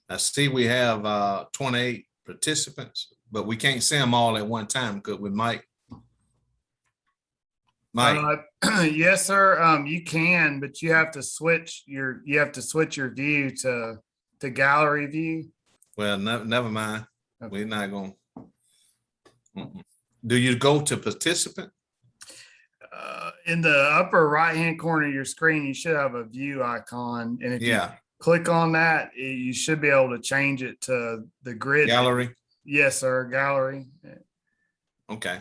I see we have 28 participants, but we can't see them all at one time. Could we, Mike? Mike, Yes, sir. You can, but you have to switch your view to gallery view. well, never mind. We're not going. Do you go to participant? In the upper right-hand corner of your screen, you should have a view icon. And if you click on that, you should be able to change it to the grid. Gallery? Yes, sir. Gallery. Okay.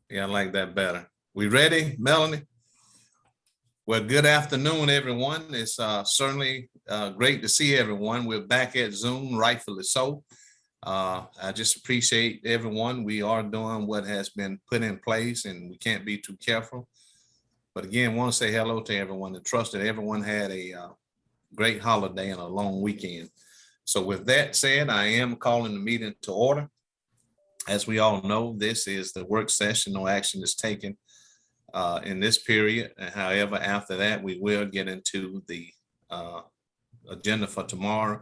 Yeah, I like that better. We ready, Melanie? Well, good afternoon, everyone. It's certainly great to see everyone. We're back at Zoom, rightfully so. I just appreciate everyone. We are doing what has been put in place, and we can't be too careful. But again, want to say hello to everyone and trust that everyone had a great holiday and a long weekend. So with that said, I am calling the meeting to order. As we all know, this is the work session. No action is taken in this period. However, after that, we will get into the agenda for tomorrow.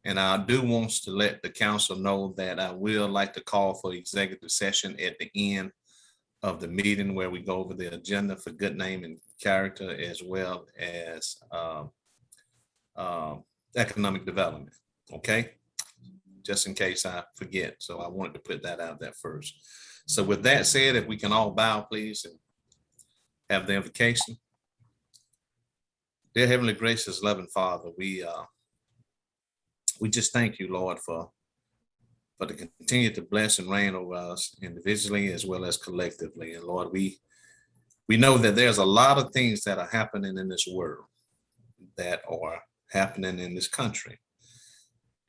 And I do want to let the council know that I will like to call for executive session at the end of the meeting where we go over the agenda for good name and character, as well as economic development. Okay, just in case I forget. So I wanted to put that out there first. So with that said, if we can all bow, please, and have the invocation. Dear Heavenly Gracious, loving Father, we just thank you, Lord, for to continue to bless and reign over us individually as well as collectively. And Lord, we know that there's a lot of things that are happening in this world, that are happening in this country,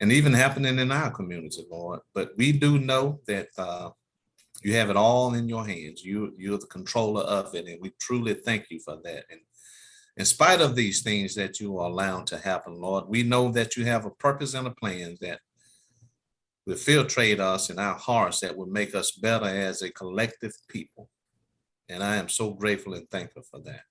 and even happening in our community, Lord. But we do know that you have it all in your hands. You're the controller of it, and we truly thank you for that. And in spite of these things that you are allowed to happen, Lord, we know that you have a purpose and a plan that will filtrate us in our hearts, that will make us better as a collective people. And I am so grateful and thankful for that.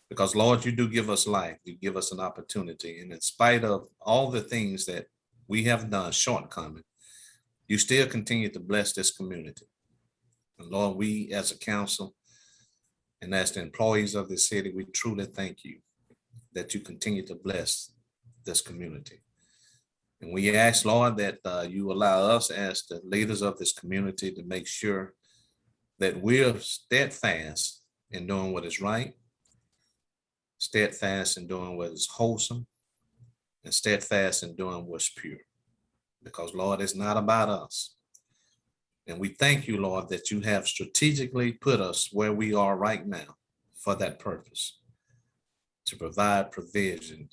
Because, Lord, you do give us life. You give us an opportunity. And in spite of all the things that we have done, shortcoming, you still continue to bless this community. And Lord, we as a council and as the employees of the city, we truly thank you that you continue to bless this community. And we ask, Lord, that you allow us as the leaders of this community to make sure that we're steadfast in doing what is right, steadfast in doing what is wholesome, and steadfast in doing what's pure. Because, Lord, it's not about us. And we thank you, Lord, that you have strategically put us where we are right now for that purpose, to provide provision,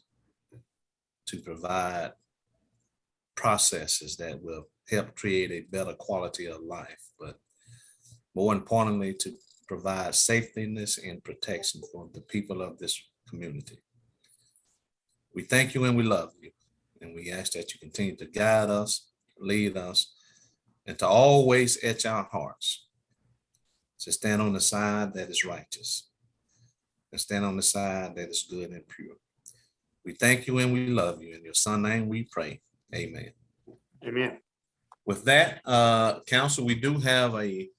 to provide processes that will help create a better quality of life, but more importantly, to provide safetyness and protection for the people of this community. We thank you and we love you, and we ask that you continue to guide us, lead us, and to always etch our hearts to stand on the side that is righteous and stand on the side that is good and pure. We thank you and we love you. In your son's name we pray. Amen. Amen. With that, council, we do have a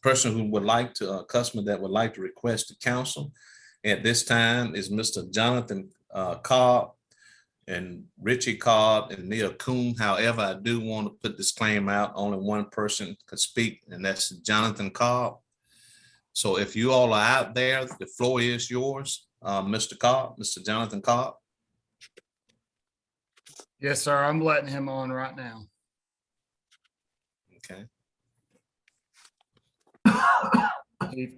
person who would like to, a customer that would like to request the council. At this time is Mr. Jonathan Cobb and Richie Cobb and Neil Kuhn. However, I do want to put this claim out. Only one person could speak, and that's Jonathan Cobb. So if you all are out there, the floor is yours, Mr. Cobb, Mr. Jonathan Cobb. Yes, sir. I'm letting him on right now. Okay.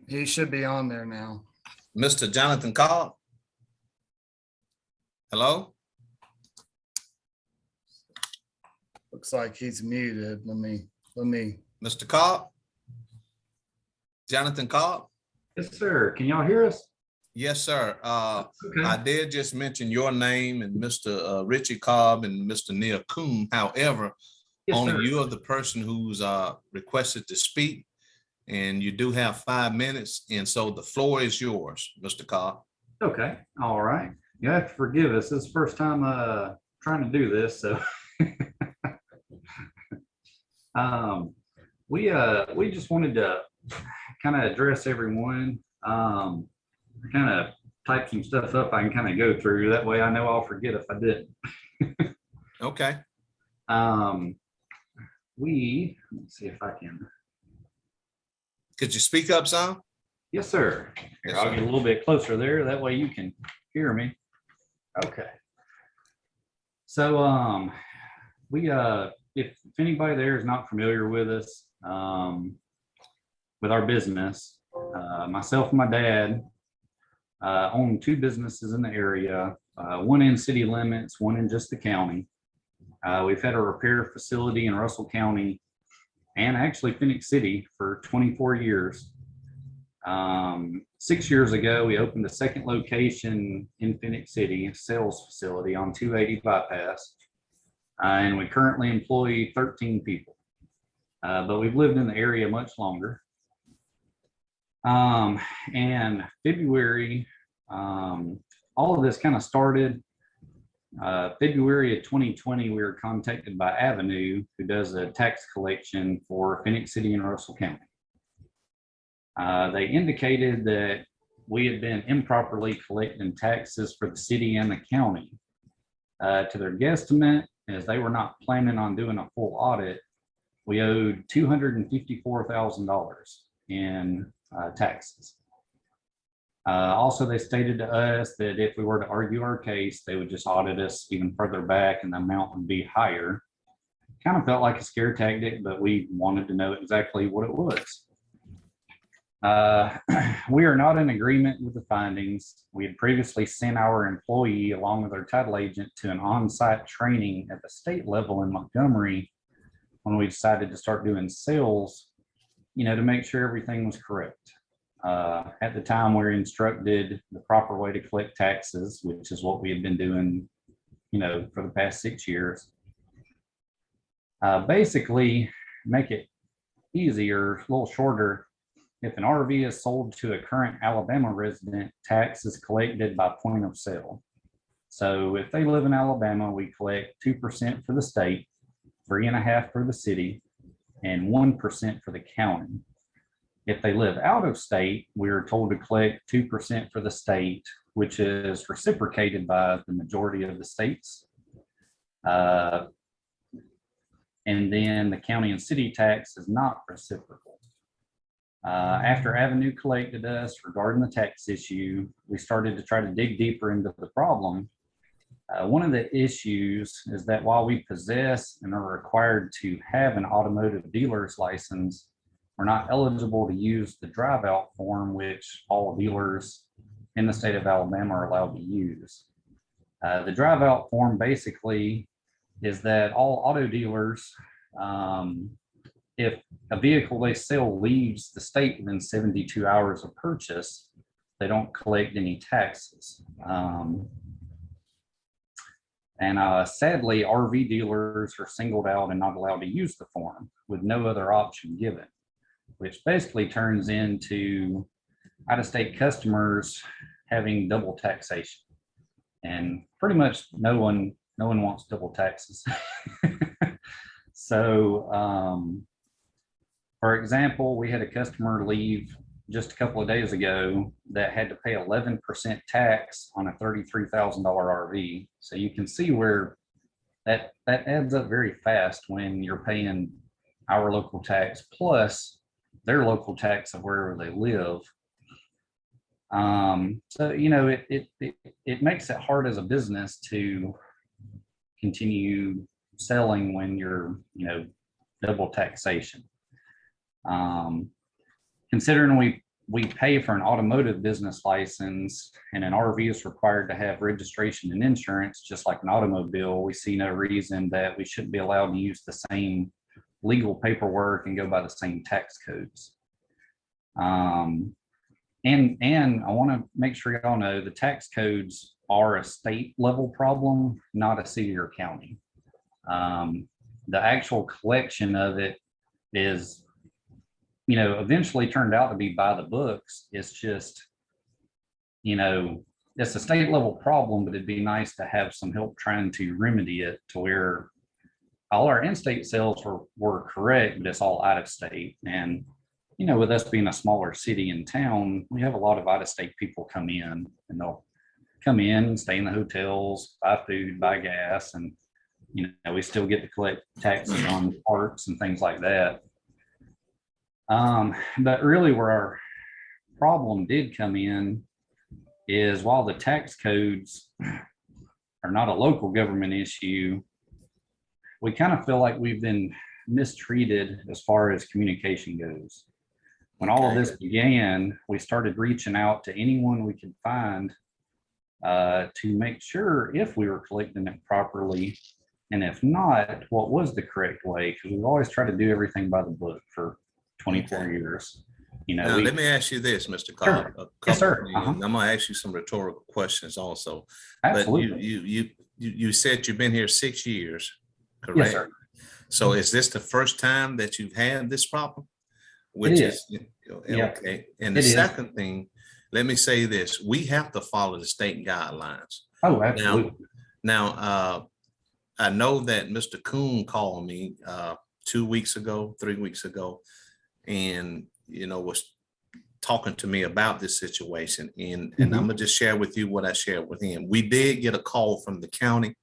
He should be on there now. Mr. Jonathan Cobb. Hello? Looks like he's muted. Let me. Mr. Cobb? Jonathan Cobb? Yes, sir. Can y'all hear us? Yes, sir. Okay. I did just mention your name and Mr. Richie Cobb and Mr. Neil Kuhn. However, Yes, only sir. you are the person who's requested to speak, and you do have 5 minutes. And so the floor is yours, Mr. Cobb. Okay. All right. You have to forgive us. This is the first time trying to do this, so we just wanted to kind of address everyone. Kind of type some stuff up I can kind of go through. That way I know I'll forget if I didn't. Okay. Let's see if I can. Could you speak up some? Yes, sir. Here, I'll get a little bit closer there. That way you can hear me. Okay. So if anybody there is not familiar with us, with our business, myself and my dad own two businesses in the area, one in city limits, one in just the county. We've had a repair facility in Russell County and actually Phenix City for 24 years. 6 years ago, we opened a second location in Phenix City, a sales facility on 280 bypass. And we currently employ 13 people, but we've lived in the area much longer. And February, all of this kind of started February of 2020. We were contacted by Avenue, who does a tax collection for Phenix City and Russell County. They indicated that we had been improperly collecting taxes for the city and the county. To their guesstimate, as they were not planning on doing a full audit, we owed $254,000 in taxes. Also, they stated to us that if we were to argue our case, they would just audit us even further back and the amount would be higher. Kind of felt like a scare tactic, but we wanted to know exactly what it was. We are not in agreement with the findings. We had previously sent our employee along with our title agent to an on-site training at the state level in Montgomery when we decided to start doing sales, to make sure everything was correct. At the time, we were instructed the proper way to collect taxes, which is what we had been doing, for the past 6 years. Basically, make it easier, a little shorter. If an RV is sold to a current Alabama resident, tax is collected by point of sale. So if they live in Alabama, we collect 2% for the state, 3.5% for the city, and 1% for the county. If they live out of state, we are told to collect 2% for the state, which is reciprocated by the majority of the states. And then the county and city tax is not reciprocal. After Avenue collected us regarding the tax issue, we started to try to dig deeper into the problem. One of the issues is that while we possess and are required to have an automotive dealer's license, we're not eligible to use the drive-out form, which all dealers in the state of Alabama are allowed to use. The drive-out form basically is that all auto dealers, if a vehicle they sell leaves the state within 72 hours of purchase, they don't collect any taxes. Sadly, RV dealers are singled out and not allowed to use the form with no other option given, which basically turns into out-of-state customers having double taxation. And pretty much no one wants double taxes. So, for example, we had a customer leave just a couple of days ago that had to pay 11% tax on a $33,000 RV. So you can see where that adds up very fast when you're paying our local tax plus their local tax of wherever they live. So, it makes it hard as a business to continue selling when you're, double taxation. Considering we pay for an automotive business license and an RV is required to have registration and insurance, just like an automobile, we see no reason that we shouldn't be allowed to use the same legal paperwork and go by the same tax codes. And I want to make sure y'all know the tax codes are a state level problem, not a city or county. The actual collection of it is, eventually turned out to be by the books. It's just, it's a state level problem, but it'd be nice to have some help trying to remedy it to where all our in-state sales were correct, but it's all out of state. And, you know, with us being a smaller city in town, we have a lot of out of state people come in, and they'll come in and stay in the hotels, buy food, buy gas, and, you know, we still get to collect taxes on parts and things like that. But really where our problem did come in is while the tax codes are not a local government issue, we kind of feel like we've been mistreated as far as communication goes. When all of this began, we started reaching out to anyone we could find to make sure if we were collecting it properly, and if not, what was the correct way, because we've always tried to do everything by the book for 24 years. You know, now, let me ask you this, Mr. Cobb. Sure. Yes, sir. I'm going to ask you some rhetorical questions also. Absolutely. But you said you've been here 6 years, correct? Yes, sir. So is this the first time that you've had this problem? Which is. Okay. And the second thing, let me say this: we have to follow the state guidelines. Oh, absolutely. Now, I know that Mr. Kuhn called me 3 weeks ago, and was talking to me about this situation. And I'm gonna just share with you what I shared with him. We did get a call from the county,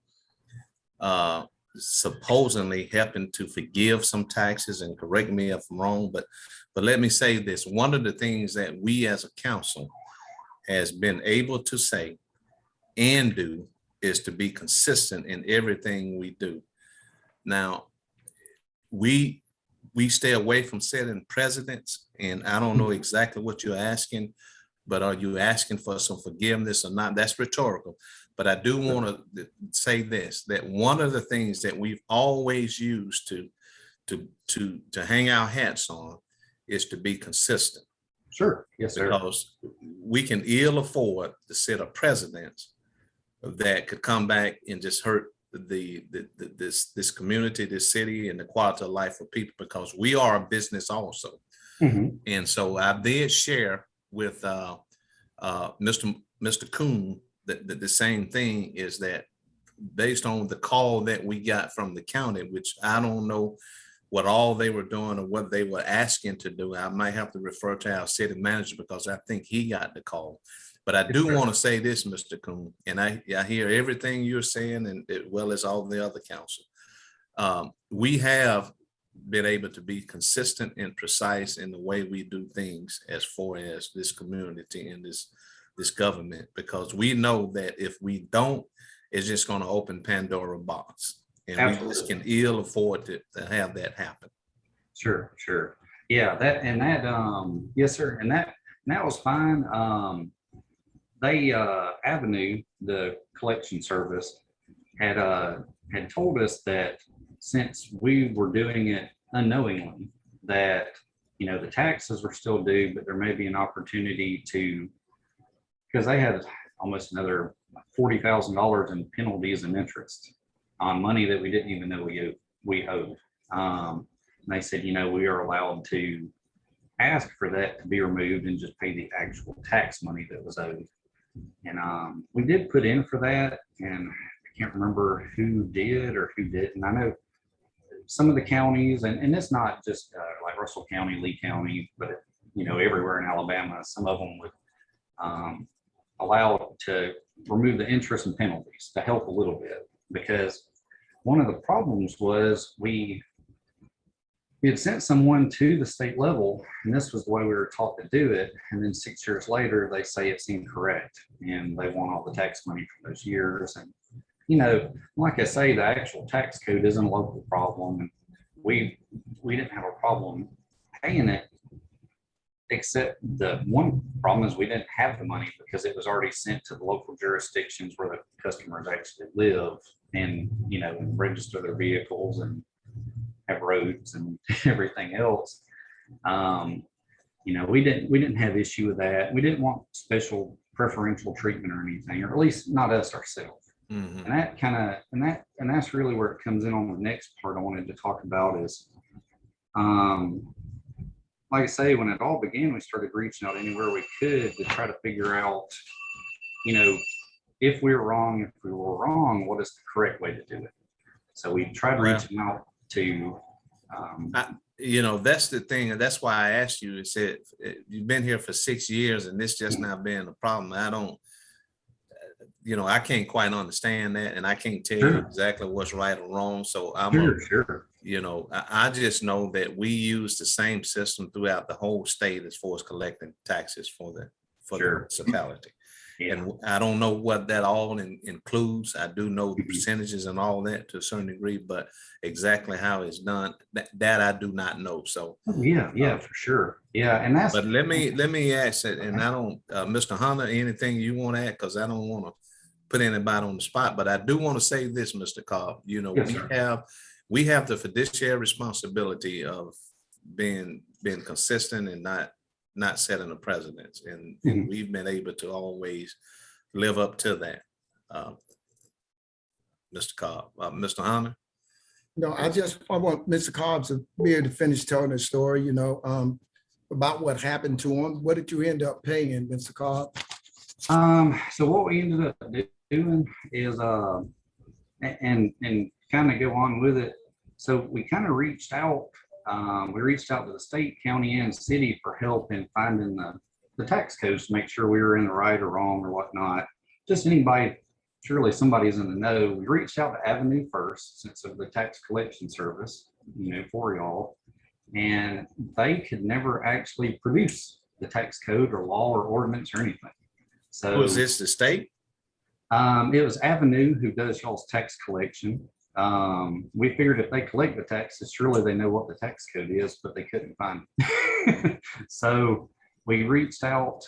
supposedly helping to forgive some taxes, and correct me if I'm wrong, but let me say this: one of the things that we as a council has been able to say and do is to be consistent in everything we do. Now, we stay away from setting precedents, and I don't know exactly what you're asking, but are you asking for some forgiveness or not? That's rhetorical. But I do want to say this, that one of the things that we've always used to hang our hats on is to be consistent. Sure. Yes, sir. Because we can ill afford to set a precedent that could come back and just hurt this community, this city, and the quality of life for people, because we are a business also. And so I did share with Mr. Kuhn that the same thing, is that based on the call that we got from the county, which I don't know what all they were doing or what they were asking to do. I might have to refer to our city manager, because I think he got the call. But I do want to say this, Mr. Kuhn, and I hear everything you're saying, and as well as all the other council. We have been able to be consistent and precise in the way we do things as far as this community and this government, because we know that if we don't, it's just going to open Pandora box, and Absolutely. We just can ill afford to have that happen. Sure. Yeah, yes, sir. And that was fine. They Avenue, the collection service, had told us that since we were doing it unknowingly, that the taxes were still due, but there may be an opportunity to, because they had almost another $40,000 in penalties and interest on money that we didn't even know we owed. And they said, we are allowed to ask for that to be removed and just pay the actual tax money that was owed. And we did put in for that, and I can't remember who did or who didn't. I know some of the counties, and it's not just like Russell County, Lee County, but everywhere in Alabama, some of them would allow to remove the interest and penalties to help a little bit, because one of the problems was we had sent someone to the state level, and this was the way we were taught to do it. And then 6 years later, they say it's incorrect, and they want all the tax money for those years. And, like I say, the actual tax code isn't a local problem. And we didn't have a problem paying it, except the one problem is we didn't have the money because it was already sent to the local jurisdictions where the customers actually live and, register their vehicles and have roads and everything else. We didn't have issue with that. We didn't want special preferential treatment or anything, or at least not us ourselves. And that's really where it comes in on the next part I wanted to talk about is, like I say, when it all began, we started reaching out anywhere we could to try to figure out if we were wrong, what is the correct way to do it? So we tried reaching out to, that's the thing. And that's why I asked you, you've been here for 6 years and this just not being a problem. I can't quite understand that, and I can't tell you exactly what's right or wrong. So I just know that we use the same system throughout the whole state as far as collecting taxes for the municipality. Yeah. And I don't know what that all includes. I do know the percentages and all that to a certain degree, but exactly how it's done, that I do not know. So for sure. Yeah. And but let me ask it, and I don't, Mr. Hunter, anything you want to add? Because I don't want to put anybody on the spot, but I do want to say this, Mr. Cobb. We have the fiduciary responsibility of being consistent and not setting a precedent, and we've been able to always live up to that. Mr. Cobb, Mr. Hunter. No, I want Mr. Cobb to be able to finish telling the story, about what happened to him. What did you end up paying, Mr. Cobb? So what we ended up doing is, and kind of go on with it. So we kind of reached out to the state, county, and city for help in finding the tax codes to make sure we were in the right or wrong or whatnot. Just anybody, surely somebody's in the know. We reached out to Avenue first, since of the tax collection service, for y'all, and they could never actually produce the tax code or law or ordinance or anything. So was this the state? It was Avenue who does y'all's tax collection. We figured if they collect the taxes, surely they know what the tax code is, but they couldn't find it. So we reached out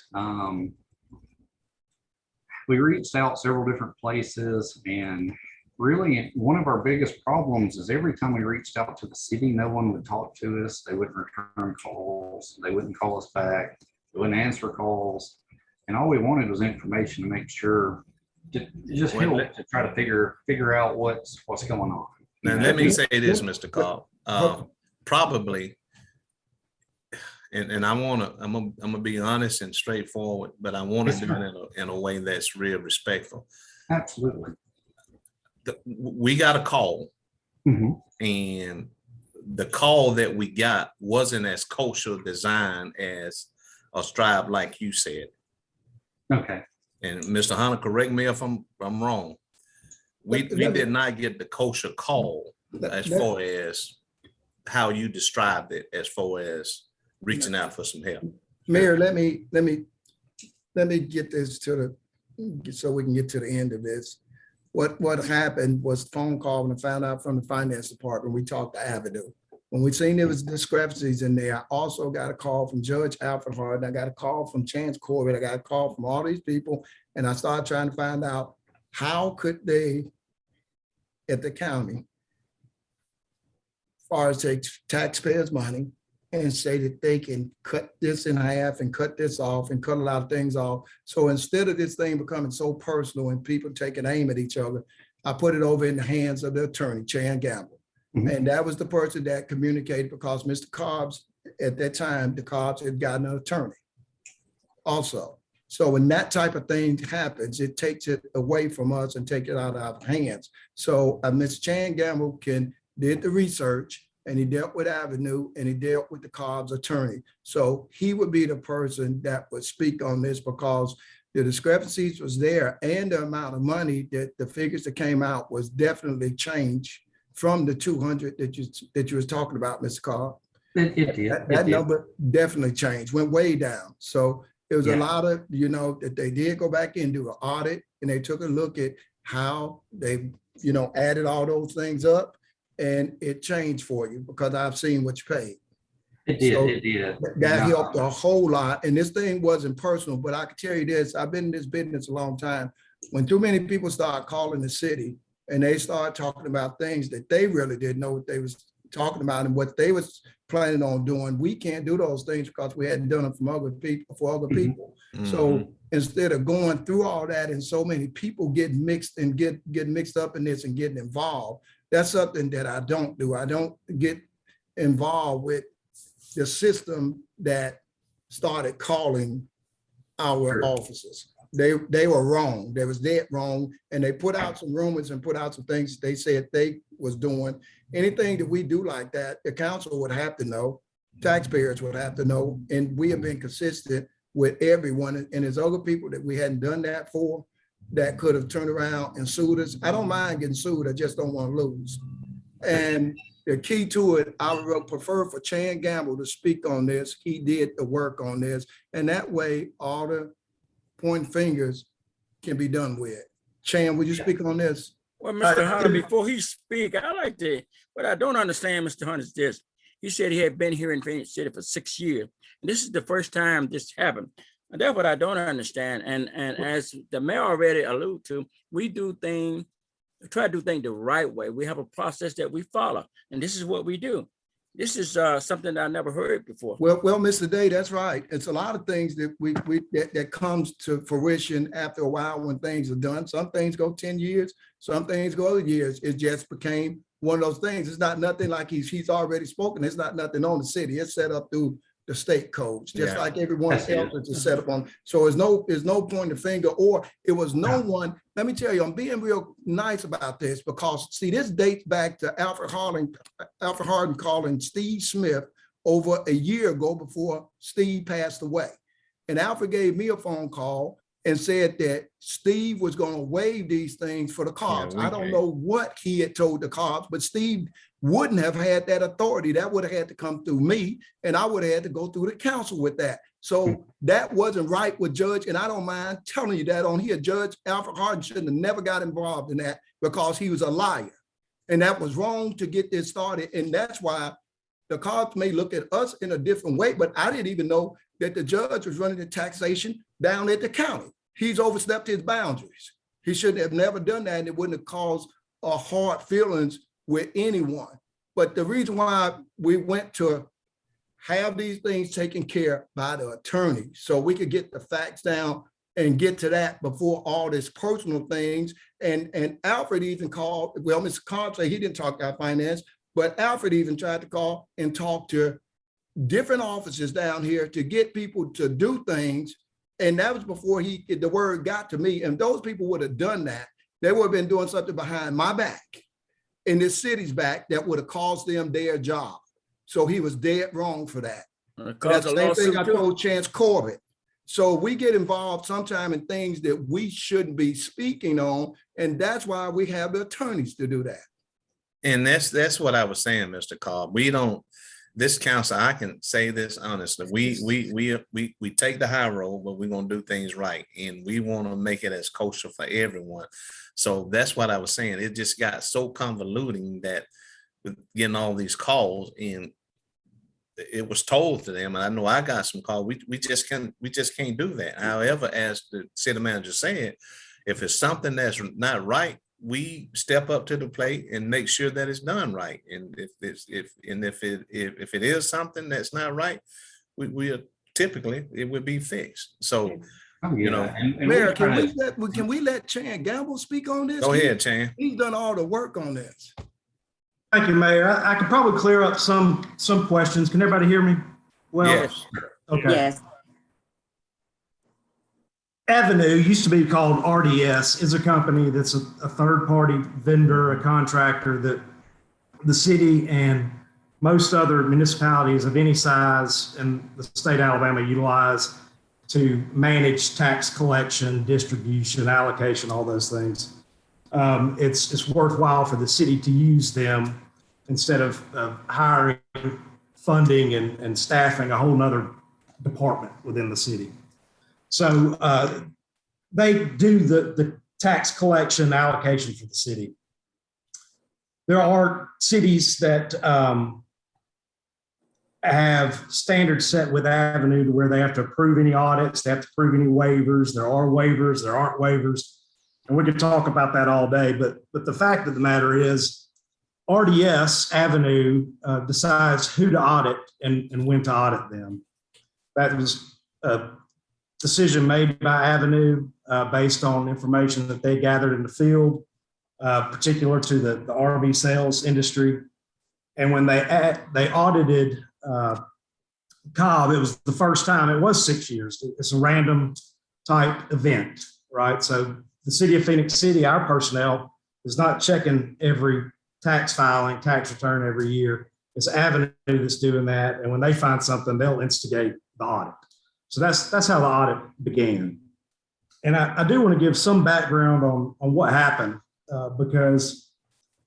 several different places, and really one of our biggest problems is every time we reached out to the city, no one would talk to us. They wouldn't return calls. They wouldn't call us back. They wouldn't answer calls. And all we wanted was information to make sure, just help to try to figure out what's going on. Now, let me say this, Mr. Cobb. Probably, and I'm gonna be honest and straightforward, but I want to do it in a way that's real respectful. Absolutely. We got a call, and the call that we got wasn't as kosher designed as a stripe, like you said. Okay. And Mr. Hunter, correct me if I'm wrong. We did not get the kosher call as far as how you described it, as far as reaching out for some help. Mayor, let me get this so we can get to the end of this. What happened was phone call, and I found out from the finance department. We talked to Avenue. When we seen there was discrepancies in there, I also got a call from Judge Alfred Hart. I got a call from Chance Corbett. I got a call from all these people. And I started trying to find out how could they, at the county, as far as take taxpayers' money and say that they can cut this in half and cut this off and cut a lot of things off. So instead of this thing becoming so personal and people taking aim at each other, I put it over in the hands of the attorney, Chan Gamble. And that was the person that communicated, because Mr. Cobb's, at that time, the Cobbs had gotten an attorney also. So when that type of thing happens, it takes it away from us and take it out of our hands. So Mr. Chan Gamble did the research, and he dealt with Avenue, and he dealt with the Cobb's attorney. So he would be the person that would speak on this, because the discrepancies was there, and the amount of money that the figures that came out was definitely changed from the 200 that you was talking about, Mr. Cobb. It did. That number definitely changed, went way down. So it was a lot of, that they did go back and do an audit, and they took a look at how they, added all those things up, and it changed for you, because I've seen what you paid. It did. So it did. That helped a whole lot. And this thing wasn't personal, but I can tell you this, I've been in this business a long time. When too many people start calling the city, and they start talking about things that they really didn't know what they was talking about and what they was planning on doing, we can't do those things because we hadn't done it for other people. So instead of going through all that and so many people get mixed up in this and getting involved, that's something that I don't do. I don't get involved with the system that started calling our officers. they were wrong. They was dead wrong. And they put out some rumors and put out some things they said they was doing. Anything that we do like that, the council would have to know, taxpayers would have to know. And we have been consistent with everyone. And there's other people that we hadn't done that for that could have turned around and sued us. I don't mind getting sued. I just don't want to lose. And the key to it, I would prefer for Chan Gamble to speak on this. He did the work on this. And that way, all the pointing fingers can be done with. Chan, would you speak on this? Well, Mr. Hunter, before he speak, I like to, what I don't understand, Mr. Hunter, is this. He said he had been here in Phoenix City for 6 years. And this is the first time this happened. And that's what I don't understand. And as the mayor already alluded to, we try to do things the right way. We have a process that we follow, and this is what we do. This is something that I never heard before. Well, Mr. Day, that's right. It's a lot of things that that comes to fruition after a while when things are done. Some things go 10 years, some things go other years. It just became one of those things. It's not nothing like he's already spoken. It's not nothing on the city. It's set up through the state codes, just like everyone else is set up on. So there's no pointing finger, or it was no one. Let me tell you, I'm being real nice about this because see, this dates back to Alfred Harden calling Steve Smith over a year ago before Steve passed away. And Alfred gave me a phone call and said that Steve was going to waive these things for the cops. I don't know what he had told the cops, but Steve wouldn't have had that authority. That would have had to come through me, and I would have had to go through the council with that. So that wasn't right with Judge, and I don't mind telling you that on here. Judge Alfred Harden shouldn't have never got involved in that because he was a liar. And that was wrong to get this started. And that's why the cops may look at us in a different way, but I didn't even know that the judge was running the taxation down at the county. He's overstepped his boundaries. He should have never done that, and it wouldn't have caused hard feelings with anyone. But the reason why we went to have these things taken care by the attorney, so we could get the facts down and get to that before all this personal things. And Alfred even called, well, Mr. Cobb said he didn't talk about finance, but Alfred even tried to call and talk to different offices down here to get people to do things. And that was before the word got to me. And those people would have done that. They would have been doing something behind my back, in this city's back, that would have cost them their job. So he was dead wrong for that. That's the same thing I told Chance Corbett. So we get involved sometime in things that we shouldn't be speaking on. And that's why we have the attorneys to do that. And that's what I was saying, Mr. Cobb. We don't, this council, I can say this honestly, we take the high road, but we're going to do things right. And we want to make it as kosher for everyone. So that's what I was saying. It just got so convoluting that with getting all these calls, and it was told to them, and I know I got some calls. We just can't do that. However, as the city manager said, if it's something that's not right, we step up to the plate and make sure that it's done right. And if it is something that's not right, we typically it would be fixed. So you know, Mayor, can we let Chan Gamble speak on this? Go ahead, Chan. He's done all the work on this. Thank you, Mayor. I could probably clear up some questions. Can everybody hear me? Well, yes. Okay. Yes. Avenue used to be called RDS, is a company that's a third-party vendor, a contractor that the city and most other municipalities of any size in the state of Alabama utilize to manage tax collection, distribution, allocation, all those things. It's worthwhile for the city to use them instead of hiring, funding, and staffing a whole nother department within the city. So they do the tax collection allocation for the city. There are cities that have standards set with Avenue to where they have to approve any audits, they have to approve any waivers. There are waivers, there aren't waivers. And we could talk about that all day, but the fact of the matter is RDS Avenue decides who to audit and when to audit them. That was a decision made by Avenue based on information that they gathered in the field, particular to the RV sales industry. And when they audited Cobb, it was the first time. It was 6 years. It's a random type event, right? So the city of Phoenix City, our personnel is not checking every tax filing, tax return every year. It's Avenue that's doing that. And when they find something, they'll instigate the audit. So that's how the audit began. And I do want to give some background on what happened because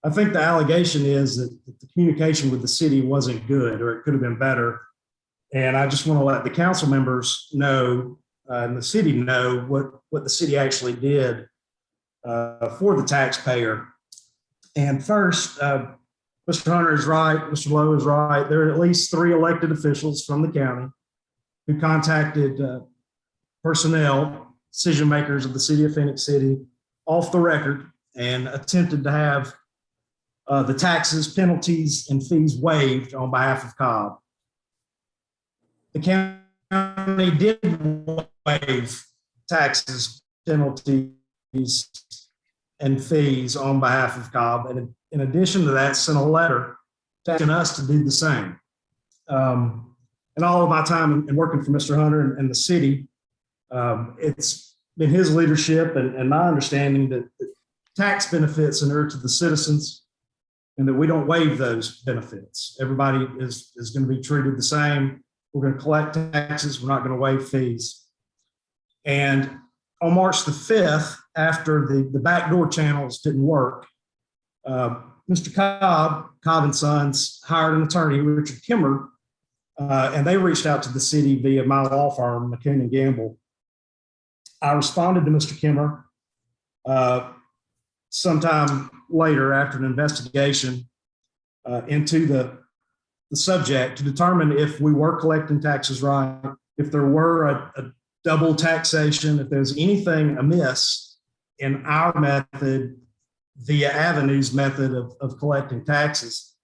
I think the allegation is that the communication with the city wasn't good, or it could have been better. And I just want to let the council members know and the city know what the city actually did for the taxpayer. And first, Mr. Hunter is right, Mr. Lowe is right. There are at least 3 elected officials from the county who contacted personnel, decision makers of the city of Phoenix City off the record and attempted to have the taxes, penalties, and fees waived on behalf of Cobb. The county did waive taxes, penalties, and fees on behalf of Cobb. And in addition to that, sent a letter asking us to do the same. And all of my time in working for Mr. Hunter and the city, it's been his leadership and my understanding that tax benefits inure to the citizens and that we don't waive those benefits. Everybody is going to be treated the same. We're going to collect taxes. We're not going to waive fees. And on March the 5th, after the backdoor channels didn't work, Mr. Cobb and Sons hired an attorney, Richard Kimmer, and they reached out to the city via my law firm, McCune and Gamble. I responded to Mr. Kimmer sometime later after an investigation into the subject to determine if we were collecting taxes right, if there were a double taxation, if there's anything amiss in our method via Avenue's method of collecting taxes.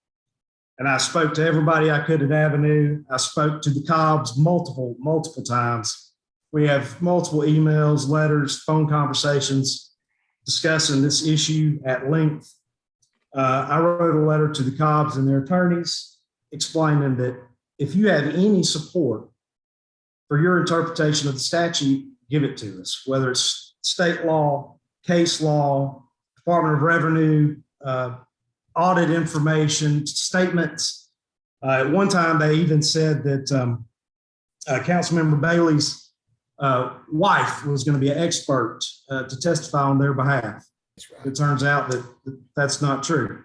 And I spoke to everybody I could at Avenue. I spoke to the Cobbs multiple times. We have multiple emails, letters, phone conversations discussing this issue at length. I wrote a letter to the Cobbs and their attorneys explaining that if you have any support for your interpretation of the statute, give it to us, whether it's state law, case law, Department of Revenue, audit information, statements. At one time, they even said that Councilmember Bailey's wife was going to be an expert to testify on their behalf. Right. It turns out that that's not true.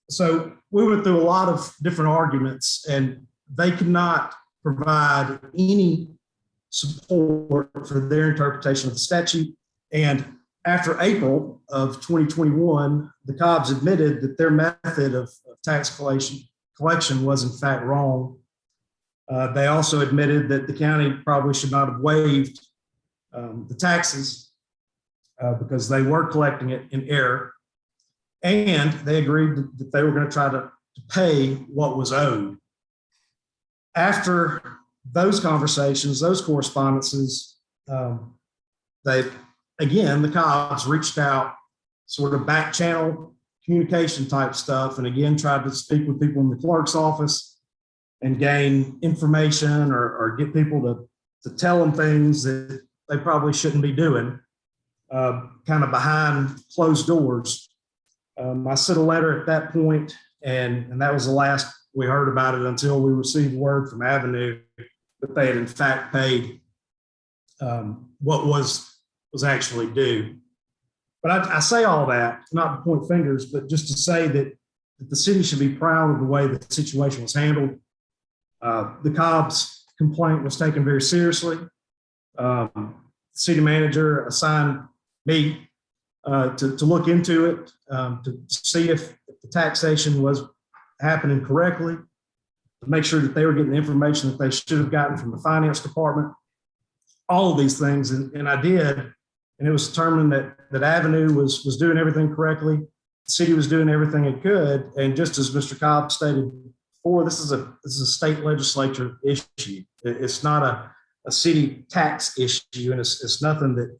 So we went through a lot of different arguments, and they could not provide any support for their interpretation of the statute. And after April of 2021, the Cobbs admitted that their method of tax collection was in fact wrong. They also admitted that the county probably should not have waived the taxes because they were collecting it in error. And they agreed that they were going to try to pay what was owed. After those conversations, those correspondences, the Cobbs reached out, sort of back channel communication type stuff, and again tried to speak with people in the clerk's office and gain information or get people to tell them things that they probably shouldn't be doing, kind of behind closed doors. I sent a letter at that point, and that was the last we heard about it until we received word from Avenue that they had in fact paid what was actually due. But I say all that, not to point fingers, but just to say that the city should be proud of the way the situation was handled. The Cobb's complaint was taken very seriously. The city manager assigned me to look into it, to see if the taxation was happening correctly, to make sure that they were getting the information that they should have gotten from the finance department, all of these things. And I did, and it was determined that Avenue was doing everything correctly. The city was doing everything it could. And just as Mr. Cobb stated before, this is a state legislature issue. It's not a city tax issue, and it's nothing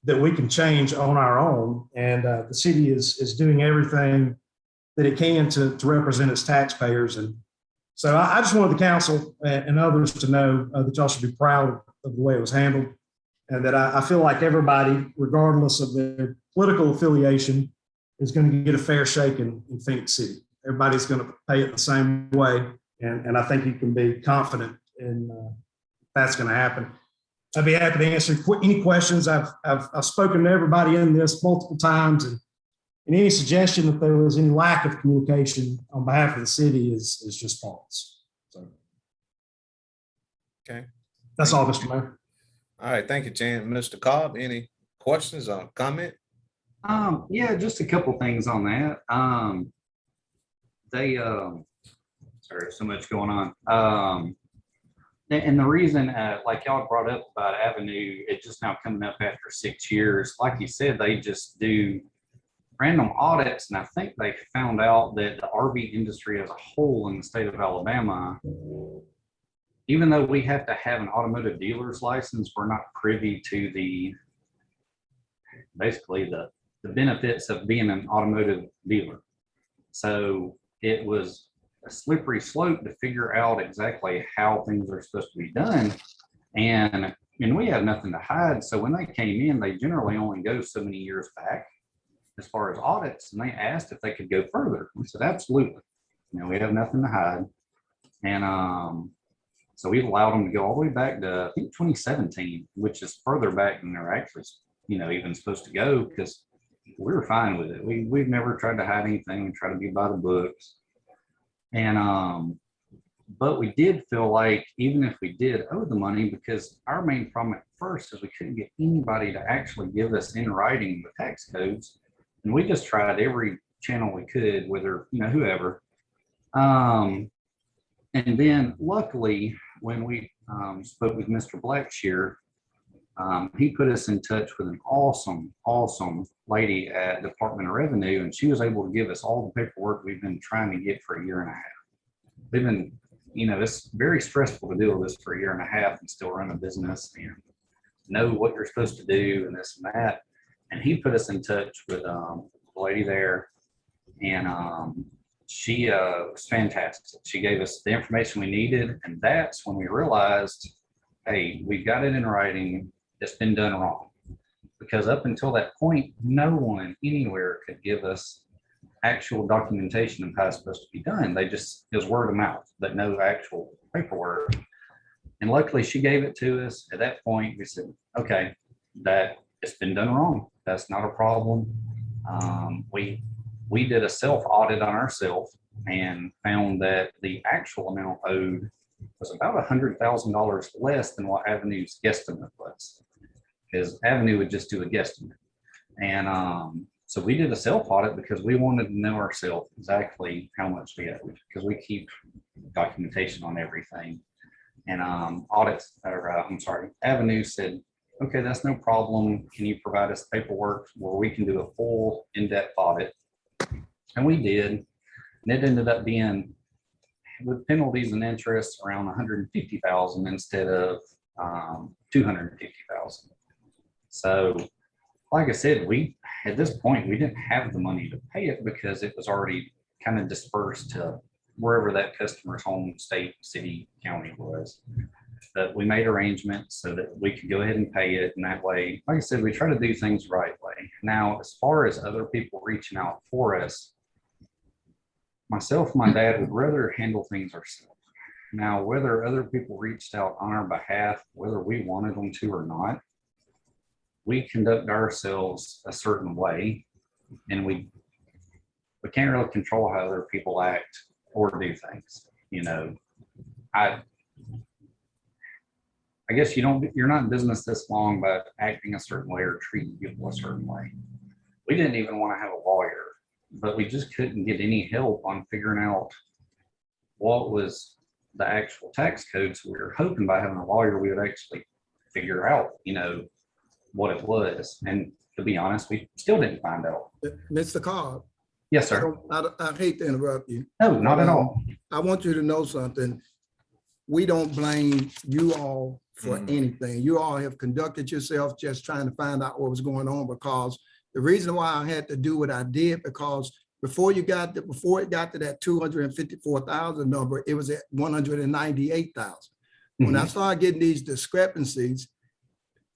that we can change on our own. And the city is doing everything that it can to represent its taxpayers. And so I just wanted the council and others to know that y'all should be proud of the way it was handled. and that I feel like everybody, regardless of their political affiliation, is going to get a fair shake in Phoenix City. Everybody's going to pay it the same way. And I think you can be confident in that's going to happen. I'd be happy to answer any questions. I've spoken to everybody in this multiple times, and any suggestion that there was any lack of communication on behalf of the city is just false. So, Okay. That's all, Mr. Mayor. All right, thank you, Jan. Mr. Cobb, any questions or comment? Yeah, just a couple things on that. Sorry, so much going on. And the reason, like y'all brought up about Avenue, it's just now coming up after 6 years. Like you said, they just do random audits, and I think they found out that the RV industry as a whole in the state of Alabama, even though we have to have an automotive dealer's license, we're not privy to basically the benefits of being an automotive dealer. So it was a slippery slope to figure out exactly how things are supposed to be done. And we have nothing to hide. So when they came in, they generally only go so many years back as far as audits. And they asked if they could go further. We said, absolutely. We have nothing to hide. And so we allowed them to go all the way back to, I think, 2017, which is further back than they're actually, even supposed to go, because we were fine with it. We've never tried to hide anything. We try to be by the books. And but we did feel like even if we did owe the money, because our main problem at first is we couldn't get anybody to actually give us in writing the tax codes, and we just tried every channel we could, whether whoever. And then luckily, when we spoke with Mr. Blackshear, he put us in touch with an awesome lady at Department of Revenue, and she was able to give us all the paperwork we've been trying to get for a year and a half. We've been, it's very stressful to deal with this for a year and a half and still run a business and know what you're supposed to do and this and that. And he put us in touch with the lady there, and she was fantastic. She gave us the information we needed, and that's when we realized, hey, we've got it in writing. It's been done wrong. Because up until that point, no one anywhere could give us actual documentation of how it's supposed to be done. It was word of mouth, but no actual paperwork. And luckily she gave it to us. At that point, we said, okay, that it's been done wrong. That's not a problem. We did a self-audit on ourselves and found that the actual amount owed was about $100,000 less than what Avenue's guesstimate was, because Avenue would just do a guesstimate. And so we did a self-audit because we wanted to know ourselves exactly how much we owed, because we keep documentation on everything. And Avenue said, okay, that's no problem. Can you provide us paperwork where we can do a full in-depth audit? And we did. And it ended up being, with penalties and interest, around $150,000 instead of $250,000. So, like I said, at this point, we didn't have the money to pay it because it was already kind of dispersed to wherever that customer's home, state, city, county was. But we made arrangements so that we could go ahead and pay it. And that way, like I said, we try to do things the right way. Now, as far as other people reaching out for us, myself and my dad would rather handle things ourselves. Now, whether other people reached out on our behalf, whether we wanted them to or not, we conduct ourselves a certain way, and we can't really control how other people act or do things. I guess you're not in business this long by acting a certain way or treating people a certain way. We didn't even want to have a lawyer, but we just couldn't get any help on figuring out what was the actual tax code. So we were hoping by having a lawyer, we would actually figure out, what it was. And to be honest, we still didn't find out. Mr. Cobb. Yes, sir. I hate to interrupt you. No, not at all. I want you to know something. We don't blame you all for anything. You all have conducted yourself just trying to find out what was going on, because the reason why I had to do what I did, because before it got to that 254,000 number, it was at 198,000. When I started getting these discrepancies,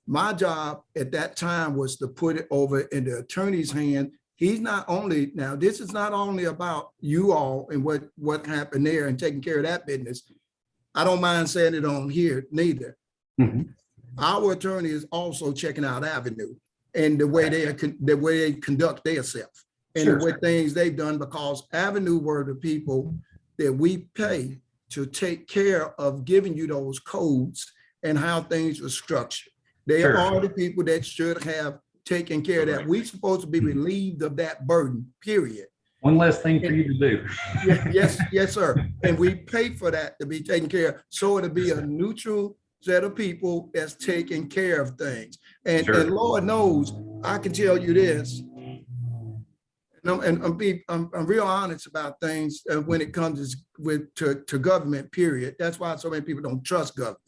My job at that time was to put it over in the attorney's hand. He's not only, now this is not only about you all and what happened there and taking care of that business. I don't mind saying it on here neither. Mhm. Our attorney is also checking out Avenue and the way they conduct themselves and Sure. the way things they've done, because Avenue were the people that we pay to take care of giving you those codes and how things were structured. They Sure. are the people that should have taken care of that. We supposed to be relieved of that burden, period. One less thing for you to do. Yes, sir. And we pay for that to be taken care of. So it'll be a neutral set of people that's taking care of things. And, Sure. and Lord knows, I can tell you this. I'm real honest about things when it comes to government, period. That's why so many people don't trust government.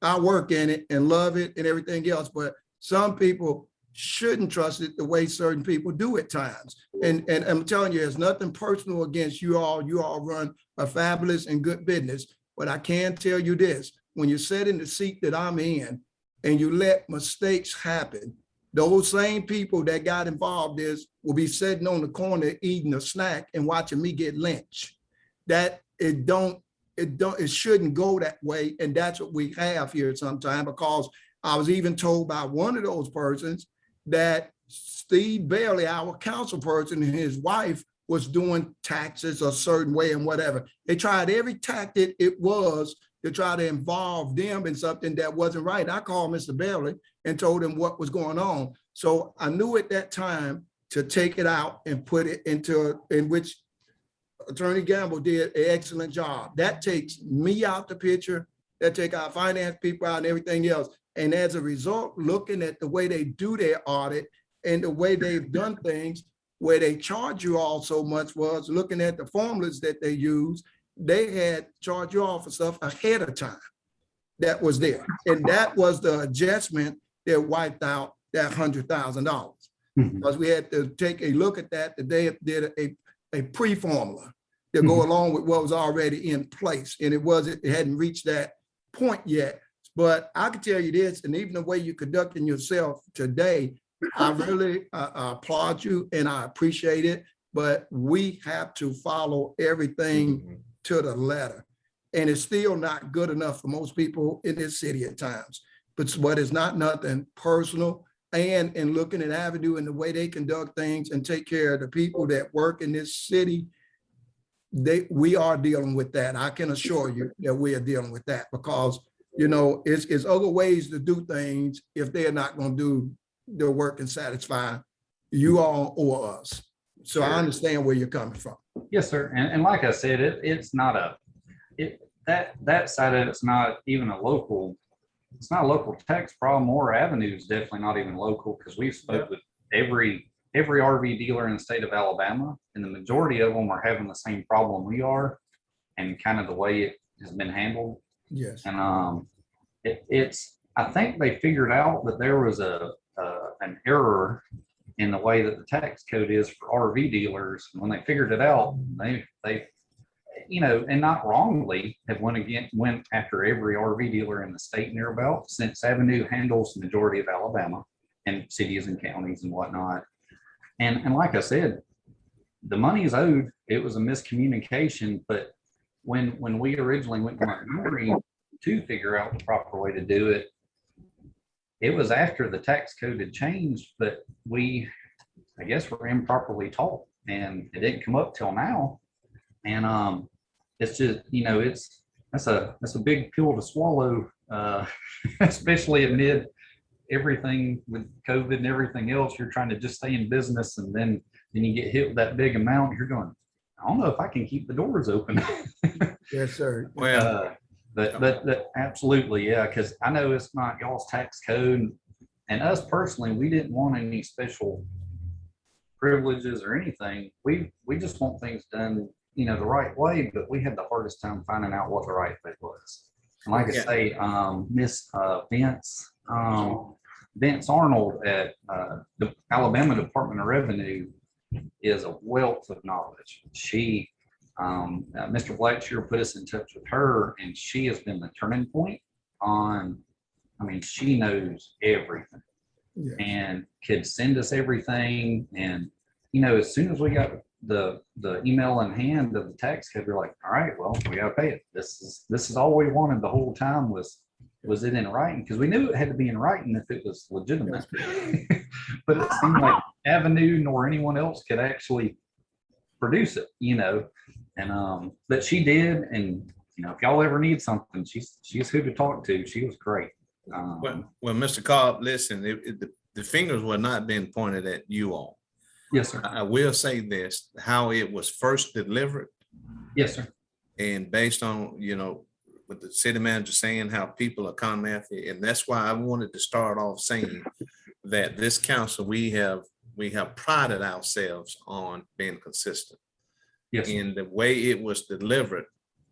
I work in it and love it and everything else, but some people shouldn't trust it the way certain people do at times. And I'm telling you, there's nothing personal against you all. You all run a fabulous and good business. But I can tell you this, when you sit in the seat that I'm in and you let mistakes happen, those same people that got involved will be sitting on the corner eating a snack and watching me get lynched. That it shouldn't go that way. And that's what we have here sometimes, because I was even told by one of those persons that Steve Bailey, our council person, and his wife was doing taxes a certain way and whatever. They tried every tactic it was to try to involve them in something that wasn't right. I called Mr. Bailey and told him what was going on. So I knew at that time to take it out and put it in which Attorney Gamble did an excellent job. That takes me out the picture, that take our finance people out and everything else. And as a result, looking at the way they do their audit and the way they've done things, where they charge you all so much, was looking at the formulas that they use. They had charged you all for stuff ahead of time that was there. And that was the adjustment that wiped out that $100,000. Because we had to take a look at that they did a pre-formula to go along with what was already in place. And it hadn't reached that point yet. But I can tell you this, and even the way you're conducting yourself today, I really applaud you and I appreciate it. But we have to follow everything to the letter. And it's still not good enough for most people in this city at times. But it's not nothing personal. And in looking at Avenue and the way they conduct things and take care of the people that work in this city, we are dealing with that. I can assure you that we are dealing with that, because it's other ways to do things if they're not going to do their work and satisfy you all or us. So Sure. I understand where you're coming from. Yes, sir. And like I said, it's not that side of it's not even a local. It's not a local tax problem, or Avenue is definitely not even local, because we've spoke with every RV dealer in the state of Alabama, and the majority of them are having the same problem we are, and kind of the way it has been handled. Yes. And I think they figured out that there was an error in the way that the tax code is for RV dealers. And when they figured it out, they and not wrongly, have went after every RV dealer in the state and thereabout, since Avenue handles the majority of Alabama and cities and counties and whatnot. And like I said, the money is owed. It was a miscommunication, but when we originally went to Montgomery to figure out the proper way to do it, it was after the tax code had changed, but I guess we're improperly taught, and it didn't come up till now. And it's just, that's a big pill to swallow, especially amid everything with COVID and everything else. You're trying to just stay in business, and then you get hit with that big amount. You're going, I don't know if I can keep the doors open. Yes, sir. Well, But absolutely, yeah, because I know it's not y'all's tax code, and us personally, we didn't want any special privileges or anything. We just want things done, the right way, but we had the hardest time finding out what the right way was. And like I say, Miss Vince Arnold at the Alabama Department of Revenue is a wealth of knowledge. She Mr. Blackshear put us in touch with her, and she has been the turning point on I mean, she knows everything Yeah. and could send us everything. And, you know, as soon as we got the email in hand of the tax code, we're like, all right, well, we gotta pay it. This is all we wanted the whole time was it in writing? Because we knew it had to be in writing if it was legitimate. But it seemed like Avenue nor anyone else could actually produce it, you know. And but she did, and you know, if y'all ever need something, she's who to talk to. She was great. Well, Mr. Cobb, listen, the fingers were not being pointed at you all. Yes, sir. I will say this, how it was first delivered. Yes, sir. And based on, you know, with the city manager saying how people are coming after it. And that's why I wanted to start off saying that this council, we have prided ourselves on being consistent. Yes, sir. In the way it was delivered,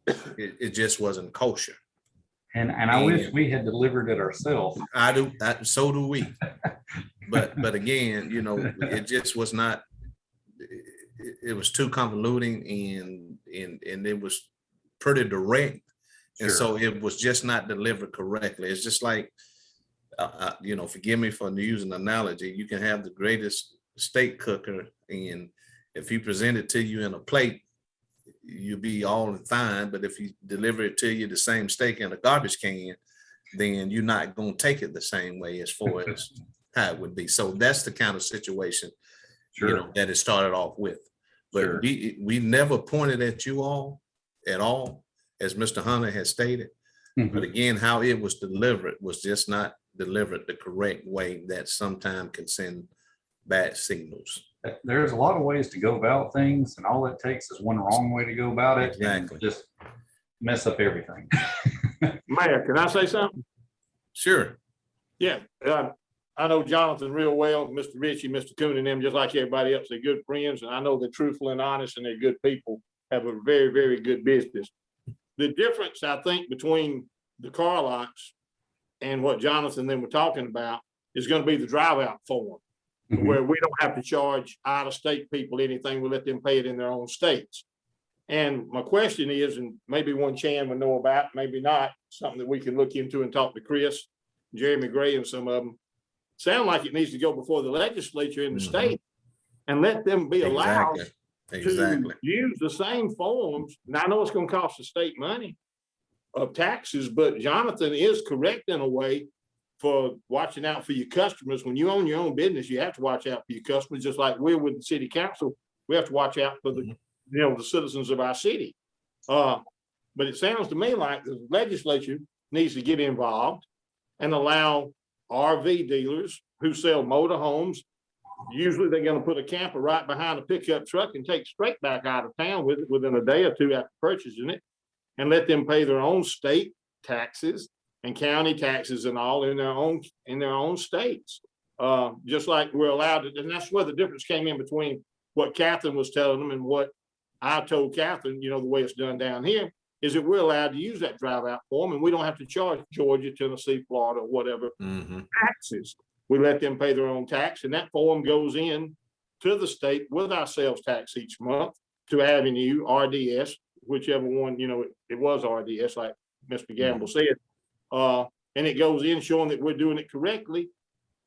it just wasn't kosher. And I wish we had delivered it ourselves. So do we. But again, you know, it just was not, it was too convoluting and it was pretty direct. And Sure. so it was just not delivered correctly. It's just like, you know, forgive me for using an analogy. You can have the greatest steak cooker, and if he present it to you in a plate, you'll be all fine. But if he deliver it to you the same steak in a garbage can, then you're not going to take it the same way as far as how it would be. So that's the kind of situation, Sure. you know, that it started off with. But Sure. we never pointed at you all at all, as Mr. Hunter has stated. Mhm. But again, how it was delivered was just not delivered the correct way that sometimes can send bad signals. There's a lot of ways to go about things, and all it takes is one wrong way to go about it. Exactly. And just mess up everything. Mayor, can I say something? Sure. Yeah, I know Jonathan real well, Mr. Ritchie, Mr. Coon and them, just like everybody else. They're good friends, and I know they're truthful and honest, and they're good people, have a very, very good business. The difference, I think, between the car lots and what Jonathan and them were talking about is going to be the drive out form, Mhm. where we don't have to charge out of state people anything. We let them pay it in their own states. And my question is, and maybe one Chan would know about, maybe not, something that we can look into and talk to Chris, Jeremy Gray, and some of them. Sound like it needs to go before the legislature in the Mhm. state and let them be allowed Exactly. to use the same forms. Now, I know it's going to cost the state money of taxes, but Jonathan is correct in a way for watching out for your customers. When you own your own business, you have to watch out for your customers, just like we're with the city council. We have to watch out for the, the citizens of our city. But it sounds to me like the legislature needs to get involved and allow RV dealers who sell motor homes. Usually they're going to put a camper right behind a pickup truck and take straight back out of town with it within a day or two after purchasing it, and let them pay their own state taxes and county taxes and all in their own states. Just like we're allowed to, and that's where the difference came in between what Catherine was telling them and what I told Catherine, the way it's done down here, is that we're allowed to use that drive out form and we don't have to charge Georgia, Tennessee, Florida, or whatever taxes. We let them pay their own tax, and that form goes in to the state with our sales tax each month to Avenue, RDS, whichever one, it was RDS, like Mr. Gamble said. And it goes in showing that we're doing it correctly.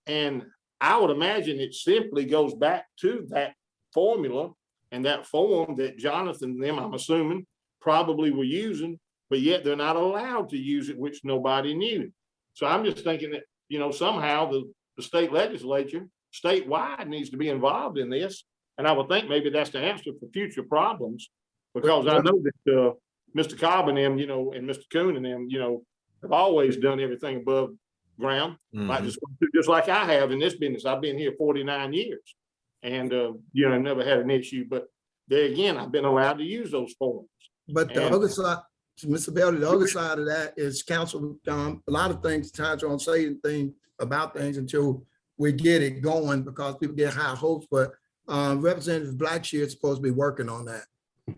And I would imagine it simply goes back to that formula and that form that Jonathan and them, I'm assuming, probably were using, but yet they're not allowed to use it, which nobody knew. So I'm just thinking that, somehow the state legislature statewide needs to be involved in this. And I would think maybe that's the answer for future problems, because I know that Mr. Cobb and them, and Mr. Coon and them, have always done everything above ground, like just like I have in this business. I've been here 49 years and, never had an issue. But there again, I've been allowed to use those forms. But the other side, Mr. Belly, the other side of that is council, a lot of things, times on saying things about things until we get it going, because people get high hopes, but Representative Blackshear is supposed to be working on that.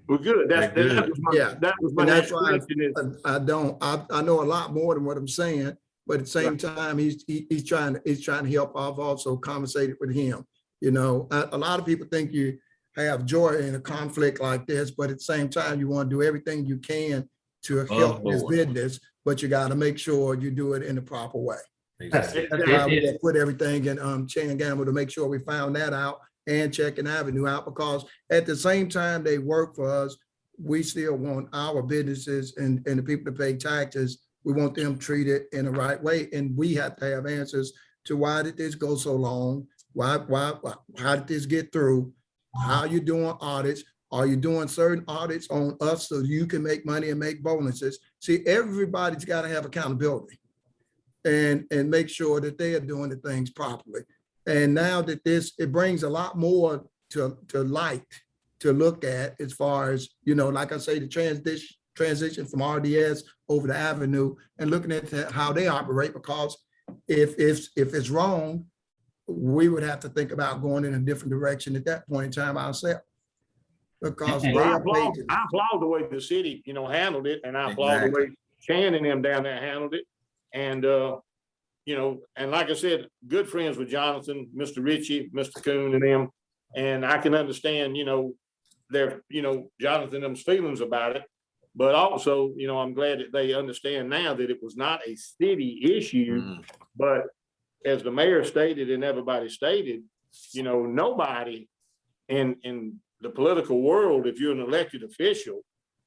Well, good. That was my And next that's why question. I know a lot more than what I'm saying, but at the same time, he's trying to help. I've also conversated with him. A lot of people think you have joy in a conflict like this, but at the same time, you want to do everything you can to Above help this board. business, but you got to make sure you do it in the proper way. Exactly. That's why we put everything in Chain Gamble to make sure we found that out and checking Avenue out, because at the same time they work for us, we still want our businesses and the people to pay taxes. We want them treated in the right way. And we have to have answers to why did this go so long? Why, how did this get through? How you doing audits? Are you doing certain audits on us so you can make money and make bonuses? See, everybody's got to have accountability and make sure that they are doing the things properly. And now that it brings a lot more to light to look at as far as, like I say, the transition from RDS over to Avenue and looking at how they operate, because if it's wrong, we would have to think about going in a different direction at that point in time ourselves. Because And they I are applaud, paid. I applaud the way the city, handled it, and I applaud the way Shannon and them down there handled it. And, and like I said, good friends with Jonathan, Mr. Ritchie, Mr. Coon and them. And I can understand, their, Jonathan and them's feelings about it. But also, I'm glad that they understand now that it was not a city issue, but as the mayor stated and everybody stated, nobody in the political world, if you're an elected official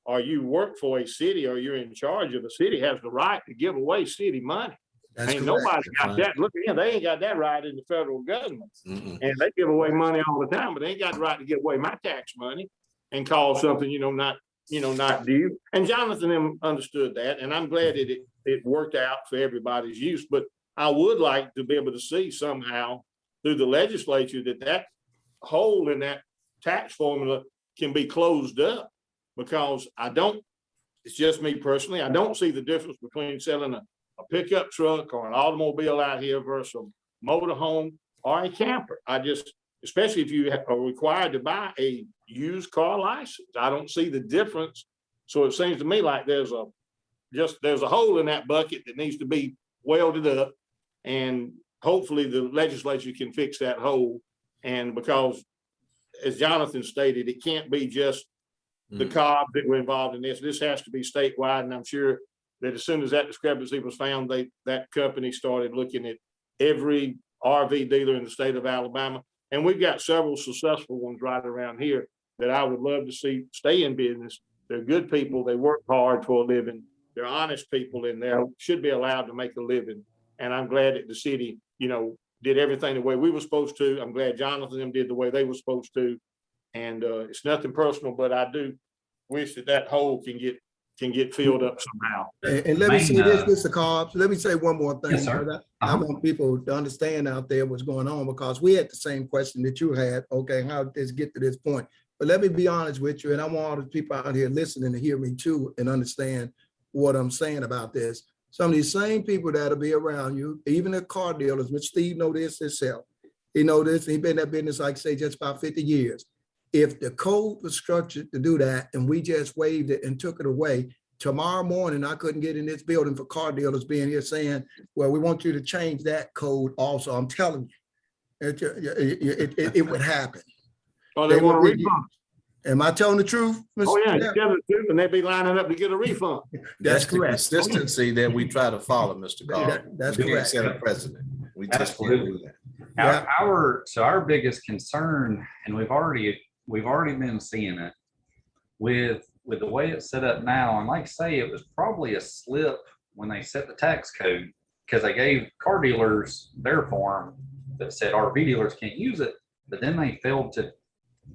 or you work for a city or you're in charge of a city, has the right to give away city money. That's Ain't correct. nobody got that. Look at they ain't got that right in the federal government. Mm-mm. And they give away money all the time, but they ain't got the right to give away my tax money and call something, not due. And Jonathan them understood that. And I'm glad that it worked out for everybody's use. But I would like to be able to see somehow through the legislature that hole in that tax formula can be closed up, because it's just me personally, I don't see the difference between selling a pickup truck or an automobile out here versus a motorhome or a camper. Especially if you are required to buy a used car license, I don't see the difference. So it seems to me like there's a hole in that bucket that needs to be welded up, and hopefully the legislature can fix that hole. And because, as Jonathan stated, it can't be just the Cobb that were involved in this. This has to be statewide. And I'm sure that as soon as that discrepancy was found, that company started looking at every RV dealer in the state of Alabama. And we've got several successful ones right around here that I would love to see stay in business. They're good people. They work hard for a living. They're honest people, and they should be allowed to make a living. And I'm glad that the city, did everything the way we were supposed to. I'm glad Jonathan and them did the way they were supposed to. And it's nothing personal, but I do wish that hole can get filled up somehow. And let me say this, Mr. Cobbs, let me say one more thing. Yes, sir. I want people to understand out there what's going on, because we had the same question that you had. Okay, how did this get to this point? But let me be honest with you, and I want all the people out here listening to hear me too and understand what I'm saying about this. Some of these same people that'll be around you, even the car dealers, Mr. Steve know this himself. He know this, he been in that business, like I say, just about 50 years. If the code was structured to do that and we just waived it and took it away, tomorrow morning, I couldn't get in this building for car dealers being here saying, well, we want you to change that code also. I'm telling you, it would happen. Oh, they want a refund. Am I telling the truth? Mr. Oh, yeah, Chairman? you tell the truth, and they'd be lining up to get a refund. That's the correct. consistency that we try to follow, Mr. Cobb. That's We can't correct. set a precedent. We just can't do that. Yeah. Our biggest concern, and we've already been seeing it with the way it's set up now. And like I say, it was probably a slip when they set the tax code, because they gave car dealers their form that said RV dealers can't use it, but then they failed to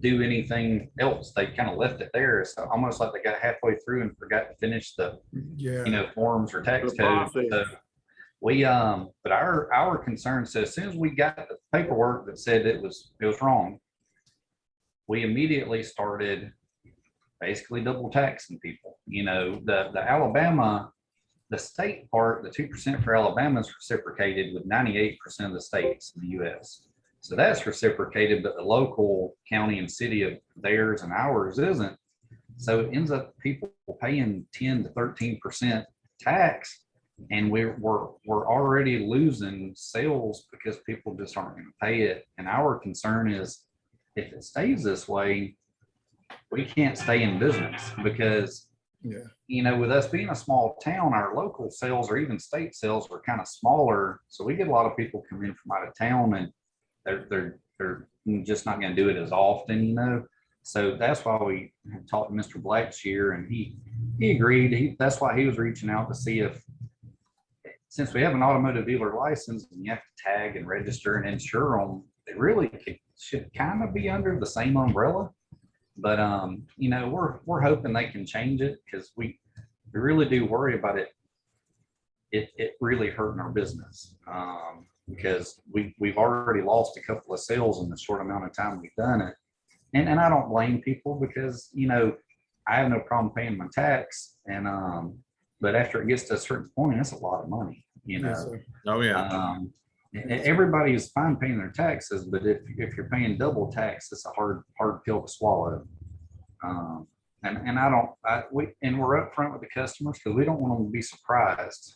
do anything else. They kind of left it there. It's almost like they got halfway through and forgot to finish the forms or tax code. So but our concern, so as soon as we got the paperwork that said it was wrong, we immediately started basically double taxing people. The Alabama, the state part, the 2% for Alabama is reciprocated with 98% of the states in the US. So that's reciprocated, but the local county and city of theirs and ours isn't. So it ends up people paying 10 to 13% tax, and we're already losing sales because people just aren't going to pay it. And our concern is, if it stays this way, we can't stay in business, because you know, with us being a small town, our local sales or even state sales are kind of smaller. So we get a lot of people come in from out of town, and they're just not going to do it as often, you know. So that's why we have talked to Mr. Blackshear, and he agreed. That's why he was reaching out to see if, since we have an automotive dealer license and you have to tag and register and insure them, they really should kind of be under the same umbrella. But you know, we're hoping they can change it, because we really do worry about it. It really hurting our business, because we've already lost a couple of sales in the short amount of time we've done it. And I don't blame people, because, you know, I have no problem paying my tax, and but after it gets to a certain point, that's a lot of money, you know. Yes, sir. Oh, yeah. Everybody is fine paying their taxes, but if you're paying double tax, it's a hard pill to swallow. And we're upfront with the customers, because we don't want them to be surprised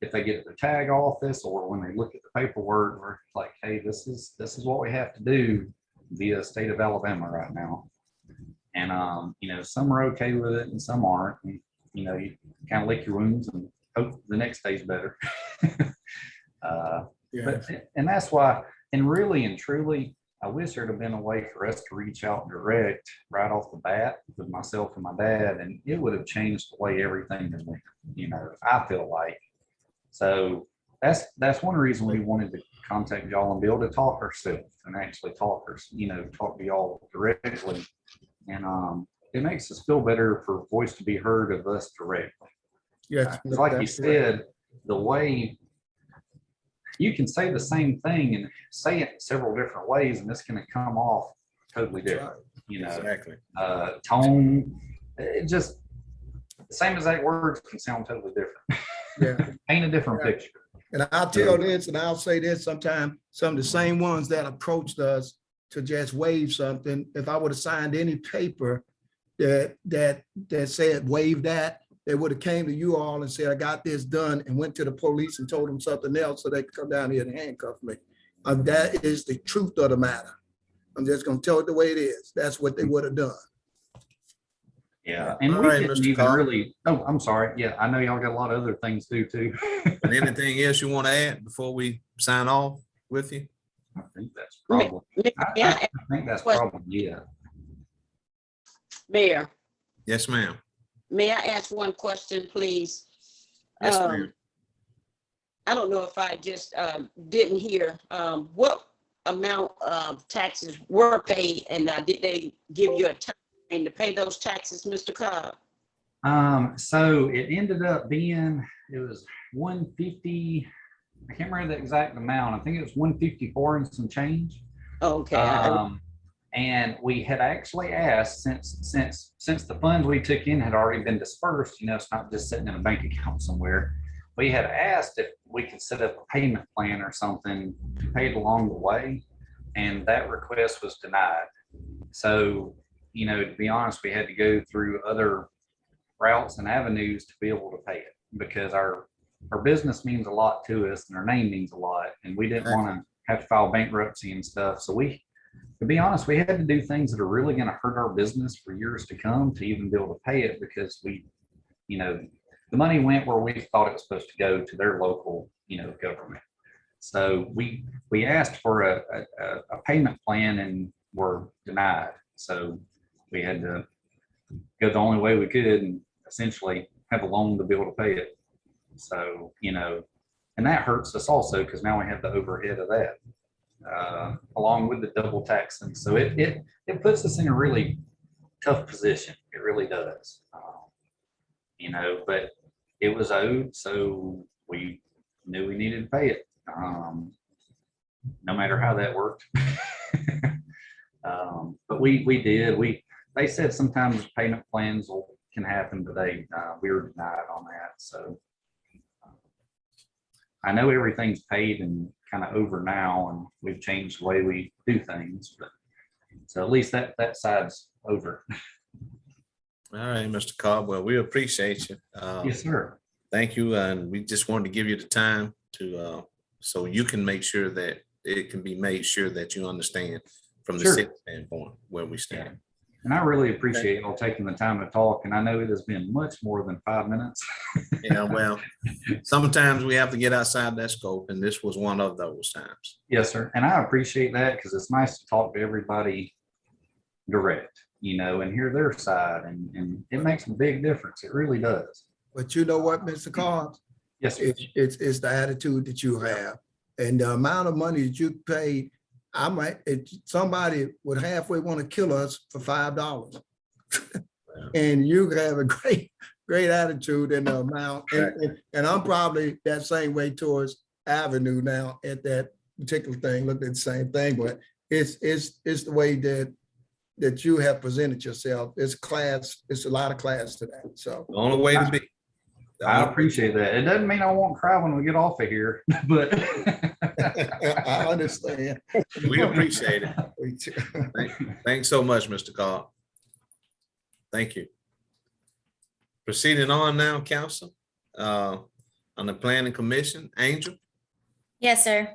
if they get their tag office, or when they look at the paperwork, we're like, hey, this is what we have to do via state of Alabama right now. And you know, some are okay with it and some aren't. And, you know, you kind of lick your wounds and hope the next day's better. And that's why, and really and truly, I wish there'd have been a way for us to reach out direct right off the bat with myself and my dad, and it would have changed the way everything has went, you know, I feel like. So that's one reason we wanted to contact y'all and be able to talk ourselves and actually talk to y'all directly. And it makes us feel better for voice to be heard of us directly. Yes. Like you said, the way you can say the same thing and say it several different ways, and it's going to come off totally different. You know, Exactly. Tone, it just the same exact words can sound totally different. Yeah. Paint a different picture. And I'll tell this, and I'll say this, sometimes some of the same ones that approached us to just waive something, if I would have signed any paper that said waive that, they would have came to you all and said, I got this done, and went to the police and told them something else so they could come down here and handcuff me. That is the truth of the matter. I'm just gonna tell it the way it is. That's what they would have done. Yeah, and All we right, didn't Mr. even Cobb. really, oh, I'm sorry. Yeah, I know y'all got a lot of other things to do too. And anything else you want to add before we sign off with you? I think that's probably, I think that's probably, yeah. Mayor, Yes, ma'am. may I ask one question, please? Yes, ma'am. I don't know if I just didn't hear what amount of taxes were paid, and did they give you a time to pay those taxes, Mr. Cobb? So it ended up being, it was 150. I can't remember the exact amount. I think it was 154 and some change. Okay. And we had actually asked, since the funds we took in had already been dispersed, you know, it's not just sitting in a bank account somewhere. We had asked if we could set up a payment plan or something to pay it along the way, and that request was denied. So, you know, to be honest, we had to go through other routes and avenues to be able to pay it, because our business means a lot to us and our name means a lot, and we didn't want to have to file bankruptcy and stuff. So to be honest, we had to do things that are really going to hurt our business for years to come to even be able to pay it, because we, you know, the money went where we thought it was supposed to go, to their local, you know, government. So we asked for a payment plan and were denied. So we had to go the only way we could and essentially have a loan to be able to pay it. So, you know, and that hurts us also, because now we have the overhead of that, along with the double taxing. So it puts us in a really tough position. It really does. You know, but it was owed, so we knew we needed to pay it, no matter how that worked. But we did. They said sometimes payment plans can happen, but we were denied on that. So I know everything's paid and kind of over now, and we've changed the way we do things, but so at least that side's over. All right, Mr. Cobb. Well, we appreciate you. Yes, sir. Thank you. And we just wanted to give you the time to, so you can make sure that it can be made sure that you understand from the Sure. city standpoint where we stand. And I really appreciate y'all taking the time to talk. And I know it has been much more than 5 minutes. Yeah, well, sometimes we have to get outside that scope, and this was one of those times. Yes, sir. And I appreciate that because it's nice to talk to everybody direct, and hear their side. And it makes a big difference. It really does. But you know what, Mr. Carr? Yes, sir. It's the attitude that you have and the amount of money that you paid. Somebody would halfway want to kill us for $5. And you have a great attitude and the amount. And I'm probably that same way towards Avenue now at that particular thing. Look at the same thing, but it's the way that you have presented yourself. It's class. It's a lot of class to that. So The only way to be. I appreciate that. It doesn't mean I won't cry when we get off of here, but I understand. We appreciate it. Thanks so much, Mr. Carr. Thank you. Proceeding on now, council, on the planning commission, Angel. Yes, sir.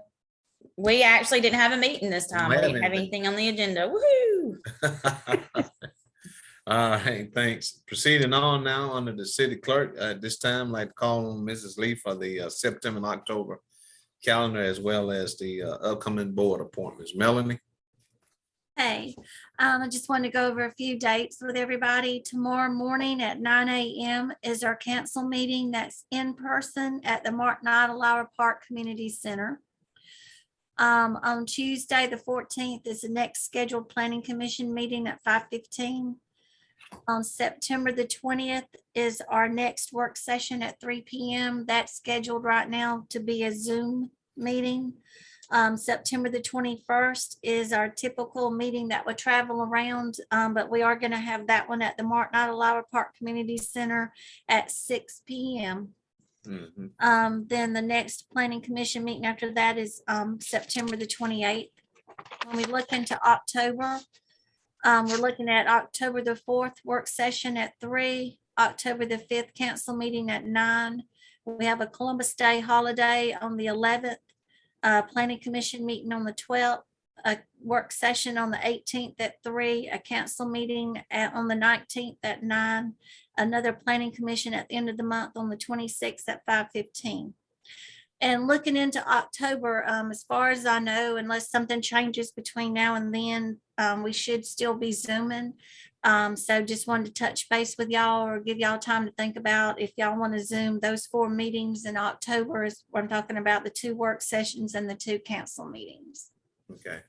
We actually didn't have a meeting this time. We didn't have anything on the agenda. Woohoo! All right, thanks. Proceeding on now under the city clerk, this time, I'd like to call on Mrs. Lee for the September and October calendar, as well as the upcoming board appointments. Melanie? Hey, I just wanted to go over a few dates with everybody. Tomorrow morning at 9 a.m. is our council meeting. That's in person at the Martin Idlehour Park Community Center. On Tuesday, the 14th is the next scheduled planning commission meeting at 5:15. On September the 20th is our next work session at 3 p.m. That's scheduled right now to be a Zoom meeting. September the 21st is our typical meeting that would travel around, but we are going to have that one at the Martin Idlehour Park Community Center at 6 p.m. Then the next planning commission meeting after that is September the 28th. When we look into October, we're looking at October the 4th work session at 3, October the 5th council meeting at 9. We have a Columbus Day holiday on the 11th, planning commission meeting on the 12th, a work session on the 18th at 3, a council meeting on the 19th at 9, another planning commission at the end of the month on the 26th at 5:15. And looking into October, as far as I know, unless something changes between now and then, we should still be Zooming. So just wanted to touch base with y'all or give y'all time to think about if y'all want to Zoom those 4 meetings in October is what I'm talking about, the 2 work sessions and the 2 council meetings. Okay.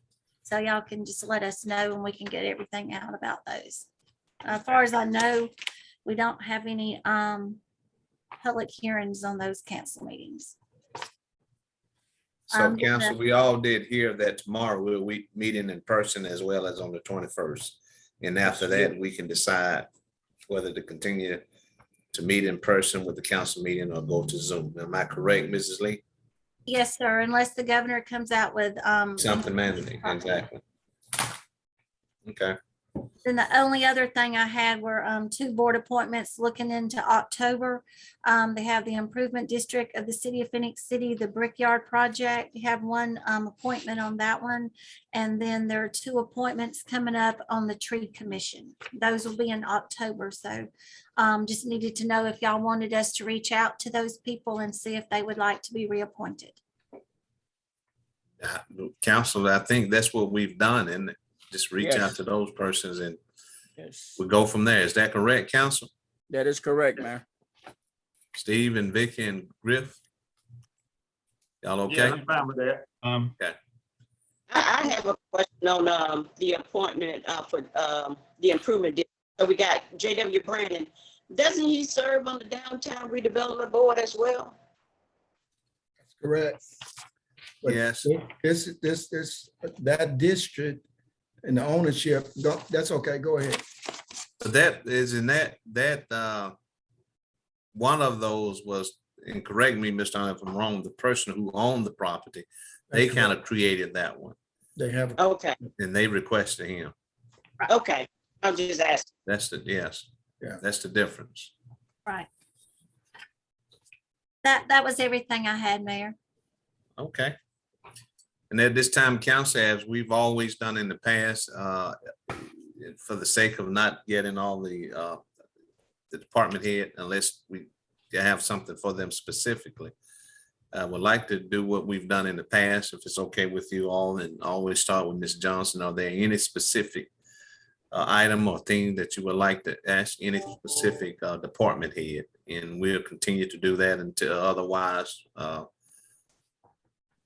So y'all can just let us know and we can get everything out about those. As far as I know, we don't have any public hearings on those council meetings. So council, we all did hear that tomorrow we'll be meeting in person as well as on the 21st. And after that, we can decide whether to continue to meet in person with the council meeting or go to Zoom. Am I correct, Mrs. Lee? Yes, sir, unless the governor comes out with Something mandated, exactly. Okay. Then the only other thing I had were 2 board appointments looking into October. They have the Improvement District of the City of Phoenix City, the Brickyard Project. We have 1 appointment on that one. And then there are 2 appointments coming up on the Tree Commission. Those will be in October. So just needed to know if y'all wanted us to reach out to those people and see if they would like to be reappointed. Council, I think that's what we've done, and just reach out to those persons and we go from there. Is that correct, council? That is correct, man. Steve and Vicky and Griff? Y'all okay? Yeah, I'm fine with that. Okay. I have a question on the appointment for the improvement district. So we got J.W. Brandon. Doesn't he serve on the Downtown Redevelopment Board as well? That's correct. But Yes. That district and the ownership, that's okay, go ahead. But that is in that one of those was, and correct me, Mr. Hunt, if I'm wrong, the person who owned the property, they That's kind of created that one They have, Okay, and they requested him. okay. I'm just asking. That's the, yes. Yeah. That's the difference. Right. That was everything I had, Mayor. Okay. And at this time, council, as we've always done in the past, for the sake of not getting all the department head, unless we have something for them specifically, I would like to do what we've done in the past, if it's okay with you all, and always start with Ms. Johnson. Are there any specific item or thing that you would like to ask any specific department head? And we'll continue to do that until otherwise,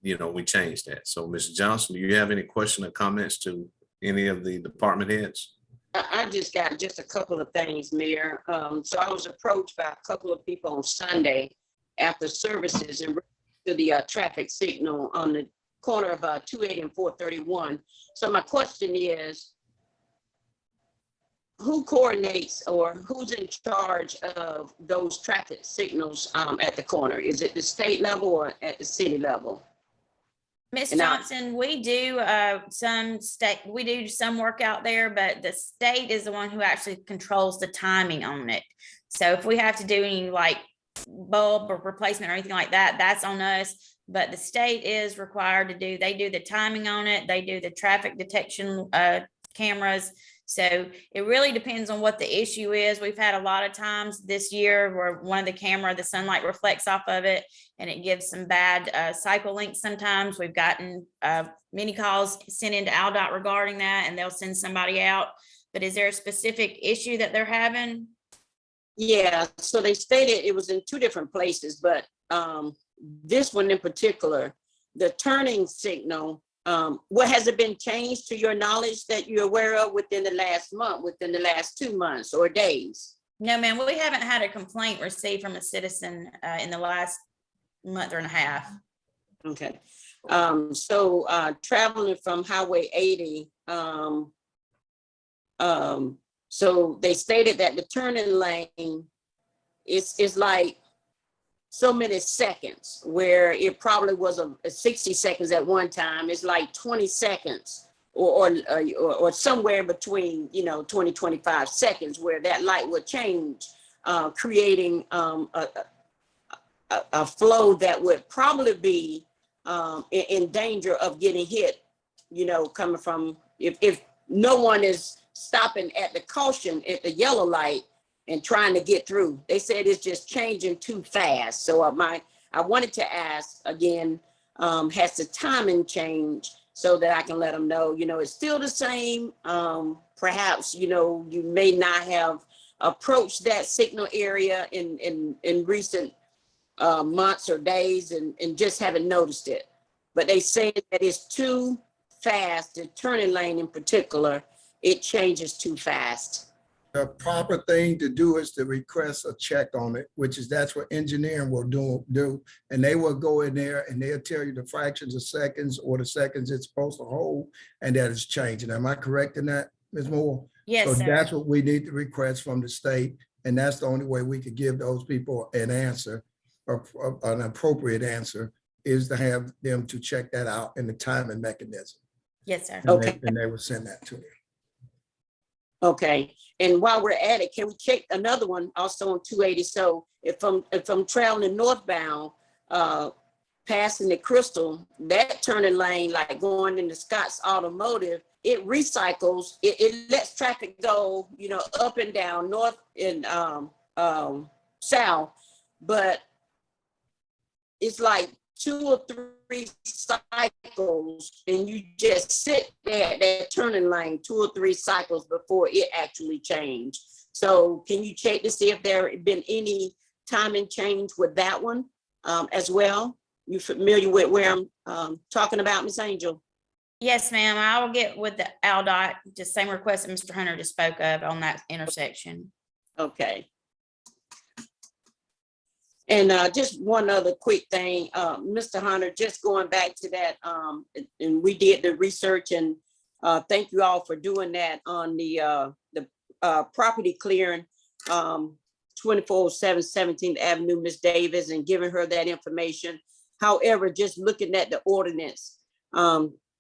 we change that. So Ms. Johnson, do you have any question or comments to any of the department heads? I just got just a couple of things, Mayor. So I was approached by a couple of people on Sunday after services and to the traffic signal on the corner of 280 and 431. So my question is, who coordinates or who's in charge of those traffic signals at the corner? Is it the state level or at the city level? Ms. And I- Johnson, we do some work out there, but the state is the one who actually controls the timing on it. So if we have to do any like bulb or replacement or anything like that, that's on us. But the state is required to they do the timing on it. They do the traffic detection cameras. So it really depends on what the issue is. We've had a lot of times this year where one of the sunlight reflects off of it and it gives some bad cycle links sometimes. We've gotten many calls sent into AlDOT regarding that, and they'll send somebody out. But is there a specific issue that they're having? Yeah, so they stated it was in two different places, but this one in particular, the turning signal, what has it been changed to your knowledge that you're aware of within the last month, within the last 2 months or days? No, ma'am, we haven't had a complaint received from a citizen in the last month and a half. Okay. So traveling from Highway 80, so they stated that the turning lane is like so many seconds, where it probably was a 60 seconds at one time. It's like 20 seconds or somewhere between, 20, 25 seconds where that light would change, creating a flow that would probably be in danger of getting hit, coming from, if no one is stopping at the caution at the yellow light and trying to get through. They said it's just changing too fast. So I wanted to ask again, has the timing changed so that I can let them know, it's still the same. Perhaps, you may not have approached that signal area in recent months or days and just haven't noticed it. But they say that it's too fast, the turning lane in particular, it changes too fast. The proper thing to do is to request a check on it, that's what engineering will do. And they will go in there and they'll tell you the fractions of seconds or the seconds it's supposed to hold, and that is changing. Am I correct in that, Ms. Moore? Yes, So sir. that's what we need to request from the state. And that's the only way we could give those people an answer, an appropriate answer, is to have them to check that out in the timing mechanism. Yes, sir. Okay. And they will send that to them. Okay, and while we're at it, can we check another one also on 280? So if I'm traveling northbound, passing the Crystal, that turning lane, like going into Scott's Automotive, it recycles, it lets traffic go, up and down, north and south, but it's like 2 or 3 cycles, and you just sit there at that turning lane 2 or 3 cycles before it actually changed. So can you check to see if there have been any timing change with that one as well? You familiar with where I'm talking about, Ms. Angel? Yes, ma'am. I will get with the AlDOT, just same request that Mr. Hunter just spoke of on that intersection. Okay. And just one other quick thing, Mr. Hunter, just going back to that, and we did the research, and thank you all for doing that on the property clearing, 2407 17th Avenue, Ms. Davis, and giving her that information. However, just looking at the ordinance,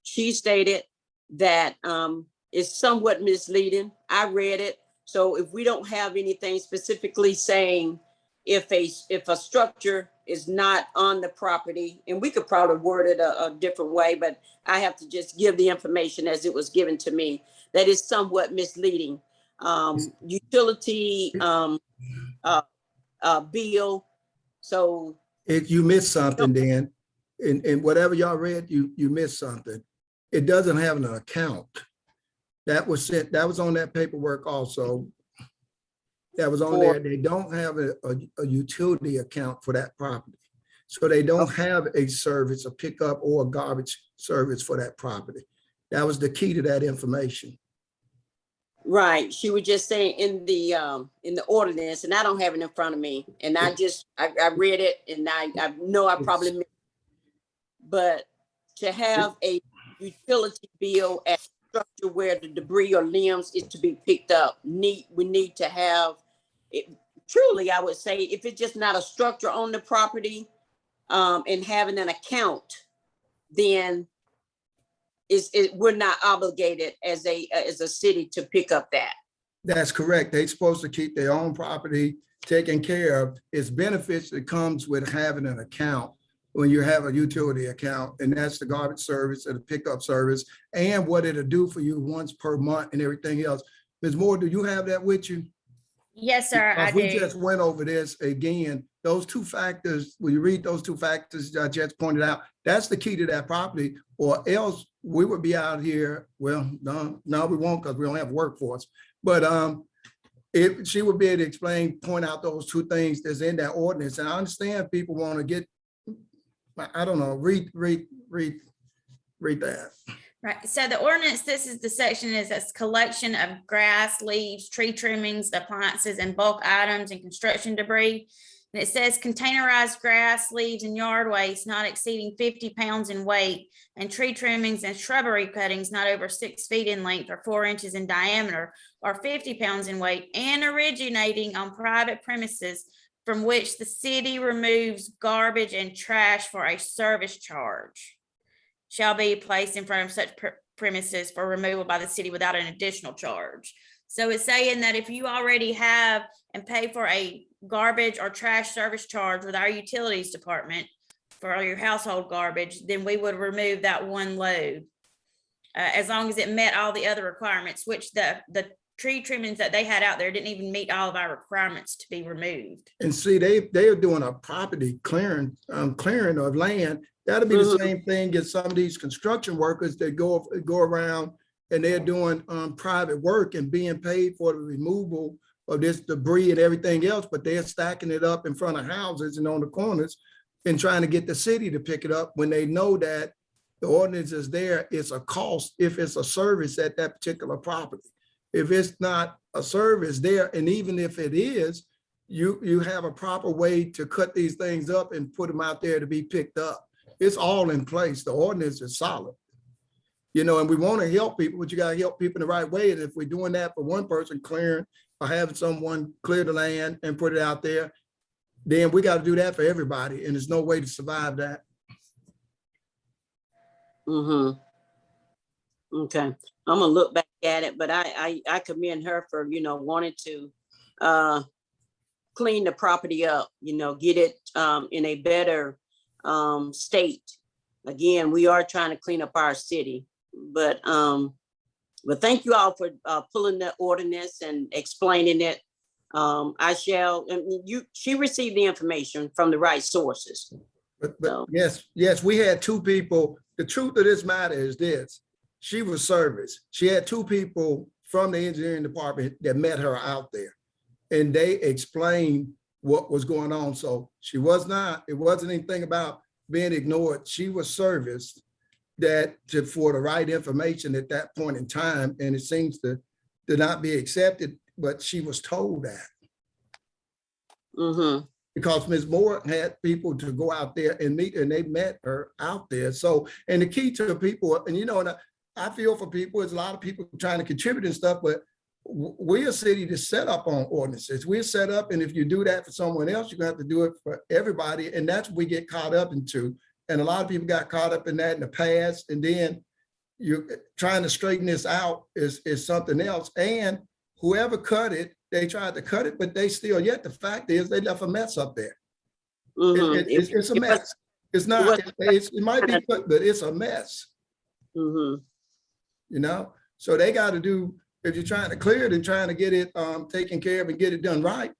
she stated that it's somewhat misleading. I read it. So if we don't have anything specifically saying if a structure is not on the property, and we could probably word it a different way, but I have to just give the information as it was given to me. that is somewhat misleading. Utility bill. So If you missed something, then in whatever y'all read, you missed something. It doesn't have an account. That was sent, that was on that paperwork also. That was on there. They don't have a utility account for that property. So they don't have a service, a pickup or a garbage service for that property. That was the key to that information. right, she was just saying in the ordinance, and I don't have it in front of me, and I read it, and I know I probably missed it. But to have a utility bill at structure where the debris or limbs is to be picked up, we need to have it. Truly, I would say, if it's just not a structure on the property, and having an account, then we're not obligated as a city to pick up that. That's correct. They're supposed to keep their own property taken care of. It's benefits that comes with having an account when you have a utility account, and that's the garbage service or the pickup service, and what it'll do for you once per month and everything else. Ms. Moore, do you have that with you? Yes, sir, I We do. just went over this again. Those two factors, when you read those two factors I just pointed out, that's the key to that property, or else we would be out here. Well, no, we won't, because we don't have a workforce. But if she would be able to explain, point out those two things that's in that ordinance. And I understand people want to get, I don't know, read that. Right, so the ordinance, this is the section, is this collection of grass, leaves, tree trimmings, appliances, and bulk items and construction debris. And it says containerized grass, leaves, and yard waste not exceeding 50 pounds in weight, and tree trimmings and shrubbery cuttings not over 6 feet in length or 4 inches in diameter or 50 pounds in weight, and originating on private premises from which the city removes garbage and trash for a service charge, shall be placed in front of such premises for removal by the city without an additional charge. So it's saying that if you already have and pay for a garbage or trash service charge with our utilities department for your household garbage, then we would remove that one load. As long as it met all the other requirements, which the tree trimmings that they had out there didn't even meet all of our requirements to be removed. And see, they are doing a property clearing of land. That'll be the same thing as some of these construction workers that go around and they're doing private work and being paid for the removal of this debris and everything else, but they're stacking it up in front of houses and on the corners and trying to get the city to pick it up when they know that the ordinance is there. It's a cost if it's a service at that particular property. If it's not a service there, and even if it is, you have a proper way to cut these things up and put them out there to be picked up. It's all in place. The ordinance is solid. You know, and we want to help people, but you got to help people in the right way. And if we're doing that for one person clearing or having someone clear the land and put it out there, then we got to do that for everybody. And there's no way to survive that. Okay, I'm gonna look back at it, but I commend her for, wanting to clean the property up, get it in a better state. Again, we are trying to clean up our city, but thank you all for pulling the ordinance and explaining it. She received the information from the right sources. But yes, we had two people. The truth of this matter is this: she was service. She had two people from the engineering department that met her out there, and they explained what was going on. So it wasn't anything about being ignored. She was serviced for the right information at that point in time, and it seems to not be accepted, but she was told that. Because Ms. Moore had people to go out there and meet, and they met her out there. So, and the key to people, and and I feel for people, is a lot of people trying to contribute and stuff, but we're a city that's set up on ordinances. We're set up, and if you do that for someone else, you're gonna have to do it for everybody. And that's what we get caught up into. And a lot of people got caught up in that in the past. And then you're trying to straighten this out is something else. And whoever cut it, they tried to cut it, but they still, yet the fact is they left a mess up there. It's a mess. It's not, it might be cut, but it's a mess. So they got to do, if you're trying to clear it and trying to get it taken care of and get it done right,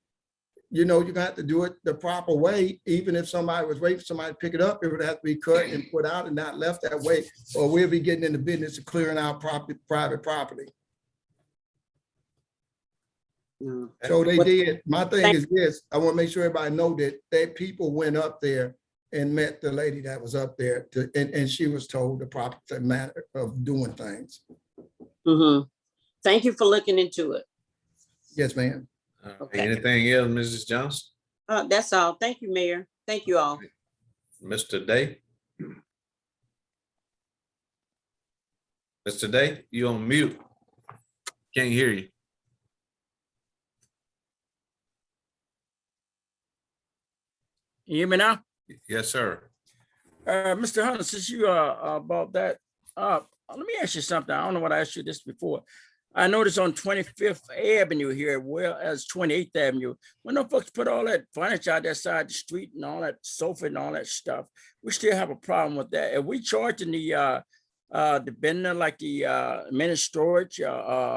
you know, you got to do it the proper way. Even if somebody was waiting for somebody to pick it up, it would have to be cut and put out and not left that way, or we'll be getting in the business of clearing out private property. So they did. My thing is this, I want to make sure everybody know that people went up there and met the lady that was up there and she was told the proper matter of doing things. Thank you for looking into it. Yes, ma'am. Okay. Anything else, Mrs. Johnson? That's all. Thank you, Mayor. Thank you all. Mr. Day? Mr. Day, you on mute. Can't hear you. You hear me now? Yes, sir. Mr. Hunter, since you brought that up, let me ask you something. I don't know what I asked you this before. I noticed on 25th Avenue here, well as 28th Avenue, when the folks put all that furniture out that side of the street and all that sofa and all that stuff, we still have a problem with that. Are we charging the vendor like the minute storage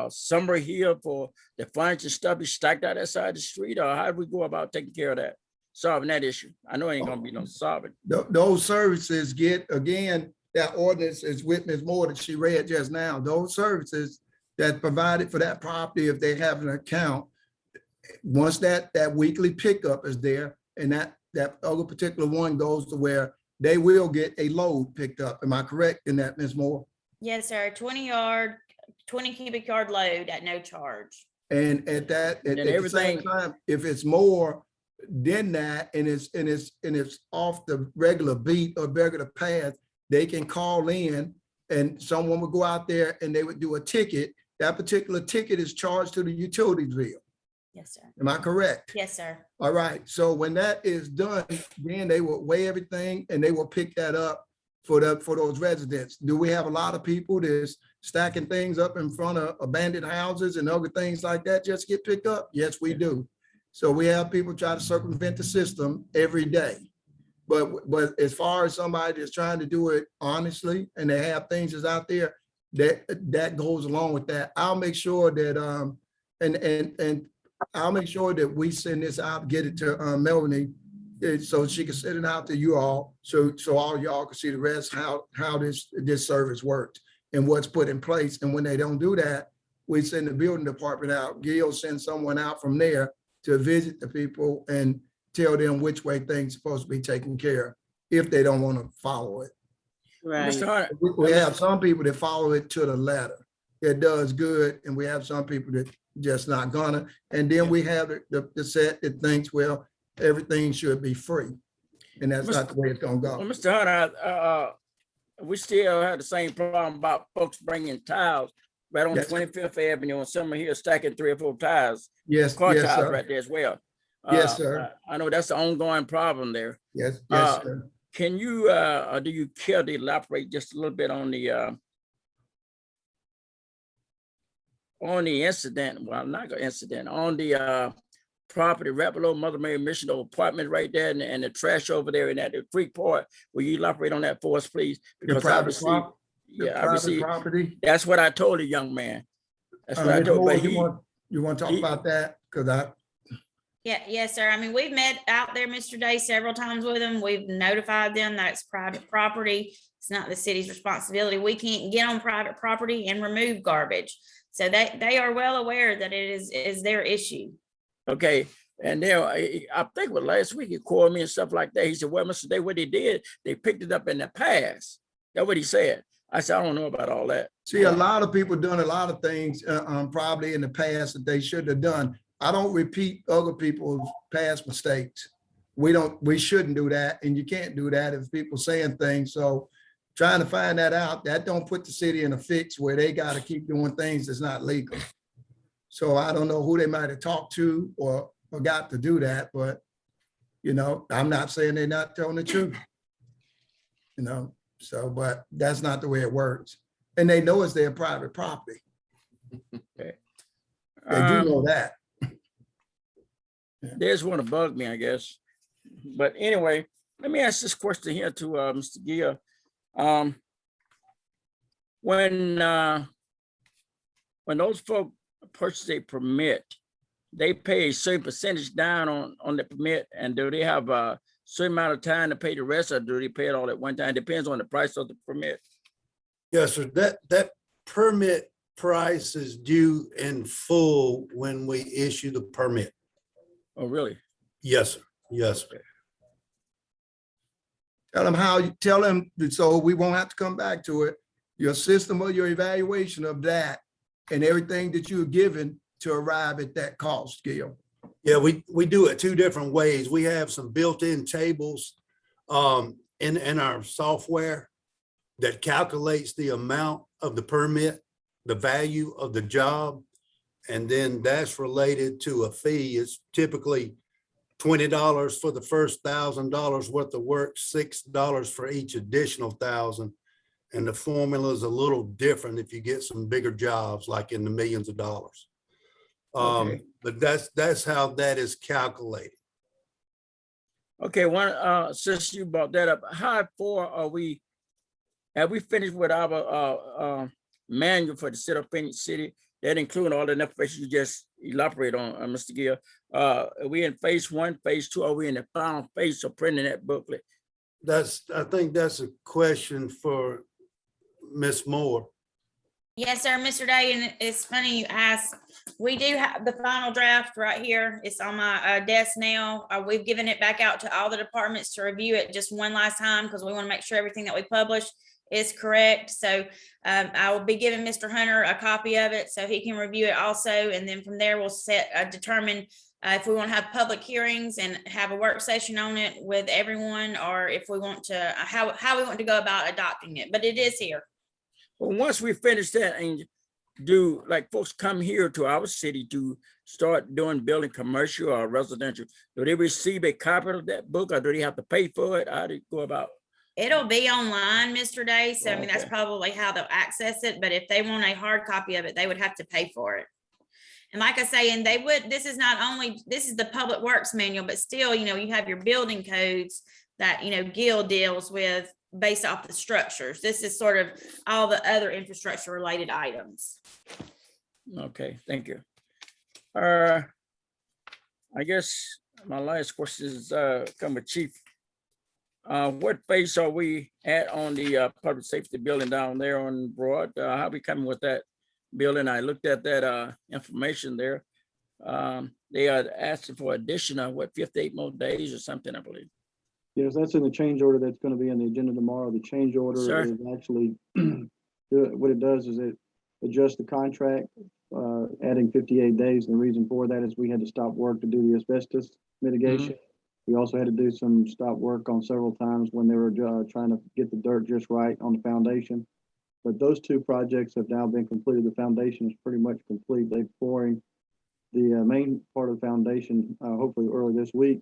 somewhere here for the furniture stuff is stacked out that side of the street, or how do we go about taking care of that, solving that issue? I know it ain't gonna be no solving. Those services get, again, that ordinance is with Ms. Moore that she read just now. Those services that provided for that property, if they have an account, once that weekly pickup is there and that other particular one goes to where they will get a load picked up. Am I correct in that, Ms. Moore? Yes, sir. 20 cubic yard load at no charge. And at that, at And the everything- same time, if it's more than that and it's off the regular beat or regular path, they can call in and someone would go out there and they would do a ticket. That particular ticket is charged to the utilities bill. Yes, sir. Am I correct? Yes, sir. All right. So when that is done, then they will weigh everything and they will pick that up for those residents. Do we have a lot of people that's stacking things up in front of abandoned houses and other things like that just get picked up? Yes, we do. So we have people try to circumvent the system every day. But as far as somebody that's trying to do it honestly and they have things that's out there, that goes along with that. I'll make sure that and I'll make sure that we send this out, get it to Melanie, so she can send it out to you all, so all y'all can see the rest, how this service works and what's put in place. And when they don't do that, we send the building department out. Gil sends someone out from there to visit the people and tell them which way things are supposed to be taken care of if they don't want to follow it. Right. Mr. Hunter, We have some people that follow it to the letter. It does good, and we have some people that just not gonna. And then we have the set that thinks, well, everything should be free, and that's not the way it's gonna well, go. Mr. Hunter, we still have the same problem about folks bringing tiles right on Yes. 25th Avenue, and some are here stacking 3 or 4 tiles, Yes, car yes, tiles sir. right there as well. Yes, sir. I know that's the ongoing problem there. Yes, yes, sir. Can you, or do you care to elaborate just a little bit on the incident, well, not the incident, on the property right below Mother Mary Mission apartment right there and the trash over there in that creek part? Will you elaborate on that for us, please? The Because private obviously, prop- the yeah, private obviously, property. that's what I told the young man. That's what I Ms. told, Moore, but he, you want to talk he- about that? Because Yeah, yes, sir. I mean, we've met out there, Mr. Day, several times with them. We've notified them that it's private property. It's not the city's responsibility. We can't get on private property and remove garbage. So they are well aware that it is their issue. okay, and then I think with last week he called me and stuff like that. He said, well, Mr. Day, what they did, they picked it up in the past. That's what he said. I said, I don't know about all that. see, a lot of people done a lot of things probably in the past that they should have done. I don't repeat other people's past mistakes. We shouldn't do that, and you can't do that if people saying things. So trying to find that out, that don't put the city in a fix where they got to keep doing things that's not legal. So I don't know who they might have talked to or got to do that, but I'm not saying they're not telling the truth. So, but that's not the way it works. And they know it's their private property. Okay. They do know that. There's one to bug me, I guess. But anyway, let me ask this question here to Mr. Gill. When when those folk purchase a permit, they pay a certain percentage down on the permit, and do they have a certain amount of time to pay the rest, or do they pay it all at one time? Depends on the price of the permit. Yes, sir. That permit price is due in full when we issue the permit. Oh, really? Yes, sir. Yes, sir. Tell them, so we won't have to come back to it. Your system or your evaluation of that and everything that you're given to arrive at that cost, Gail. Yeah, we do it two different ways. We have some built-in tables in our software that calculates the amount of the permit, the value of the job, and then that's related to a fee. It's typically $20 for the first $1,000 worth of work, $6 for each additional 1,000. And the formula is a little different if you get some bigger jobs, like in the millions of dollars. Okay. But that's how that is calculated. Okay, since you brought that up, how far are we? Have we finished with our manual for the city of Phoenix City? That includes all the information you just elaborate on, Mr. Gill. Are we in phase 1, phase 2? Are we in the final phase of printing that booklet? I think that's a question for Ms. Moore. Yes, sir, Mr. Day, and it's funny you ask. We do have the final draft right here. It's on my desk now. We've given it back out to all the departments to review it just one last time because we want to make sure everything that we publish is correct. So I will be giving Mr. Hunter a copy of it so he can review it also. And then from there, we'll determine if we want to have public hearings and have a work session on it with everyone, or if we want to, how we want to go about adopting it. But it is here. Well, once we finish that, and do like folks come here to our city to start building commercial or residential, do they receive a copy of that book, or do they have to pay for it? How do you go about? It'll be online, Mr. Day. So, I mean, that's Okay. probably how they'll access it. But if they want a hard copy of it, they would have to pay for it. And like I say, and this is the Public Works Manual, but still, you have your building codes that, Gil deals with based off the structures. This is sort of all the other infrastructure related items. Okay, thank you. I guess my last question is come with Chief. What phase are we at on the public safety building down there on Broad? How we coming with that building? I looked at that information there. They are asking for additional 58 more days or something, I believe. Yes, that's in the change order that's going to be on the agenda tomorrow. The change order Sir? is actually, what it does is it adjusts the contract, adding 58 days. And the reason for that is we had to stop work to do the asbestos mitigation. We also had to do some stop work on several times when they were trying to get the dirt just right on the foundation. But those two projects have now been completed. The foundation is pretty much complete. They're pouring the main part of the foundation, hopefully early this week.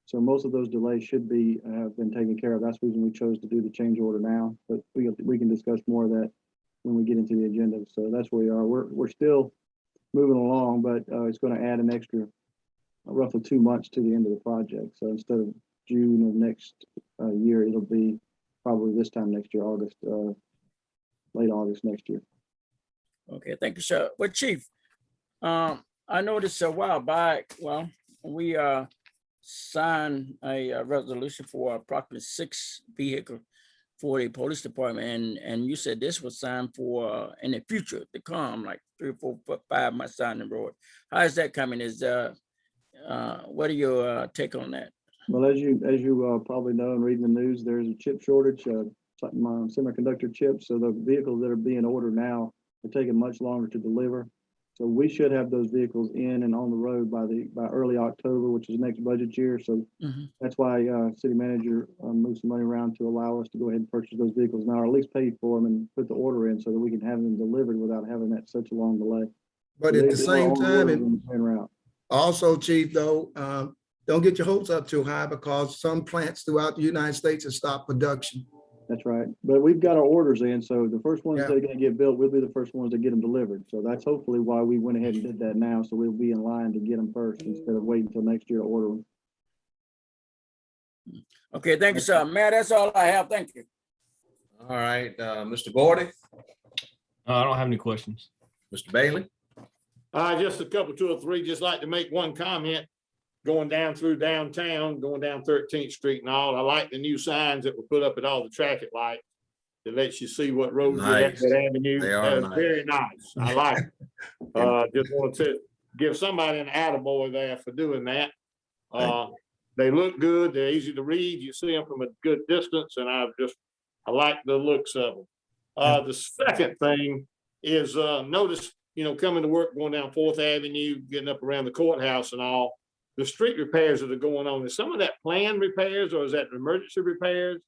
So most of those delays should be have been taken care of. That's the reason we chose to do the change order now. But we can discuss more of that when we get into the agenda. So that's where we are. We're still moving along, but it's going to add an extra roughly 2 months to the end of the project. So instead of June of next year, it'll be probably this time next year, August, late August next year. Okay, thank you, sir. Well, Chief, I noticed a while back, we signed a resolution for approximately 6 vehicles for the police department, and you said this was signed for in the future to come, like 3 or 4, 5 months down the road. How is that coming? What are your take on that? Well, as you probably know and reading the news, there's a chip shortage, semiconductor chips. So the vehicles that are being ordered now are taking much longer to deliver. So we should have those vehicles in and on the road by early October, which is next budget year. So that's why city manager moved some money around to allow us to go ahead and purchase those vehicles now, or at least pay for them and put the order in so that we can have them delivered without having that such a long delay. But at the same time, and route. also, Chief, though, don't get your hopes up too high because some plants throughout the United States have stopped production. That's right. But we've got our orders in. So the first ones that are going to get built, we'll be the first ones to get them delivered. So that's hopefully why we went ahead and did that now. So we'll be in line to get them first instead of waiting until next year to order them. Okay, thank you, sir. Mayor, that's all I have. Thank you. All right, Mr. Gordy. I don't have any questions. Mr. Bailey? Just a couple, two or three, just like to make one comment. Going down through downtown, going down 13th Street and all. I like the new signs that were put up at all the traffic lights that lets you see what roads you're at, Nice. that avenue. They are That is nice. very nice. I like it. Just wanted to give somebody an attaboy there for doing that. They look good. They're easy to read. You see them from a good distance, and I like the looks of them. The second thing is notice, coming to work, going down 4th Avenue, getting up around the courthouse and all, the street repairs that are going on. Is some of that planned repairs or is that emergency repairs?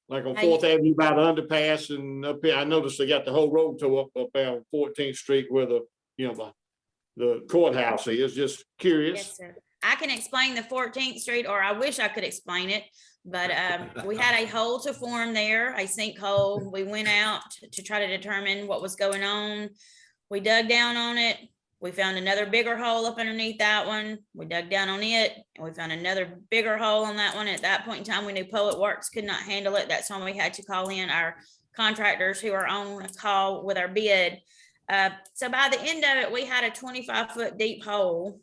Like on 4th Avenue by the underpass and up here, I noticed they got the whole road tore up on 14th Street where the courthouse is. Just curious. Yes, sir. I can explain the 14th Street, or I wish I could explain it, but we had a hole to form there, a sinkhole. We went out to try to determine what was going on. We dug down on it. We found another bigger hole up underneath that one. We dug down on it and we found another bigger hole on that one. At that point in time, we knew Poet Works could not handle it. That's when we had to call in our contractors who are on a call with our bid. So by the end of it, we had a 25-foot deep hole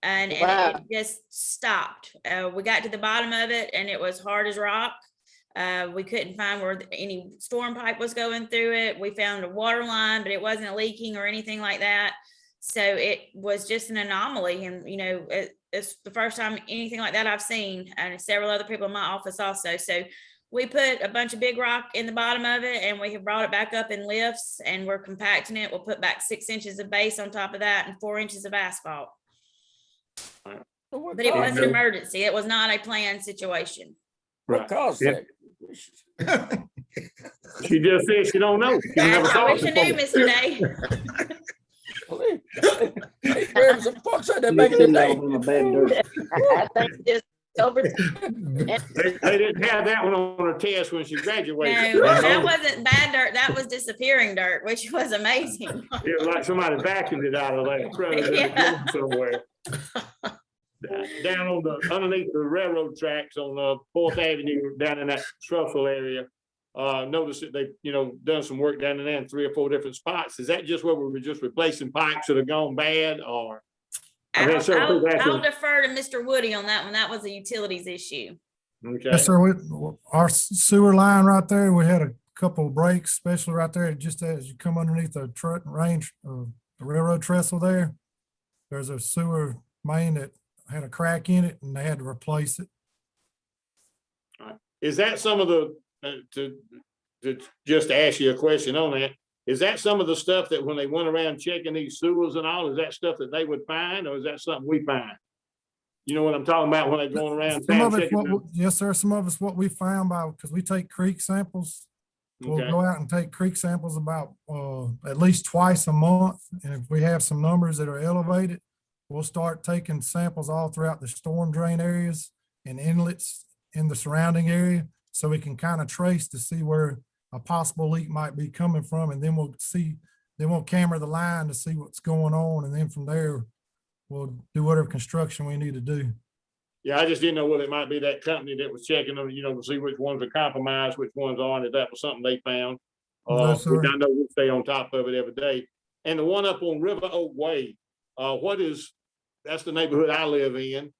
and Wow. it just stopped. We got to the bottom of it and it was hard as rock. We couldn't find where any storm pipe was going through it. We found a water line, but it wasn't leaking or anything like that. So it was just an anomaly. And, it's the first time anything like that I've seen, and several other people in my office also. So we put a bunch of big rock in the bottom of it and we have brought it back up in lifts and we're compacting it. We'll put back 6 inches of base on top of that and 4 inches of asphalt. But it was an emergency. It was not a planned situation. What caused that? She just said she don't know. She never I saw wish I it knew, before. Mr. Day. They grabbed some folks out there back in the day. On a bad dirt. I think it's over. They didn't have that one on her test when she graduated. No, that wasn't bad dirt. That was disappearing dirt, which was amazing. It was like somebody vacuumed it out of there, rather than it Yeah. going somewhere. Down on underneath the railroad tracks on 4th Avenue, down in that trussel area. Notice that they've, done some work down in there in 3 or 4 different spots. Is that just where we were just replacing pipes that have gone bad, or? I've had several people I'll asking- defer to Mr. Woody on that one. That was a utilities issue. Okay. Yes, sir. Our sewer line right there, we had a couple of breaks, especially right there, just as you come underneath the the railroad trestle there. There's a sewer main that had a crack in it and they had to replace it. Is that some of the, to just ask you a question on that, is that some of the stuff that when they went around checking these sewers and all, is that stuff that they would find, or is that something we find? You know what I'm talking about when they're going around Some town of it's checking them? yes, sir. Some of it's what we found because we take creek samples. We'll Okay. go out and take creek samples about at least twice a month. And if we have some numbers that are elevated, we'll start taking samples all throughout the storm drain areas and inlets in the surrounding area. So we can kind of trace to see where a possible leak might be coming from. And then we'll camera the line to see what's going on. And then from there, we'll do whatever construction we need to do. Yeah, I just didn't know whether it might be that company that was checking them, to see which ones are compromised, which ones aren't, if that was something they found. No, sir. Which I know we stay on top of it every day. And the one up on River Oak Way, that's the neighborhood I live in.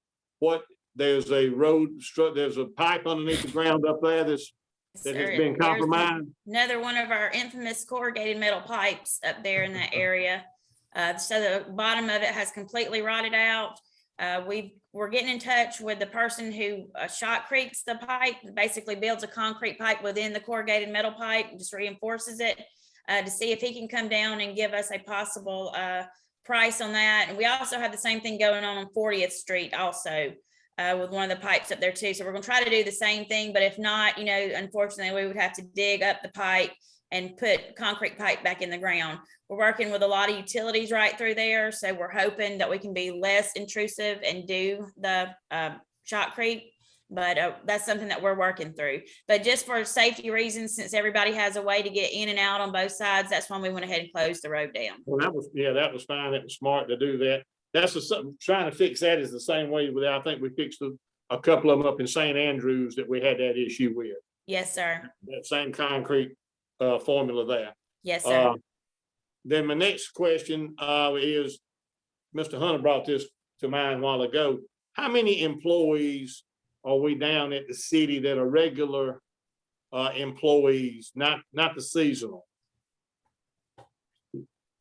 There's a there's a pipe underneath the ground up there that has Sir, been there's compromised. another one of our infamous corrugated metal pipes up there in that area. So the bottom of it has completely rotted out. We're getting in touch with the person who shotcretes the pipe, basically builds a concrete pipe within the corrugated metal pipe and just reinforces it to see if he can come down and give us a possible price on that. And we also have the same thing going on 40th Street also. With one of the pipes up there too. So we're gonna try to do the same thing, but if not, unfortunately, we would have to dig up the pipe and put concrete pipe back in the ground. We're working with a lot of utilities right through there. So we're hoping that we can be less intrusive and do the shotcrete, but that's something that we're working through. But just for safety reasons, since everybody has a way to get in and out on both sides, that's why we went ahead and closed the road down. Well, that was fine. It was smart to do that. That's trying to fix that is the same way with, I think we fixed a couple of them up in St. Andrews that we had that issue with. Yes, sir. That same concrete formula there. Yes, sir. Then my next question is, Mr. Hunter brought this to mind a while ago. How many employees are we down at the city that are regular employees, not the seasonal?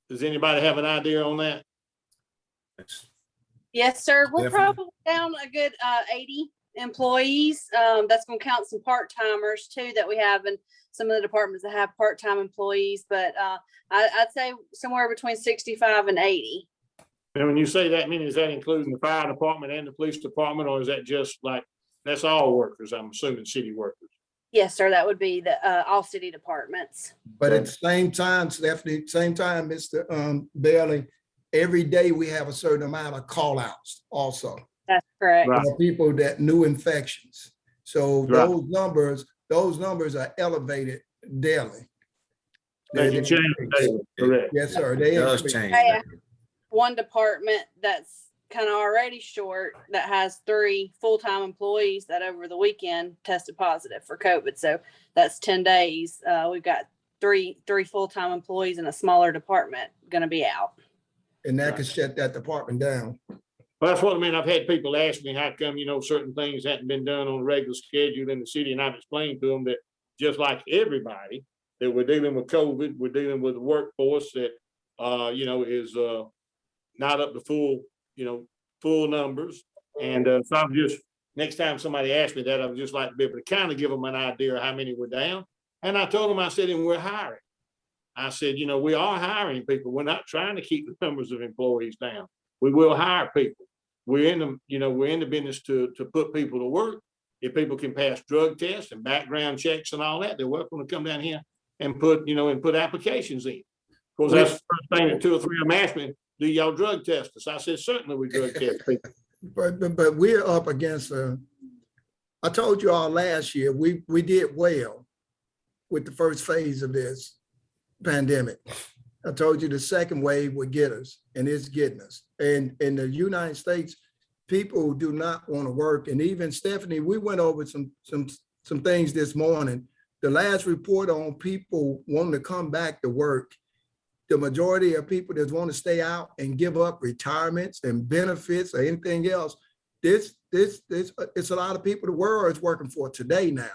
Does anybody have an idea on that? Yes, sir. We're Definitely. probably down a good 80 employees. That's going to count some part-timers too that we have in some of the departments that have part-time employees. But I'd say somewhere between 65 and 80. And when you say that, is that including the fire department and the police department, or is that just like, that's all workers? I'm assuming city workers. Yes, sir. That would be the all city departments. But at the same time, Stephanie, same time, Mr. Bailey, every day we have a certain amount of call outs also. That's correct. Right. For people that new infections. So Right. those numbers are elevated daily. They can change daily, correct. Yes, sir. It They does increase. change. Yeah. One department that's kind of already short that has 3 full-time employees that over the weekend tested positive for COVID. So that's 10 days. We've got three full-time employees in a smaller department going to be out. And that could shut that department down. Well, that's what I mean. I've had people ask me, how come, certain things hadn't been done on a regular schedule in the city? And I've explained to them that just like everybody, that we're dealing with COVID, we're dealing with a workforce that, is not up to full numbers. And so I'm just, next time somebody asks me that, I would just like to be able to kind of give them an idea of how many were down. And I told them, I said, and we're hiring. I said, we are hiring people. We're not trying to keep the numbers of employees down. We will hire people. We're in the business to put people to work. If people can pass drug tests and background checks and all that, they're welcome to come down here and put applications in. Of course, that's the first thing that 2 or 3 of them asked me, do y'all drug test us? I said, certainly we drug test people. But we're up against I told you all last year, we did well with the first phase of this pandemic. I told you the second wave would get us, and it's getting us. And in the United States, people do not want to work. And even Stephanie, we went over some things this morning. The last report on people wanting to come back to work, the majority of people that want to stay out and give up retirements and benefits or anything else, it's a lot of people the world is working for today now.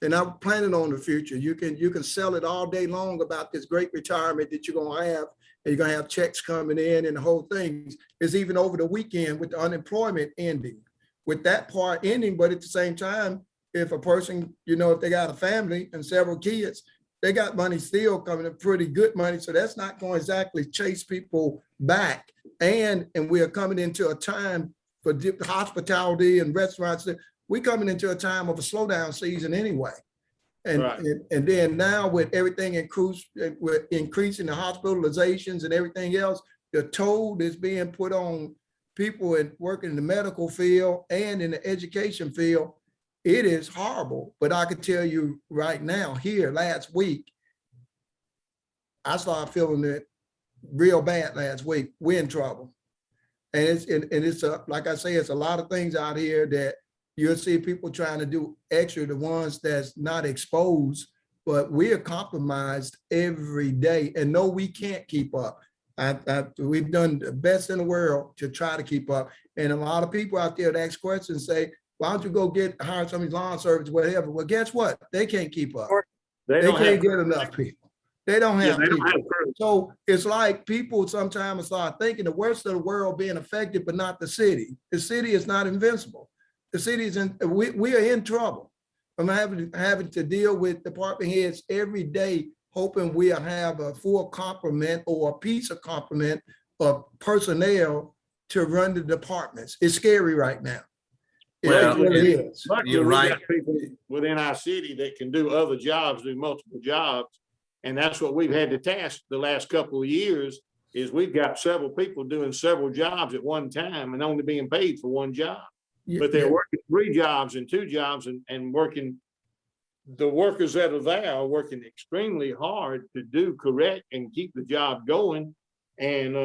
And I'm planning on the future. You can sell it all day long about this great retirement that you're gonna have, and you're gonna have checks coming in and the whole thing is even over the weekend with the unemployment ending, with that part ending. But at the same time, if a person, if they got a family and several kids, they got money still coming in, pretty good money. So that's not going to exactly chase people back. And we are coming into a time for hospitality and restaurants. We're coming into a time of a slowdown season anyway. And, Right. and then now with everything with increasing the hospitalizations and everything else, the toll is being put on people working in the medical field and in the education field. It is horrible, but I can tell you right now, here last week, I started feeling it real bad last week. We're in trouble. And it's like I say, it's a lot of things out here that you'll see people trying to do extra, the ones that's not exposed, but we are compromised every day. And no, we can't keep up. We've done the best in the world to try to keep up. And a lot of people out there that ask questions say, why don't you go hire some of these lawn service, whatever? Well, guess what? They can't keep up. They can't get enough people. They don't have people. So it's like people sometimes start thinking the worst of the world being affected, but not the city. The city is not invincible. The city is we are in trouble. I'm having to deal with department heads every day, hoping we'll have a full complement or a piece of complement of personnel to run the departments. It's scary right now. Well, You're right. Got people within our city that can do other jobs, do multiple jobs. And that's what we've had to task the last couple of years is we've got several people doing several jobs at one time and only being paid for one job. But they're working 3 jobs and 2 jobs and working. The workers that are there are working extremely hard to do correct and keep the job going. And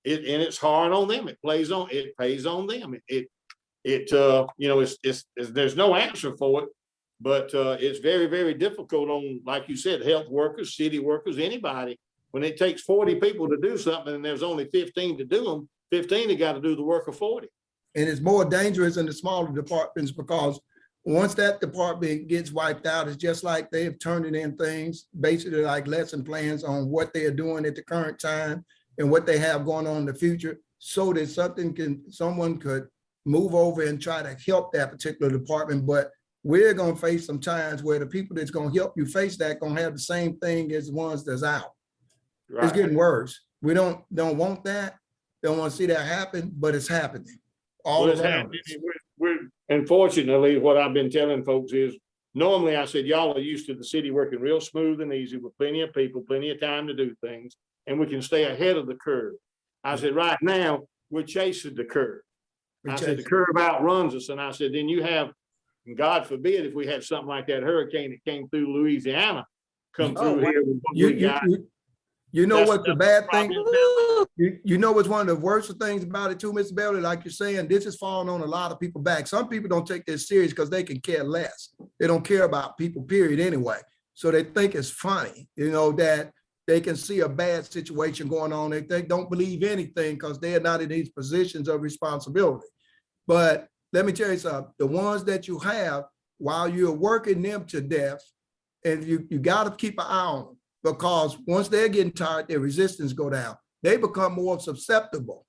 it's hard on them. It pays on them. There's no answer for it. But it's very, very difficult on, like you said, health workers, city workers, anybody. When it takes 40 people to do something and there's only 15 to do them, 15 have got to do the work of 40. And it's more dangerous in the smaller departments because once that department gets wiped out, it's just like they have turned in things, basically like lesson plans on what they are doing at the current time and what they have going on in the future, so that someone could move over and try to help that particular department. But we're going to face some times where the people that's going to help you face that going to have the same thing as the ones that's out. Right. It's getting worse. We don't want that. Don't want to see that happen, but it's happening all Well, around us. we're unfortunately, what I've been telling folks is, normally I said, y'all are used to the city working real smooth and easy with plenty of people, plenty of time to do things, and we can stay ahead of the curve. I said, right now, we're chasing the curve. I said, the curve outruns us. And I said, then you have, and God forbid, if we had something like that hurricane that came through Louisiana, come through here with what we got. You know what the bad thing, Woo! you know what's one of the worst things about it too, Mr. Beverly, like you're saying, this is falling on a lot of people back. Some people don't take this serious because they can care less. They don't care about people, period, anyway. So they think it's funny, you know, that they can see a bad situation going on. They don't believe anything because they are not in these positions of responsibility. But let me tell you something, the ones that you have, while you're working them to death, and you got to keep an eye on them, because once they're getting tired, their resistance go down. They become more susceptible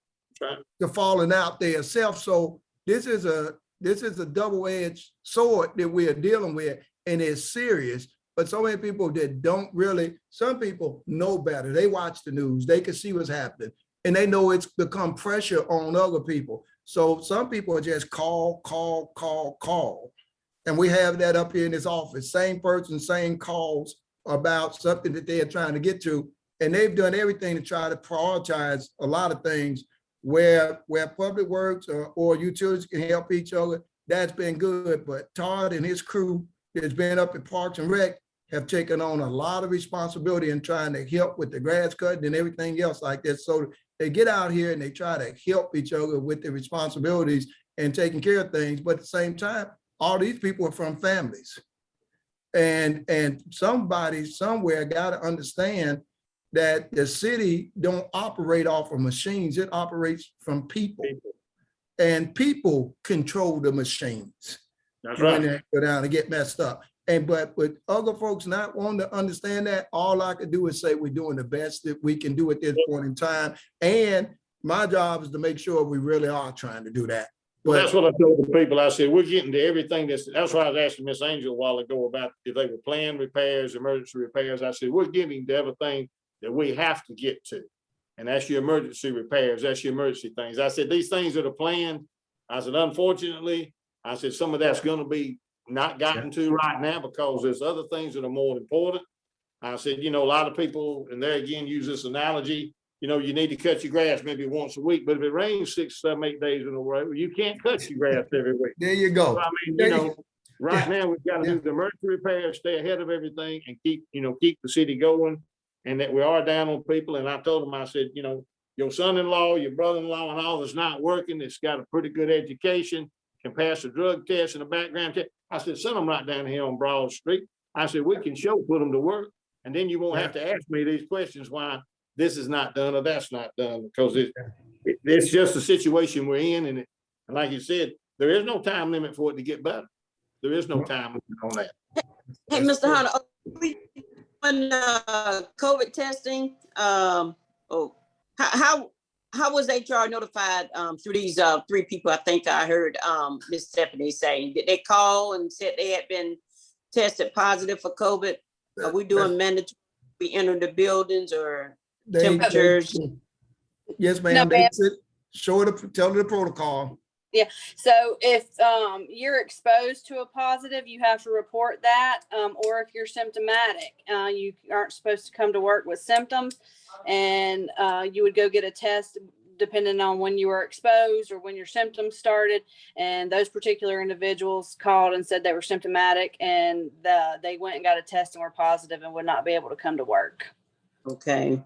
to falling out themselves. So this is a double-edged sword that we are dealing with, and it's serious. But so many people that don't really, some people know better. They watch the news, they can see what's happening, and they know it's become pressure on other people. So some people are just call. And we have that up here in this office, same person, same calls about something that they are trying to get to. And they've done everything to try to prioritize a lot of things where public works or utilities can help each other. That's been good. But Todd and his crew that's been up at Parks and Rec have taken on a lot of responsibility in trying to help with the grass cutting and everything else like that. So they get out here and they try to help each other with their responsibilities and taking care of things. But at the same time, all these people are from families. And somebody somewhere got to understand that the city don't operate off of machines. It operates from people. And people control the machines. That's when right. they go down and get messed up. But with other folks not wanting to understand that, all I can do is say we're doing the best that we can do at this point in time. And my job is to make sure we really are trying to do that. Well, that's what I told the people. I said, we're getting to everything. That's why I was asking Miss Angel a while ago about if they were planned repairs, emergency repairs. I said, we're getting to everything that we have to get to. And that's your emergency repairs. That's your emergency things. I said, these things that are planned, I said, unfortunately, I said, some of that's going to be not gotten to right now because there's other things that are more important. I said, you know, a lot of people, and there again, use this analogy, you know, you need to cut your grass maybe once a week, but if it rains 6, 7, 8 days in a row, you can't cut your grass every week. There you go. So, I mean, you know, right now we've got to do the emergency repairs, stay ahead of everything and keep the city going, and that we are down on people. And I told them, I said, you know, your son-in-law, your brother-in-law and all that's not working, it's got a pretty good education, can pass a drug test and a background check. I said, send them right down here on Broad Street. I said, we can put them to work. And then you won't have to ask me these questions why this is not done or that's not done, because it's just the situation we're in. And like you said, there is no time limit for it to get better. There is no time limit on that. Hey, Mr. Hunter, when COVID testing, how was HR notified through these 3 people? I think I heard Ms. Stephanie saying, did they call and said they had been tested positive for COVID? Are we doing mandatory? We enter the buildings or temperatures? Yes, ma'am. No, ma'am. Tell her the protocol. Yeah. So if you're exposed to a positive, you have to report that. Or if you're symptomatic, you aren't supposed to come to work with symptoms, and you would go get a test depending on when you were exposed or when your symptoms started. And those particular individuals called and said they were symptomatic, and they went and got a test and were positive and would not be able to come to work. Okay.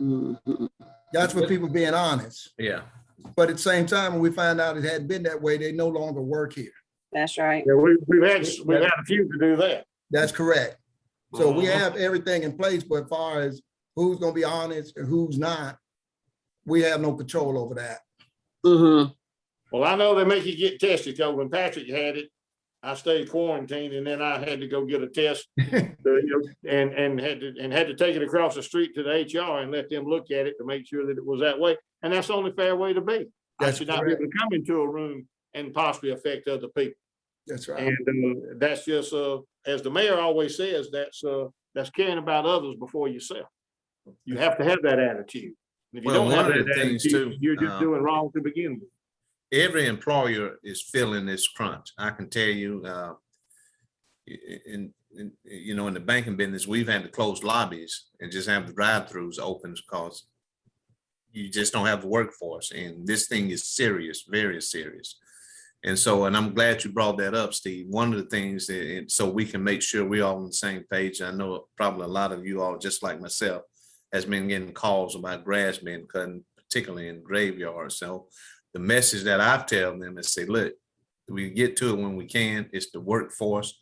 Mm-hmm. That's for people being honest. Yeah. But at the same time, when we find out it hadn't been that way, they no longer work here. That's right. Yeah, we've had a few to do that. That's correct. So we Uh-huh. have everything in place, but as far as who's gonna be honest and who's not, we have no control over that. Well, I know they make you get tested, because when Patrick had it, I stayed quarantined, and then I had to go get a test, and had to take it across the street to the HR and let them look at it to make sure that it was that way. And that's the only fair way to be. I That's should not be able to come into a room and possibly affect other people. That's right. And that's just, as the mayor always says, that's caring about others before yourself. You have to have that attitude. And if you Well, don't have one of that the things attitude, too, you're just doing wrong to begin with. Every employer is feeling this crunch. I can tell you, in the banking business, we've had to close lobbies and just have the drive-throughs open because you just don't have the workforce. And this thing is serious, very serious. And so, and I'm glad you brought that up, Steve. One of the things, so we can make sure we're all on the same page. I know probably a lot of you all, just like myself, has been getting calls about grass being cut, particularly in graveyards. So the message that I tell them is say, look, we get to it when we can. It's the workforce.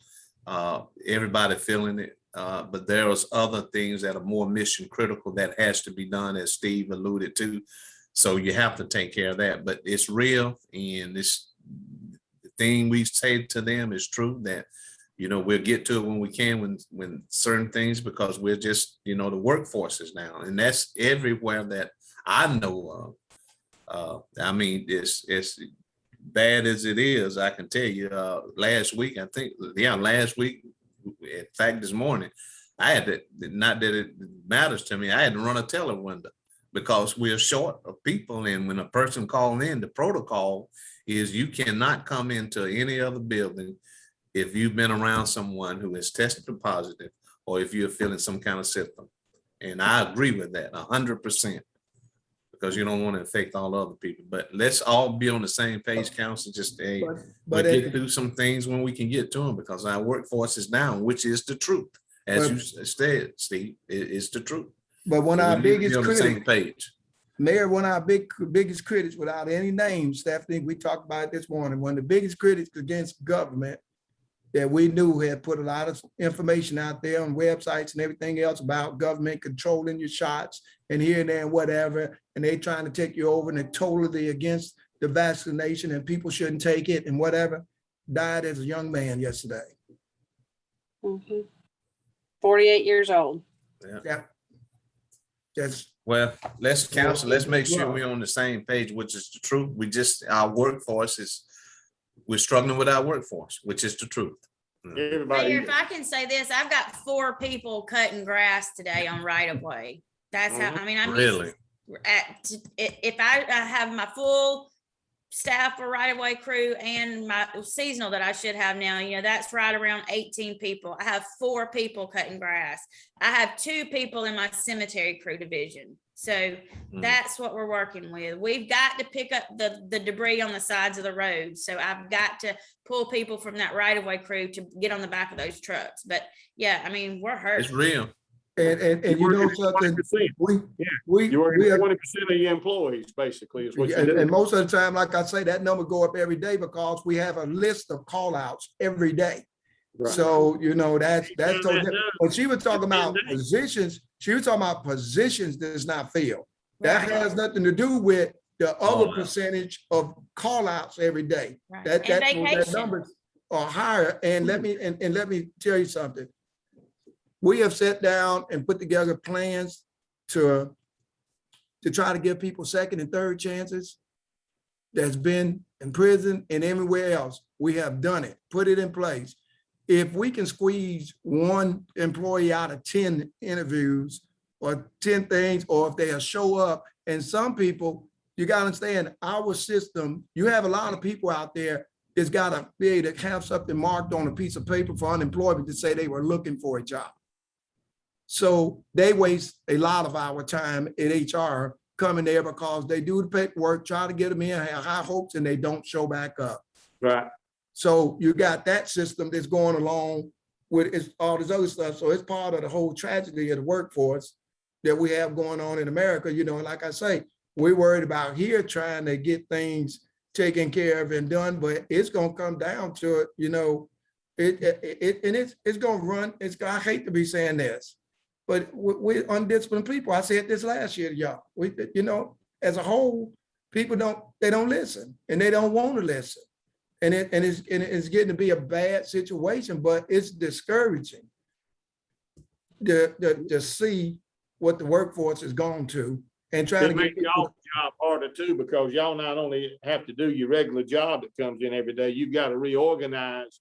Everybody feeling it. But there's other things that are more mission critical that has to be done, as Steve alluded to. So you have to take care of that. But it's real, and the thing we say to them is true, that we'll get to it when we can, when certain things, because we're just, the workforce is now, and that's everywhere that I know of. It's bad as it is. I can tell you, last week, in fact, this morning, I had to, not that it matters to me, I had to run a teller window because we're short of people. And when a person calls in, the protocol is you cannot come into any other building if you've been around someone who has tested positive or if you're feeling some kind of symptom. And I agree with that 100%, because you don't want to affect all other people. But let's all be on the same page, council. Just we'll get through some things when we can get to them, because our workforce is down, which is the truth. As you said, Steve, it's the truth. But one of our biggest on the same page. Mayor, one of our biggest critics, without any names, Stephanie, we talked about it this morning, one of the biggest critics against government that we knew had put a lot of information out there on websites and everything else about government controlling your shots and here and there and whatever, and they trying to take you over, and they're totally against the vaccination and people shouldn't take it and whatever, died as a young man yesterday. 48 years old. Yeah. Well, let's make sure we're on the same page, which is the truth. Our workforce we're struggling with our workforce, which is the truth. Everybody, Mayor, if I can say this, I've got 4 people cutting grass today on right of way. That's how, I'm really, if I have my full staff for right of way crew and my seasonal that I should have now, that's right around 18 people. I have 4 people cutting grass. I have 2 people in my cemetery crew division. So that's what we're working with. We've got to pick up the debris on the sides of the road. So I've got to pull people from that right of way crew to get on the back of those trucks. But yeah, we're hurt. It's real. And you know something, you work 20% of your employees, basically, is what you do. And most of the time, like I say, that number go up every day because we have a list of call outs every day. Right. So, that's so different. When she was talking about positions, she was talking about positions that's not filled. That has nothing to do with the other percentage of call outs every day. Right. That numbers are higher. And let me tell you something. We have sat down and put together plans to try to give people second and third chances that's been in prison and everywhere else. We have done it, put it in place. If we can squeeze 1 employee out of 10 interviews or 10 things, or if they'll show up, and some people, you got to understand our system, you have a lot of people out there that's got to be able to have something marked on a piece of paper for unemployment to say they were looking for a job. So they waste a lot of our time at HR coming there because they do the paperwork, try to get them in, have high hopes, and they don't show back up. Right. So you got that system that's going along with all this other stuff. So it's part of the whole tragedy of the workforce that we have going on in America. And like I say, we're worried about here trying to get things taken care of and done, but it's gonna come down to it, you know, it's gonna run, I hate to be saying this, but we're undisciplined people. I said this last year to y'all. We, you know, as a whole, people they don't listen and they don't want to listen. And it's getting to be a bad situation, but it's discouraging to see what the workforce has gone to and trying It to makes get y'all people. job harder too, because y'all not only have to do your regular job that comes in every day, you've got to reorganize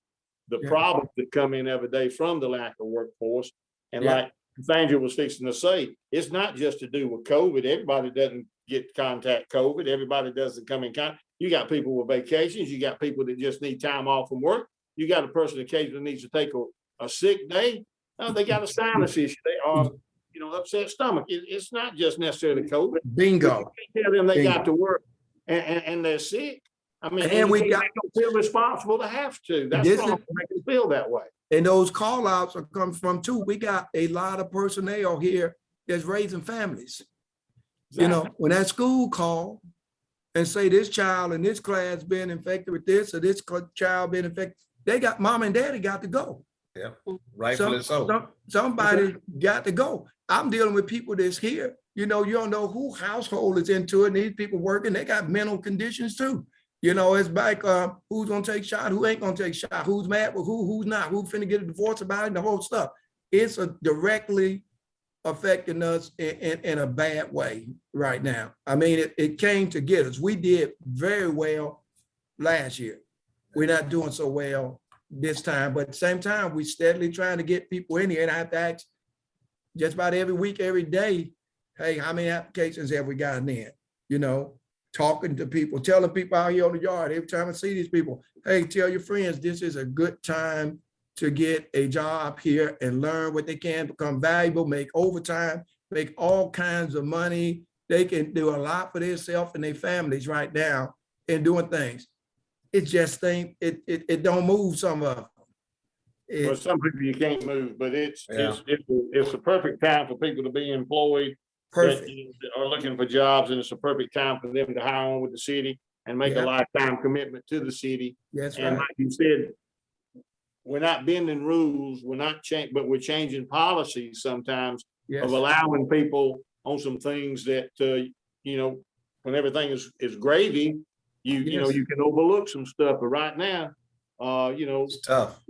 the Yeah. problems that come in every day from the lack of workforce. And Yeah. like Sandra was fixing to say, it's not just to do with COVID. Everybody doesn't get contact COVID. Everybody doesn't come in contact. You got people with vacations. You got people that just need time off from work. You got a person occasionally needs to take a sick day. They got a sinus issue. They are, you know, upset stomach. It's not just necessarily COVID. Bingo. But you can't tell them they got Bingo. to work and they're sick. I mean, And and we we got- make them feel responsible to have to. That's This wrong is- to make them feel that way. And those call outs are coming from too. We got a lot of personnel here that's raising families. You know, when that school call and say this child in this class been infected with this or this child been infected, they got mom and daddy got to go. Yeah, rightfully so. Somebody got to go. I'm dealing with people that's here. You know, you don't know who household is into it. And these people working, they got mental conditions too. You know, it's like who's gonna take shot, who ain't gonna take shot, who's mad with who's not, who's finna get a divorce about it, and the whole stuff. It's directly affecting us in a bad way right now. I mean, it came to get us. We did very well last year. We're not doing so well this time, but at the same time, we steadily trying to get people in here, and I have to ask just about every week, every day, hey, how many applications have we gotten in? You know, talking to people, telling people out here on the yard, every time I see these people, hey, tell your friends, this is a good time to get a job here and learn what they can, become valuable, make overtime, make all kinds of money. They can do a lot for themselves and their families right now in doing things. It just it don't move some of them. Well, some people you can't move, but it's Yeah. a perfect time for people to be employed. Perfect. That are looking for jobs, and it's a perfect time for them to hire on with the city and make a Yeah. lifetime commitment to the city. That's And right. like you said, we're not bending rules, but we're changing policies sometimes Yes. of allowing people on some things that, you know, when everything is gravy, you know, Yes. you can overlook some stuff, but right now, you know, It's tough.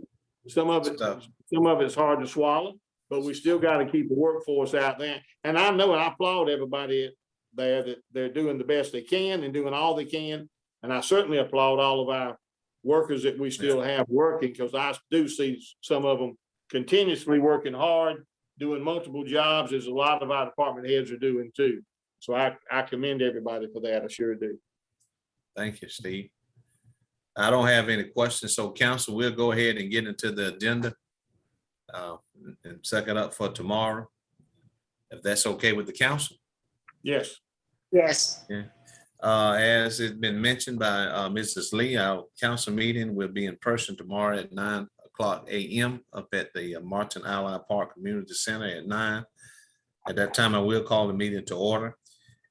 some of it's hard to swallow, but we still got to keep the workforce out there. And I know, and I applaud everybody there that they're doing the best they can and doing all they can. And I certainly applaud all of our workers that we still have working, because I do see some of them continuously working hard, doing multiple jobs, as a lot of our department heads are doing too. So I commend everybody for that. I sure do. Thank you, Steve. I don't have any questions, so council, we'll go ahead and get into the agenda and set it up for tomorrow, if that's okay with the council. Yes. Yes. As it's been mentioned by Mrs. Lee, our council meeting will be in person tomorrow at 9:00 a.m. up at the Martin Allied Park Community Center at 9. At that time, I will call the meeting to order.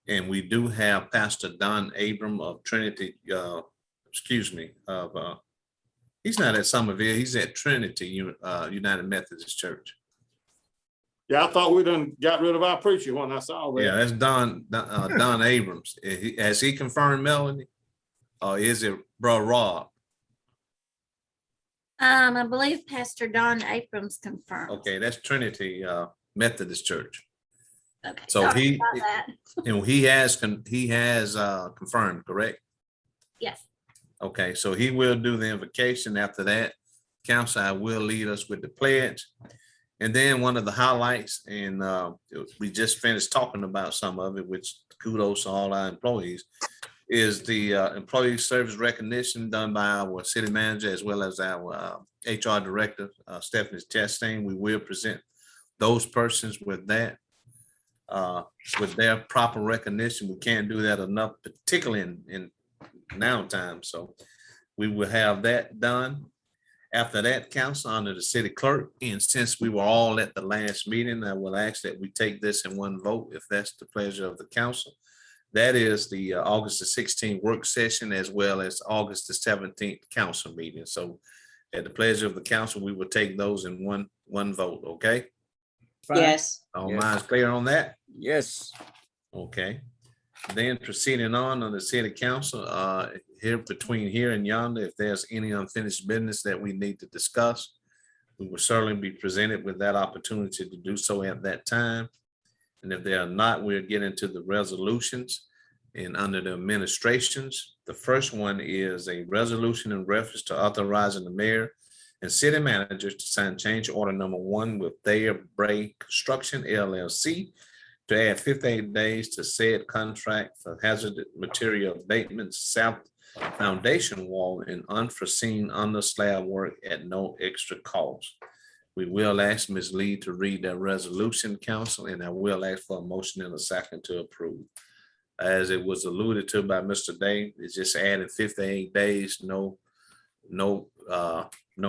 And we do have Pastor Don Abram of Trinity, he's not at Somerville, he's at Trinity United Methodist Church. Yeah, I thought we done got rid of our preacher when I saw that. Yeah, that's Don Abrams. Has he confirmed, Melanie? Or is it Bro Rob? I believe Pastor Don Abrams confirmed. Okay, that's Trinity Methodist Church. Okay. So sorry about that. he has confirmed, correct? Yes. Okay, so he will do the invocation. After that, council will lead us with the pledge. And then one of the highlights, and we just finished talking about some of it, which kudos to all our employees, is the employee service recognition done by our city manager as well as our HR director, Stephanie Chastain. We will present those persons with that, with their proper recognition. We can't do that enough, particularly in now time. So we will have that done. After that, council, under the city clerk, and since we were all at the last meeting, I will ask that we take this in one vote, if that's the pleasure of the council. That is the August the 16th work session as well as August the 17th council meeting. So at the pleasure of the council, we will take those in one vote, okay? Fine. Yes. All Yes. minds clear on that? Yes. Okay. Then proceeding on the city council, here between here and yonder, if there's any unfinished business that we need to discuss, we will certainly be presented with that opportunity to do so at that time. And if they are not, we'll get into the resolutions and under the administrations. The first one is a resolution in reference to authorizing the mayor and city managers to sign change order number 1 with Thayer Bray Construction LLC to add 58 days to said contract for hazardous material abatement south foundation wall and unforeseen under slab work at no extra cost. We will ask Ms. Lee to read that resolution, council, and I will ask for a motion in a second to approve. As it was alluded to by Mr. Day, it's just adding 58 days, no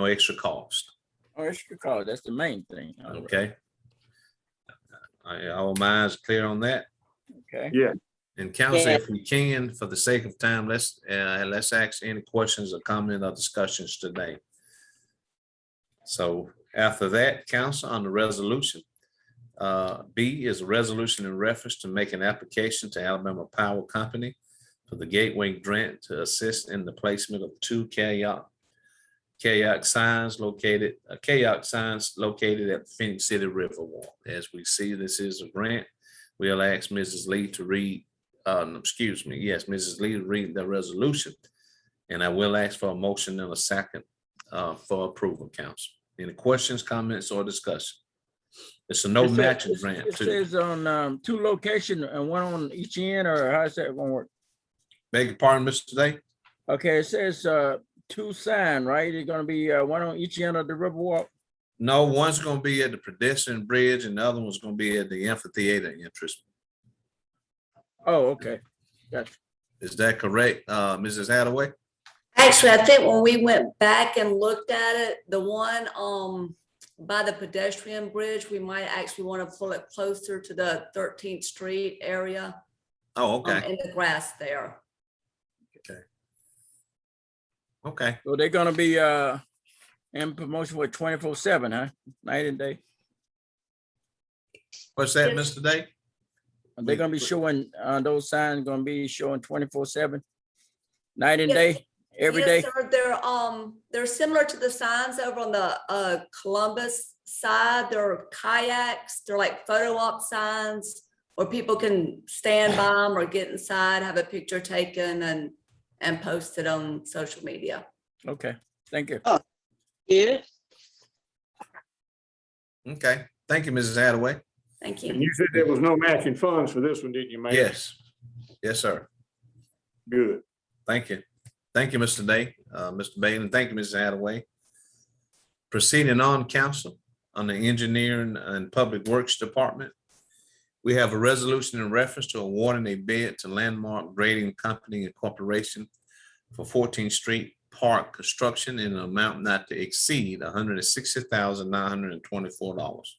extra cost. Oh, extra call. That's the main thing. All right. Okay. All minds clear on that? Okay. Yeah. And council, if we can, for the sake of time, let's ask any questions or comment or discussions today. So after that, council, on the resolution, B is a resolution in reference to make an application to Alabama Power Company for the Gateway Grant to assist in the placement of 2 kayak signs located at the Phenix City Riverwalk. As we see, this is a grant. We'll ask Mrs. Lee to read, Mrs. Lee to read the resolution. And I will ask for a motion in a second for approval, council. Any questions, comments, or discussion? It's a no matching grant It too. says on 2 locations and 1 on each end, or how's that gonna work? Beg your pardon, Mr. Day? Okay, it says 2 sign, right? It's gonna be 1 on each end of the Riverwalk. No, one's gonna be at the pedestrian bridge and the other one's gonna be at the amphitheater entrance. Oh, okay. Gotcha. Is that correct, Mrs. Hathaway? Actually, I think when we went back and looked at it, the one by the pedestrian bridge, we might actually want to pull it closer to the 13th Street area. Oh, okay. In the grass there. Okay. So they're gonna be in promotion with 24/7, huh? Night and day. What's that, Yes. Mr. Day? They're gonna be showing those signs gonna be showing 24/7, night and Yes. day, every day. Yes, sir. They're similar to the signs over on the Columbus side. They're kayaks. They're like photo op signs where people can stand by them or get inside, have a picture taken and post it on social media. Okay, thank you. Yeah. Okay. Thank you, Mrs. Hathaway. Thank And you. you said there was no matching funds for this one, didn't you, Mayor? Yes. Yes, sir. Good. Thank you. Thank you, Mr. Day, Mr. Bailey, and thank you, Mrs. Hathaway. Proceeding on, council, on the Engineering and Public Works Department. We have a resolution in reference to awarding a bid to Landmark Grading Company Incorporation for 14th Street Park construction in an amount not to exceed $160,924.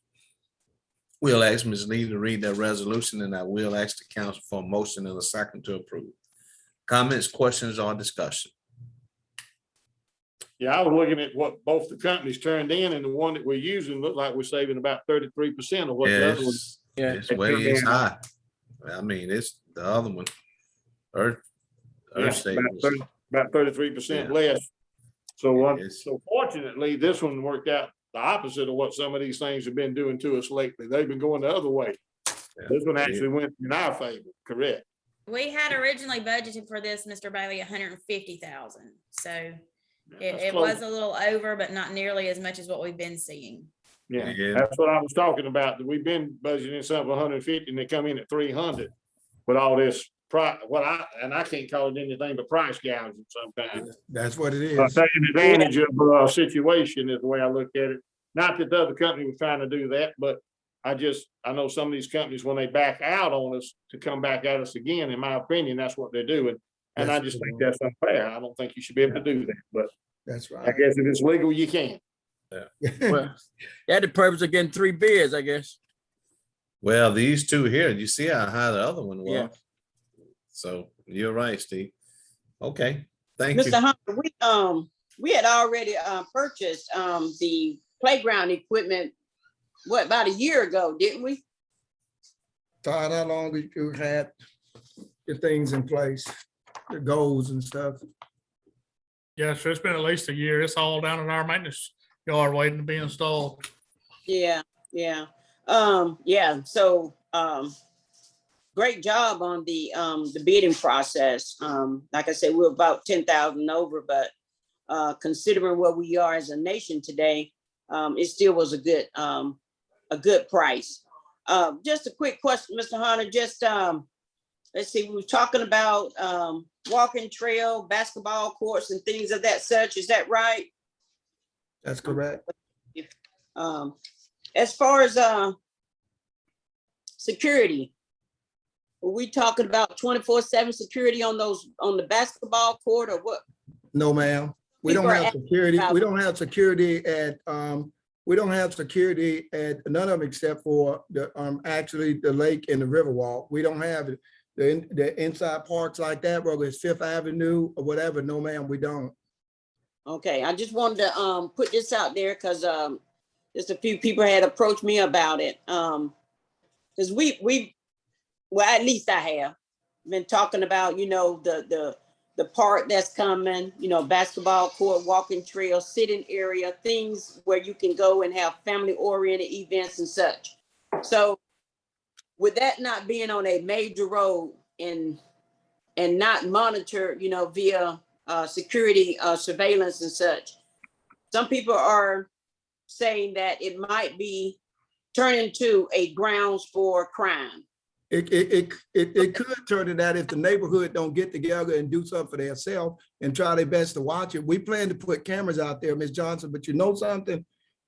We'll ask Ms. Lee to read that resolution, and I will ask the council for a motion in a second to approve. Comments, questions, or discussion? Yeah, I was looking at what both the companies turned in, and the one that we're using looked like we're saving about 33% of what the other one. Yeah. It's way it's high. I mean, it's the other one. Earth State was- About 33% Yeah. less. So Yes. so fortunately, this one worked out the opposite of what some of these things have been doing to us lately. They've been going the other way. Yeah. This one actually went in our favor, correct? We had originally budgeted for this, Mr. Bailey, 150,000. So That's it close. was a little over, but not nearly as much as what we've been seeing. Yeah, Yeah. that's what I was talking about. That we've been budgeting something 150 and they come in at 300 with all this I can't call it anything but price gouging sometimes. That's what it is. Taking advantage of a situation is the way I look at it. Not that the other company was trying to do that, but I know some of these companies, when they back out on us to come back at us again, in my opinion, that's what they're doing. And I just think that's unfair. I don't think you should be able to do that, but That's I right. guess if it's legal, you can. Well, that the purpose of getting 3 bids, I guess. Well, these two here, you see how high the other one was? Yeah. So you're right, Steve. Okay, thank you. Mr. Hunter, we had already purchased the playground equipment, what, about a year ago, didn't we? Todd, how long have you had the things in place, the goals and stuff? Yeah, so it's been at least a year. It's all down in our maintenance yard waiting to be installed. Yeah. So great job on the bidding process. Like I said, we're about 10,000 over, but considering where we are as a nation today, it still was a good price. Just a quick question, Mr. Hunter, just let's see, we were talking about walking trail, basketball courts and things of that such. Is that right? That's correct. As far as security, were we talking about 24/7 security on the basketball court or what? No, ma'am. We don't have security. We don't have security at none of them except for the actually the lake and the Riverwalk. We don't have it. The inside parks like that, whether it's Fifth Avenue or whatever. No, ma'am, we don't. Okay, I just wanted to put this out there because just a few people had approached me about it. Because well, at least I have been talking about, the park that's coming, basketball court, walking trail, sitting area, things where you can go and have family oriented events and such. So with that not being on a major road and not monitored, via security surveillance and such, some people are saying that it might be turning to a grounds for crime. It could turn to that if the neighborhood don't get together and do something for themselves and try their best to watch it. We plan to put cameras out there, Ms. Johnson, but you know something?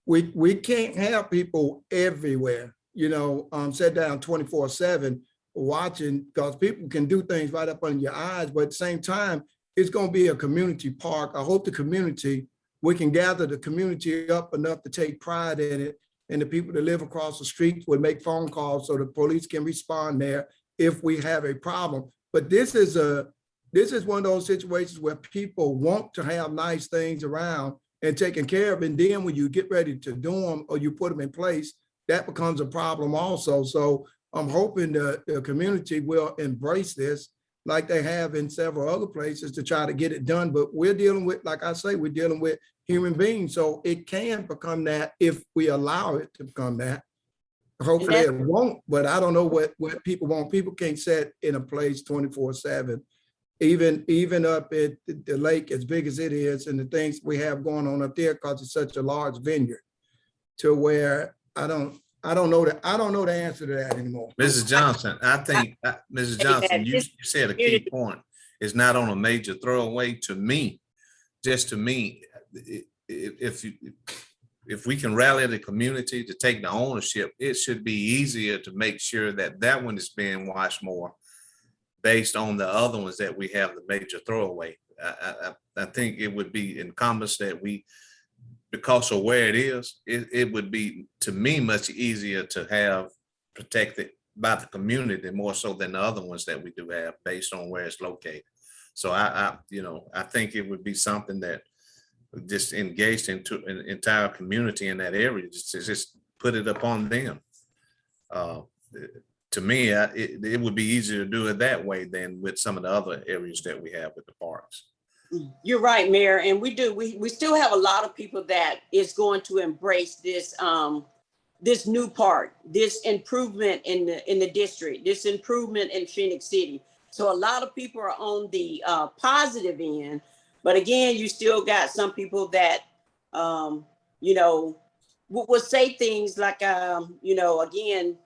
We can't have people everywhere, sit down 24/7 watching, because people can do things right up under your eyes, but at the same time, it's going to be a community park. I hope we can gather the community up enough to take pride in it, and the people that live across the street would make phone calls so the police can respond there if we have a problem. But this is one of those situations where people want to have nice things around and taken care of, and then when you get ready to do them or you put them in place, that becomes a problem also. So I'm hoping the community will embrace this like they have in several other places to try to get it done. But we're dealing with, like I say, we're dealing with human beings. So it can become that if we allow it to become that. Hopefully it won't, but I don't know what people want. People can't sit in a place 24/7, even up at the lake as big as it is and the things we have going on up there, because it's such a large vineyard, to where I don't know the answer to that anymore. Mrs. Johnson, I think, Mrs. Johnson, you said a key point. It's not on a major throwaway to me. Just to me, if we can rally the community to take the ownership, it should be easier to make sure that one is being watched more based on the other ones that we have the major throwaway. I think it would be incumbent that because of where it is, it would be, to me, much easier to have protected by the community more so than the other ones that we do have based on where it's located. So I think it would be something that just engaged into an entire community in that area, just put it upon them. To me, it would be easier to do it that way than with some of the other areas that we have with the parks. You're right, Mayor, and we still have a lot of people that is going to embrace this this new park, this improvement in the district, this improvement in Phenix City. So a lot of people are on the positive end, but again, you still got some people that will say things like again,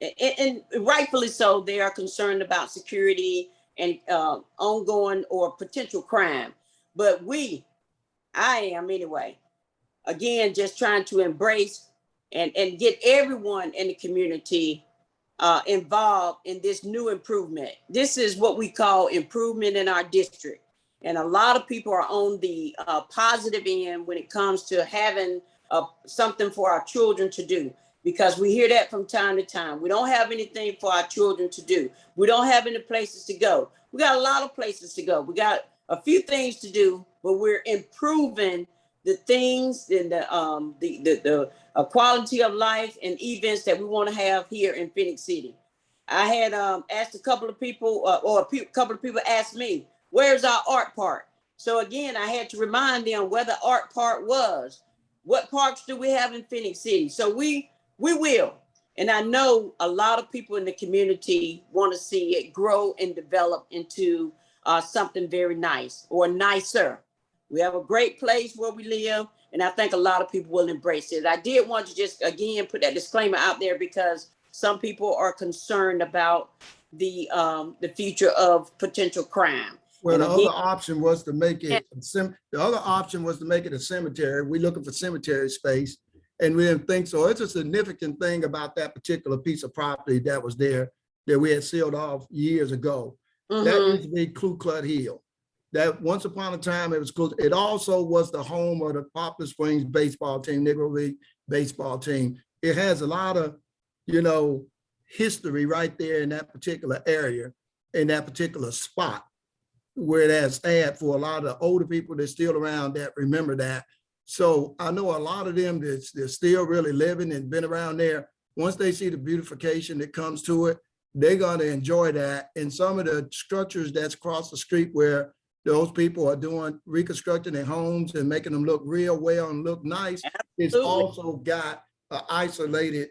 and rightfully so, they are concerned about security and ongoing or potential crime. But I am anyway, again, just trying to embrace and get everyone in the community involved in this new improvement. This is what we call improvement in our district. And a lot of people are on the positive end when it comes to having something for our children to do, because we hear that from time to time. We don't have anything for our children to do. We don't have any places to go. We got a lot of places to go. We got a few things to do, but we're improving the things and the quality of life and events that we want to have here in Phenix City. I had asked a couple of people, couple of people asked me, where's our art park? So again, I had to remind them where the art park was. What parks do we have in Phenix City? So we will. And I know a lot of people in the community want to see it grow and develop into something very nice or nicer. We have a great place where we live, and I think a lot of people will embrace it. I did want to just, again, put that disclaimer out there because some people are concerned about the future of potential crime. Well, And the again, other option was to make it, the other option was to make it a cemetery. We're looking for cemetery space. And we didn't think so. It's a significant thing about that particular piece of property that was there that we had sealed off years ago. That used to be Ku Klux Hill. That once upon a time it was close. It also was the home of the Poplar Springs baseball team, Negro League baseball team. It has a lot of, history right there in that particular area, in that particular spot, where it has had for a lot of the older people that's still around that remember that. So I know a lot of them they're still really living and been around there. Once they see the beautification that comes to it, they're going to enjoy that. And some of the structures that's across the street where those people are doing reconstructing their homes and making them look real well and look nice, it's also got an isolated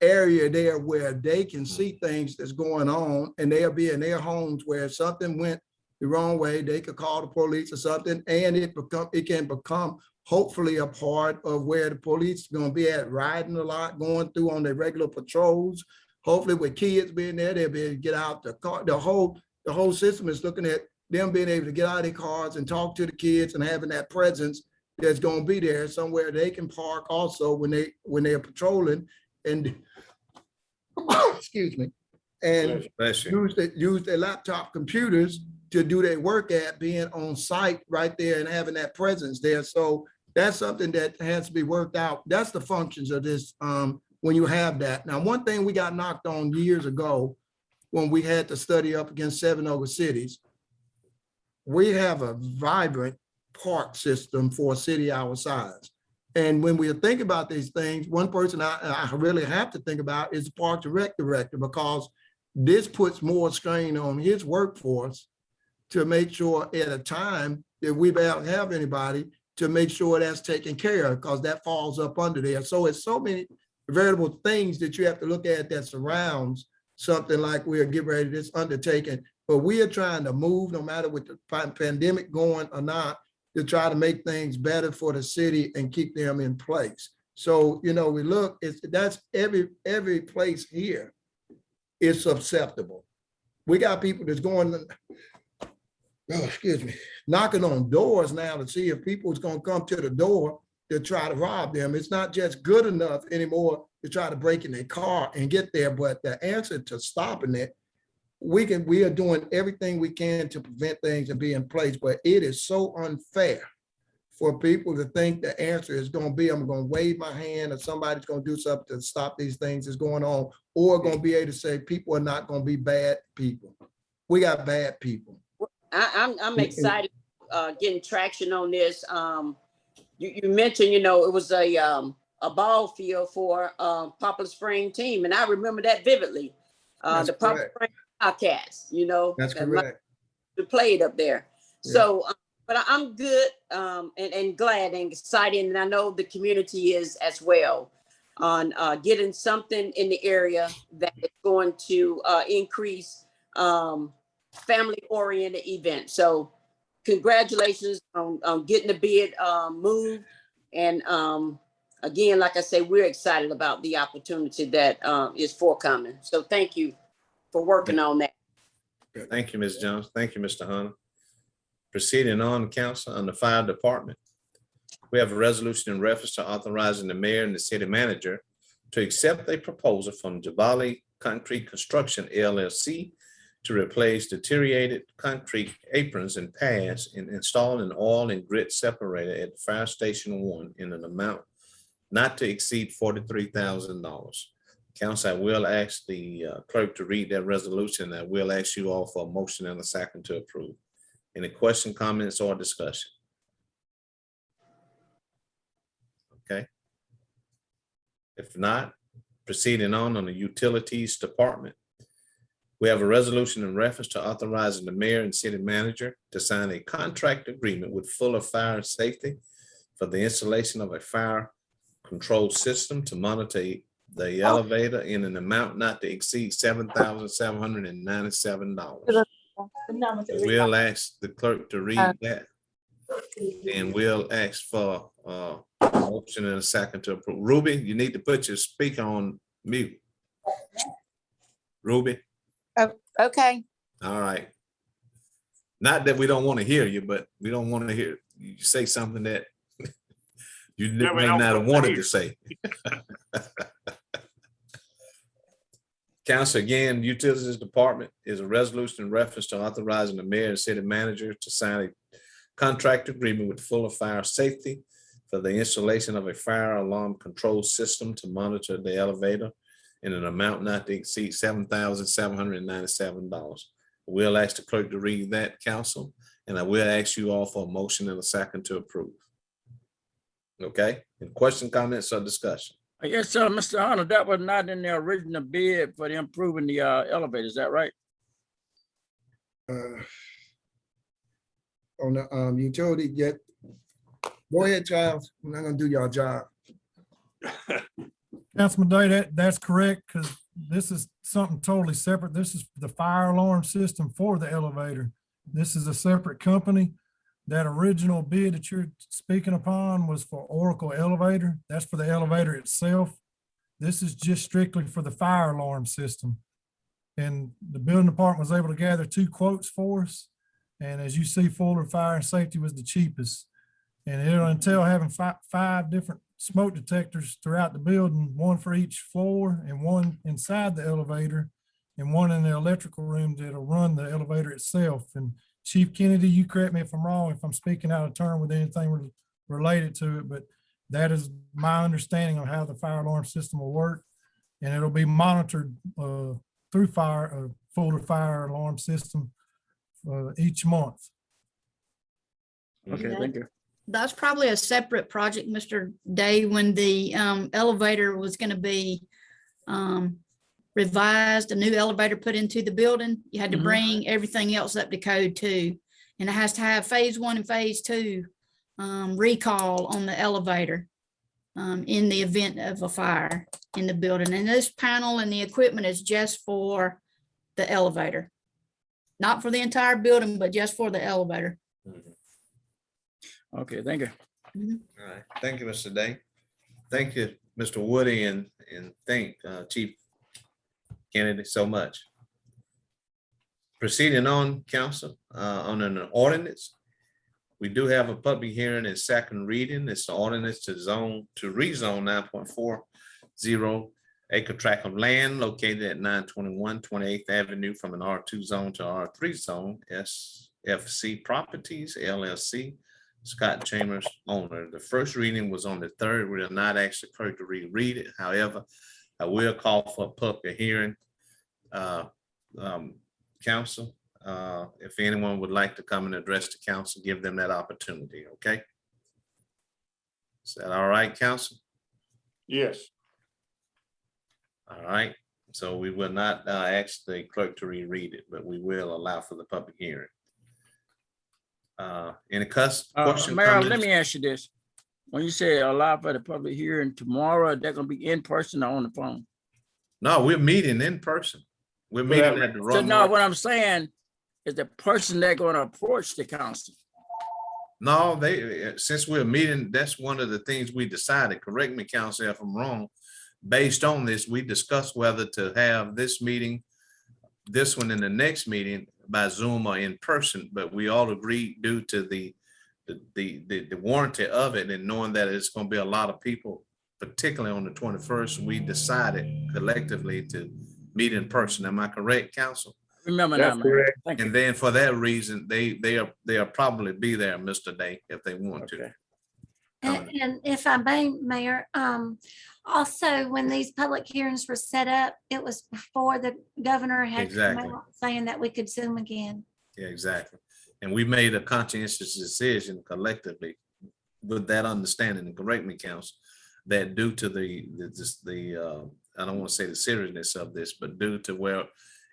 area there where they can see things that's going on, and they'll be in their homes where if something went the wrong way, they could call the police or something, and it can become hopefully a part of where the police is going to be at, riding a lot, going through on their regular patrols. Hopefully with kids being there, they'll be able to get out the car. The whole system is looking at them being able to get out of their cars and talk to the kids and having that presence that's going to be there somewhere they can park also when they're patrolling and excuse me, and use their laptop computers to do their work at, being on site right there and having that presence there. So that's something that has to be worked out. That's the functions of this when you have that. Now, one thing we got knocked on years ago when we had to study up against 7 other cities, we have a vibrant park system for a city our size. And when we think about these things, one person I really have to think about is the Park and Rec director, because this puts more strain on his workforce to make sure at a time that we don't have anybody to make sure that's taken care of, because that falls up under there. So it's so many variable things that you have to look at that surrounds something like we are getting ready to this undertaking. But we are trying to move, no matter with the pandemic going or not, to try to make things better for the city and keep them in place. So, we look, that's every place here is susceptible. We got people that's going, knocking on doors now to see if people's going to come to the door to try to rob them. It's not just good enough anymore to try to break in their car and get there, but the answer to stopping it, we are doing everything we can to prevent things and be in place, but it is so unfair for people to think the answer is going to be, I'm going to wave my hand or somebody's going to do something to stop these things that's going on, or going to be able to say people are not going to be bad people. We got bad people. I'm excited getting traction on this. You mentioned, it was a ball field for Poplar Spring team, and I remember that vividly. The Poplar Spring Cats, That's correct. Played up there. Yeah. So, but I'm good and glad and excited, and I know the community is as well, on getting something in the area that is going to increase family-oriented events. So, congratulations on getting the bid moved, and again, like I say, we're excited about the opportunity that is forthcoming. So, thank you for working on that. Thank you, Ms. Jones. Thank you, Mr. Hunter. Proceeding on, council, on the fire department. We have a resolution in reference to authorizing the mayor and the city manager to accept a proposal from Javali Concrete Construction LLC to replace deteriorated concrete aprons and pads and install an oil and grit separator at Fire Station 1 in an amount not to exceed $43,000. Council, I will ask the clerk to read that resolution. I will ask you all for a motion and a second to approve. Any question, comments, or discussion? Okay. If not, proceeding on the Utilities Department. We have a resolution in reference to authorizing the mayor and city manager to sign a contract agreement with Fuller Fire and Safety for the installation of a fire control system to monitor the elevator in an amount not to exceed $7,797. We'll ask the clerk to read that. And we'll ask for a motion and a second to approve. Ruby, you need to put your speaker on mute. Ruby? Okay. All right. Not that we don't want to hear you, but we don't want to hear you say something that you may not have wanted to say. Council, again, Utilities Department is a resolution in reference to authorizing the mayor and city manager to sign a contract agreement with Fuller Fire Safety for the installation of a fire alarm control system to monitor the elevator in an amount not to exceed $7,797. We'll ask the clerk to read that, council, and I will ask you all for a motion and a second to approve. Okay, any question, comments, or discussion? Yes, sir, Mr. Hunter, that was not in the original bid for the improving the elevator, is that right? On the utility, yet, go ahead, Charles. I'm not gonna do your job. Councilman Day, that's correct, because this is something totally separate. This is the fire alarm system for the elevator. This is a separate company. That original bid that you're speaking upon was for Oracle Elevator. That's for the elevator itself. This is just strictly for the fire alarm system. And the building department was able to gather 2 quotes for us. And as you see, Fuller Fire and Safety was the cheapest. And it'll entail having 5 different smoke detectors throughout the building, 1 for each floor and 1 inside the elevator and 1 in the electrical room that'll run the elevator itself. And Chief Kennedy, you correct me if I'm wrong, if I'm speaking out of turn with anything related to it, but that is my understanding of how the fire alarm system will work. And it'll be monitored through Fuller Fire Alarm System each month. Okay, thank you. That's probably a separate project, Mr. Day, when the elevator was going to be revised, a new elevator put into the building. You had to bring everything else up to code too. And it has to have phase 1 and phase 2 recall on the elevator in the event of a fire in the building. And this panel and the equipment is just for the elevator. Not for the entire building, but just for the elevator. Okay, thank you. All right, thank you, Mr. Day. Thank you, Mr. Woody, and thank Chief Kennedy so much. Proceeding on, council, on an ordinance. We do have a public hearing and second reading. It's the ordinance to rezone 9.40 acre tract of land located at 921 28th Avenue from an R2 zone to R3 zone, SFC Properties, LLC, Scott Chambers owner. The first reading was on the 3rd. We are not actually clerk to reread it. However, I will call for a public hearing. Council, if anyone would like to come and address the council, give them that opportunity, okay? Is that all right, council? Yes. All right, so we will not ask the clerk to reread it, but we will allow for the public hearing. Any question? Mayor, let me ask you this. When you say allow for the public hearing tomorrow, they're gonna be in person or on the phone? No, we're meeting in person. We're meeting at the So wrong. no, what I'm saying is the person they're gonna approach the council. No, since we're meeting, that's one of the things we decided. Correct me, council, if I'm wrong. Based on this, we discussed whether to have this meeting, this one, and the next meeting by Zoom or in person, but we all agreed due to the warranty of it and knowing that it's going to be a lot of people, particularly on the 21st, we decided collectively to meet in person. Am I correct, council? Remember that, Mayor. Thank you. And then for that reason, they'll probably be there, Mr. Day, if they want to. And if I may, Mayor, also, when these public hearings were set up, it was before the governor had come Exactly. out saying that we could Zoom again. Yeah, exactly. And we made a conscientious decision collectively with that understanding, and correct me, counsel, that due to I don't want to say the seriousness of this, but due to where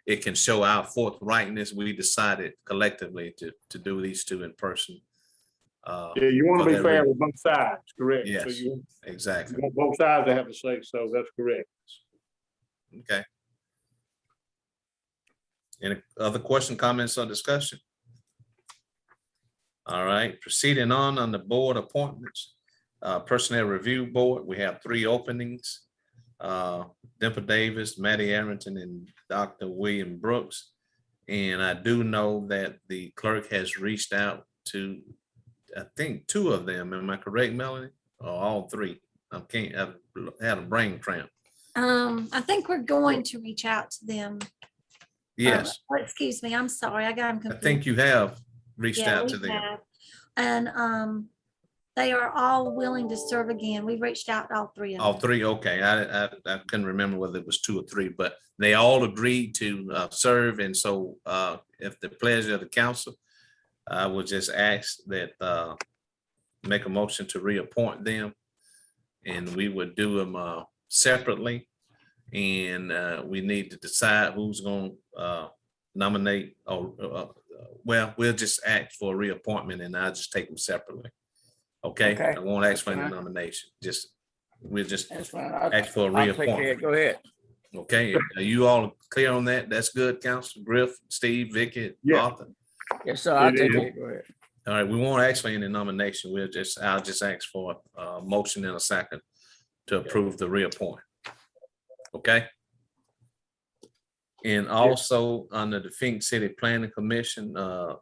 it can show our forthrightness, we decided collectively to do these two in person. Yeah, you want for to be that fair reason. with both sides, correct? So Yes, you exactly. want both sides to have a say, so that's correct. Okay. Any other question, comments, or discussion? All right, proceeding on the board appointments. Personnel Review Board, we have 3 openings. Dimple Davis, Matty Arrington, and Dr. William Brooks. And I do know that the clerk has reached out to, I think, 2 of them. Am I correct, Melanie? Or all 3? I've had a brain cramp. I think we're going to reach out to them. Yes, Excuse me, I'm sorry, I got them I confused. think you have reached Yeah, out we to them. have. And they are all willing to serve again. We reached out to all 3 of them. All 3, okay. I couldn't remember whether it was 2 or 3, but they all agreed to serve. And so if the pleasure of the council, I would just ask that make a motion to reappoint them. And we would do them separately. And we need to decide who's going to nominate, or well, we'll just ask for a reappointment and I'll just take them separately. Okay, Okay, I won't ask for any that's fine. nomination, we'll just That's fine. ask for a I'll take care. reappointment. Go ahead. Okay, are you all clear on that? That's good, Council Griff, Steve, Vicky, Yeah. Arthur. Yes, sir. I'll It take is. it. Go ahead. All right, we won't ask for any nomination. I'll just ask for a motion in a second to approve the reappointment. Okay? And also under the Phenix City Planning Commission, Don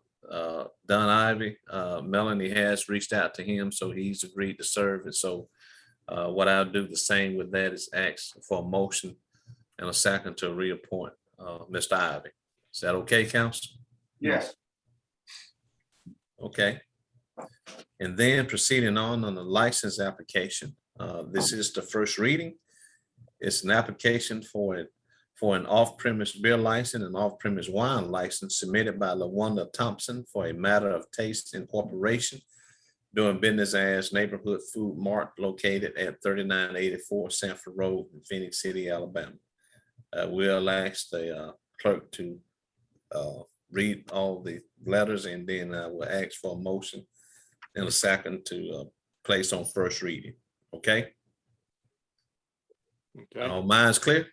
Ivy, Melanie has reached out to him, so he's agreed to serve. And so what I'll do the same with that is ask for a motion and a second to reappoint Mr. Ivy. Is that okay, council? Yes. Okay. And then proceeding on the license application. This is the first reading. It's an application for an off-premise beer license and off-premise wine license submitted by LaWanda Thompson for a Matter of Taste Incorporation, doing business as Neighborhood Food Mart located at 3984 Sanford Road in Phenix City, Alabama. We'll ask the clerk to read all the letters, and then I will ask for a motion in a second to place on first reading. Okay? Okay. All minds clear?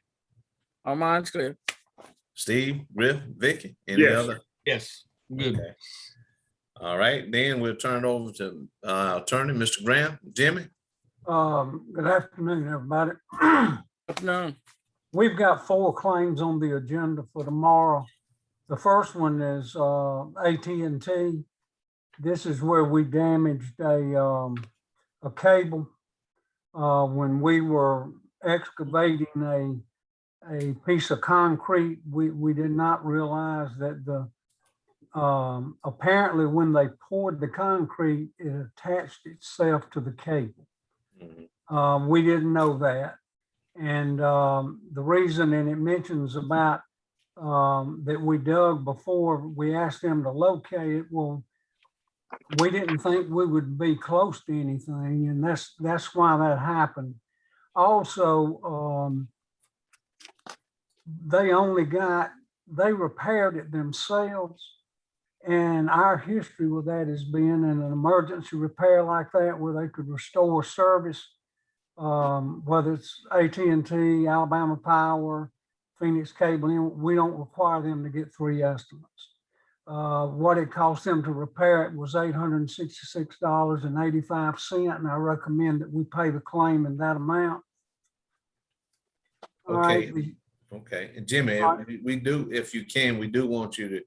All mine's clear. Steve, Griff, Vicky, any Yes. other? Yes, good. Okay. All right, then we'll turn it over to attorney, Mr. Graham. Jimmy? Good afternoon, everybody. No. We've got 4 claims on the agenda for tomorrow. The first one is AT&T. This is where we damaged a cable when we were excavating a piece of concrete. We did not realize that apparently when they poured the concrete, it attached itself to the cable. We didn't know that. And the reason, and it mentions about that we dug before we asked them to locate it. Well, we didn't think we would be close to anything, and that's why that happened. Also, they repaired it themselves. And our history with that has been in an emergency repair like that, where they could restore service, whether it's AT&T, Alabama Power, Phenix Cable, we don't require them to get 3 estimates. What it cost them to repair it was $866.85, and I recommend that we pay the claim in that amount. All Okay, right. okay. And Jimmy, we do, if you can, we do want you to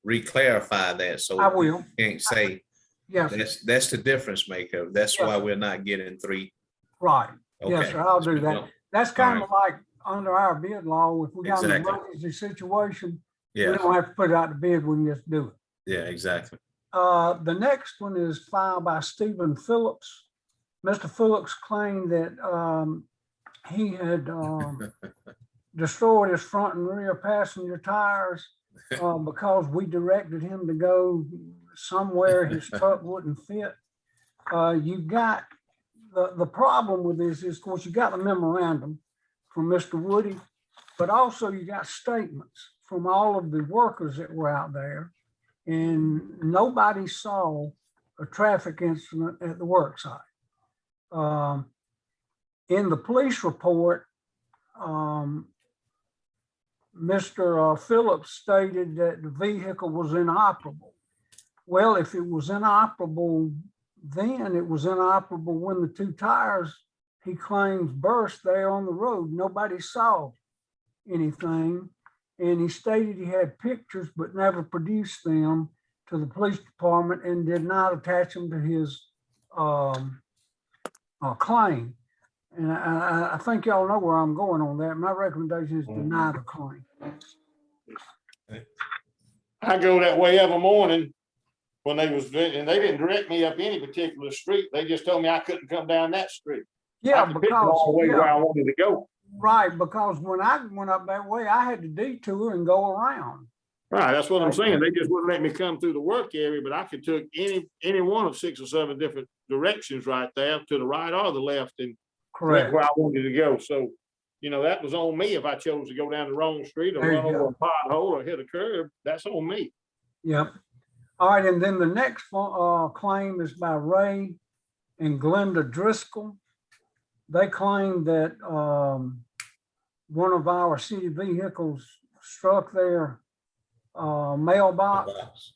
re-clarify that. So I will. you can't say, Yes. that's the difference maker. That's Yes, why sir. we're not getting 3. Right. Yes, Okay. sir, I'll do that. That's kind of like under our bid law, if we got an Exactly. emergency situation, we Yeah, don't have to put it out to bid, we can just do it. yeah, exactly. The next one is filed by Stephen Phillips. Mr. Phillips claimed that he had destroyed his front and rear passenger tires because we directed him to go somewhere his truck wouldn't fit. You got the problem with this is, of course, you got the memorandum from Mr. Woody, but also you got statements from all of the workers that were out there, and nobody saw a traffic incident at the work site. In the police report, Mr. Phillips stated that the vehicle was inoperable. Well, if it was inoperable then, it was inoperable when the two tires, he claims, burst there on the road. Nobody saw anything. And he stated he had pictures but never produced them to the police department and did not attach them to his claim. And I think y'all know where I'm going on that. My recommendation is deny the claim. I go that way every morning when they was, and they didn't direct me up any particular street. They just told me I couldn't come down that street. Yeah, I could pick all the way where I wanted to go. Right, because when I went up that way, I had to detour and go around. Right, that's what I'm saying. They just wouldn't let me come through the work area, but I could took any one of 6 or 7 different directions right there, to the right or the left, and went where I wanted to go. So, you know, that was on me if I chose to go down the wrong street or run over a pothole or hit a curb. That's on me. Yep. All right, and then the next claim is by Ray and Glenda Driscoll. They claim that one of our city vehicles struck their mailbox.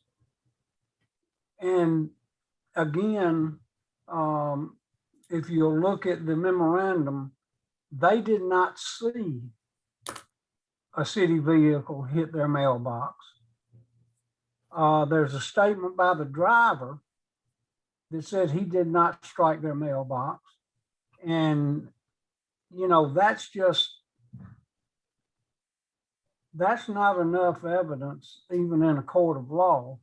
And again, if you look at the memorandum, they did not see a city vehicle hit their mailbox. There's a statement by the driver that said he did not strike their mailbox. And, you know, that's not enough evidence, even in a court of law,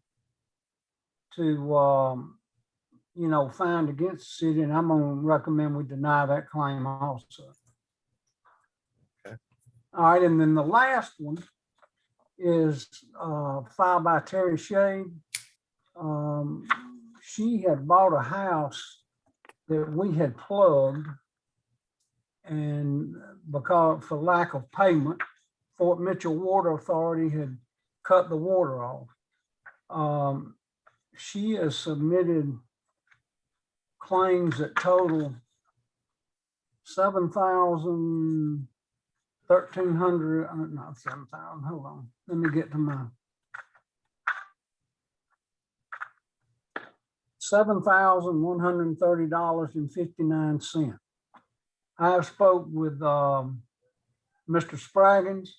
to, you know, find against the city. And I'm going to recommend we deny that claim also. Okay. All right. And then the last one is filed by Terry Shade. She had bought a house that we had plugged, and because for lack of payment, Fort Mitchell Water Authority had cut the water off. She has submitted claims that total $7,130, not 7,000, hold on, let me get to mine. $7,130.59. I spoke with Mr. Spraggins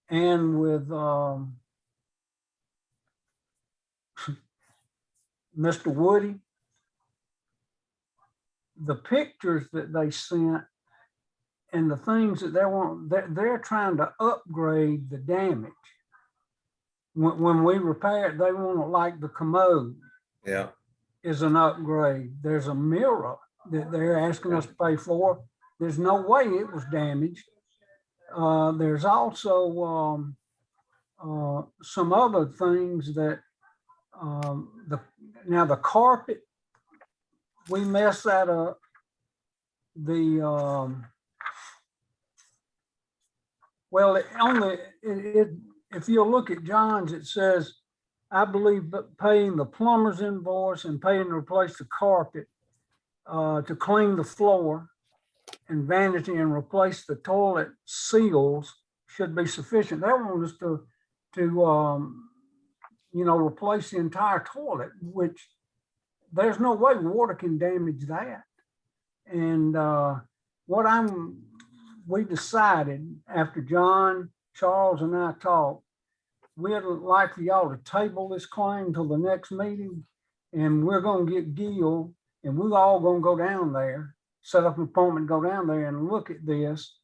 and with Mr. Woody. The pictures that they sent and the things that they want, they're trying to upgrade the damage. When we repair it, they want it like the commode. Yeah, is an upgrade. There's a mirror that they're asking us to pay for. There's no way it was damaged. There's also some other things that now the carpet, we messed that up. If you look at John's, it says, I believe paying the plumber's invoice and paying to replace the carpet, to clean the floor and vanity and replace the toilet seals should be sufficient. They want us to you know, replace the entire toilet, which there's no way water can damage that. And we decided after John, Charles, and I talked, we'd like for y'all to table this claim till the next meeting, and we're going to get Gil, and we're all going to go down there, set up an appointment, go down there and look at this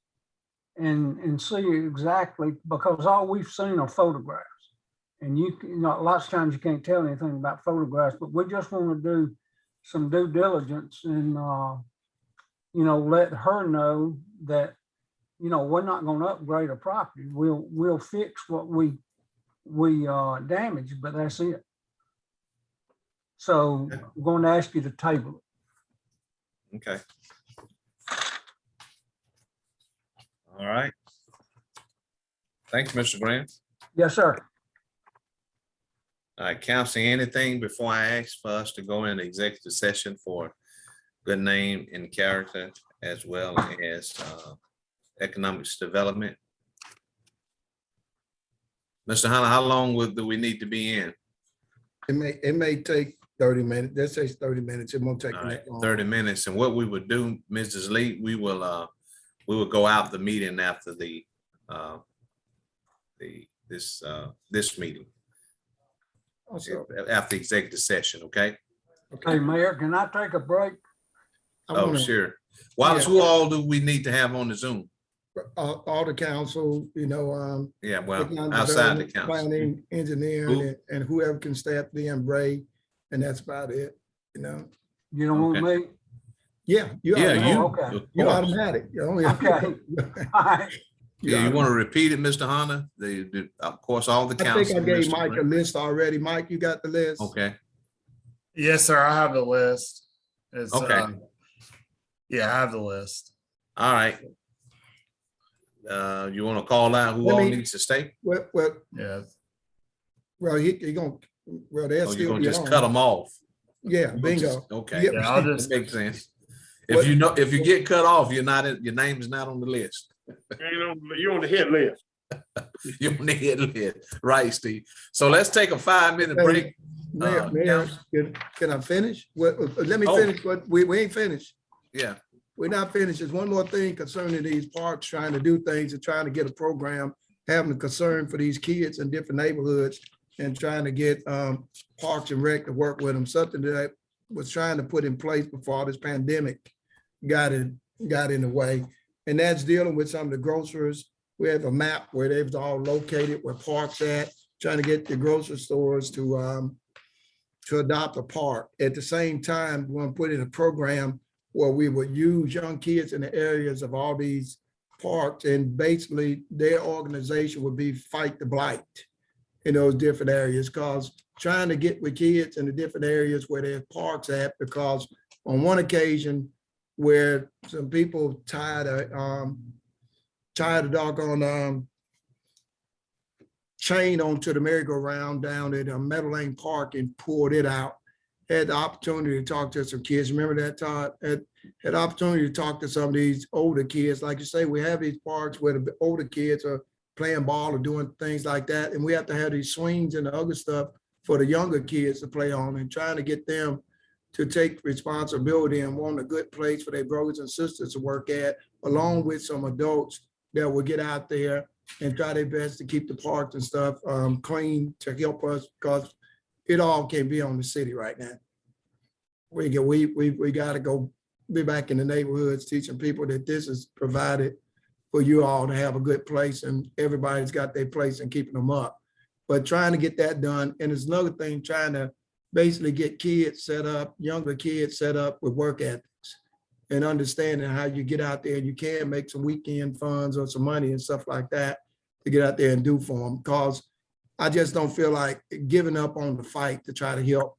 and see exactly, because all we've seen are photographs. And you know, lots of times you can't tell anything about photographs, but we just want to do some due diligence and, let her know that, we're not going to upgrade a property. We'll fix what we damaged, but that's it. So I'm going to ask you to table it. Okay. All right. Thanks, Mr. Graham. Yes, sir. All right, council, anything before I ask for us to go into executive session for good name and character as well as economics development? Mr. Hunter, how long do we need to be in? It may take 30 minutes. That says 30 minutes. It won't take All right, that long. 30 minutes. And what we would do, Mrs. Lee, we will go out the meeting after this meeting. Also, After executive session, okay? Hey, Mayor, can I take a break? Oh, sure. Wallace, who all do we need to have on the Zoom? all the council, Yeah, well, economic outside the development, council. planning, engineering, and whoever can stay up there and Bray, and that's about it, You don't want Okay. me? Yeah, Yeah, you. okay. Of You're course. automatic. You're only. Okay. All right. Yeah, you want to repeat it, Mr. Hunter? Of course, all the I council. think I gave Mr. Mike a Green. list already. Mike, you got the list? Okay, Yes, sir. I have the list. It's, Okay. Yeah, I have the list. all right. You want to call out who Let all me- needs to stay? Well, Yeah. he gonna, well, they'll Or you still gonna be just on. cut them off? Yeah, You gonna just- bingo. Okay, Yep. Yeah, I'll just, that makes sense. What- If you get cut off, your name is not on the list. You're on the hit list. You're on the hit list, right, Steve? So let's take a 5-minute Hey, break. Mayor, can I finish? Let me Oh. finish, but we ain't finished. Yeah, We're not finished. There's one more thing concerning these parks, trying to do things and trying to get a program, having a concern for these kids in different neighborhoods and trying to get Parks and Rec to work with them, something that I was trying to put in place before this pandemic got in the way. And that's dealing with some of the grocers. We have a map where they've all located where parks at, trying to get the grocery stores to adopt a park. At the same time, we want to put in a program where we would use young kids in the areas of all these parks, and basically their organization would be Fight the Blight in those different areas, because trying to get with kids in the different areas where there's parks at, because on one occasion where some people tied a doggone chain onto the merry-go-round down at Meadow Lane Park and pulled it out. Had the opportunity to talk to some kids. Remember that, Todd? Had the opportunity to talk to some of these older kids. Like you say, we have these parks where the older kids are playing ball or doing things like that. And we have to have these swings and the other stuff for the younger kids to play on, and trying to get them to take responsibility and want a good place for their brothers and sisters to work at, along with some adults that will get out there and try their best to keep the parks and stuff clean to help us, because it all can't be on the city right now. We got to go be back in the neighborhoods, teaching people that this is provided for you all to have a good place, and everybody's got their place and keeping them up. But trying to get that done. And there's another thing, trying to basically get kids set up, younger kids set up with work ethics and understanding how you get out there and you can make some weekend funds or some money and stuff like that to get out there and do for them. Because I just don't feel like giving up on the fight to try to help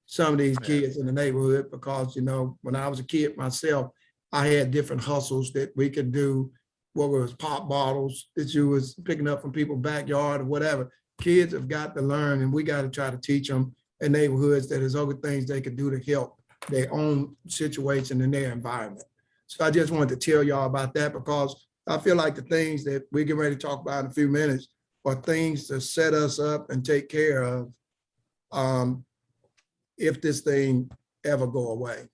some of these kids in the neighborhood, because, when I was a kid myself, I had different hustles that we could do, whether it was pop bottles that you was picking up from people's backyard or whatever. Kids have got to learn, and we got to try to teach them in neighborhoods that there's other things they could do to help their own situation in their environment. So I just wanted to tell y'all about that, because I feel like the things that we get ready to talk about in a few minutes are things to set us up and take care of if this thing ever go away.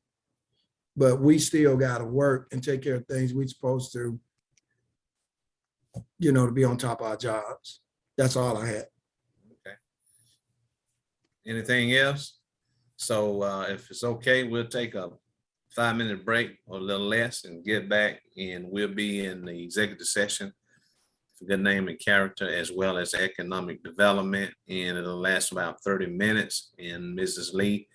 But we still got to work and take care of things we're supposed to, to be on top of our jobs. That's all I had. okay. Anything else? So if it's okay, we'll take a 5-minute break or a little less and get back, and we'll be in the executive session for good name and character as well as economic development, and it'll last about 30 minutes. And Mrs. Lee,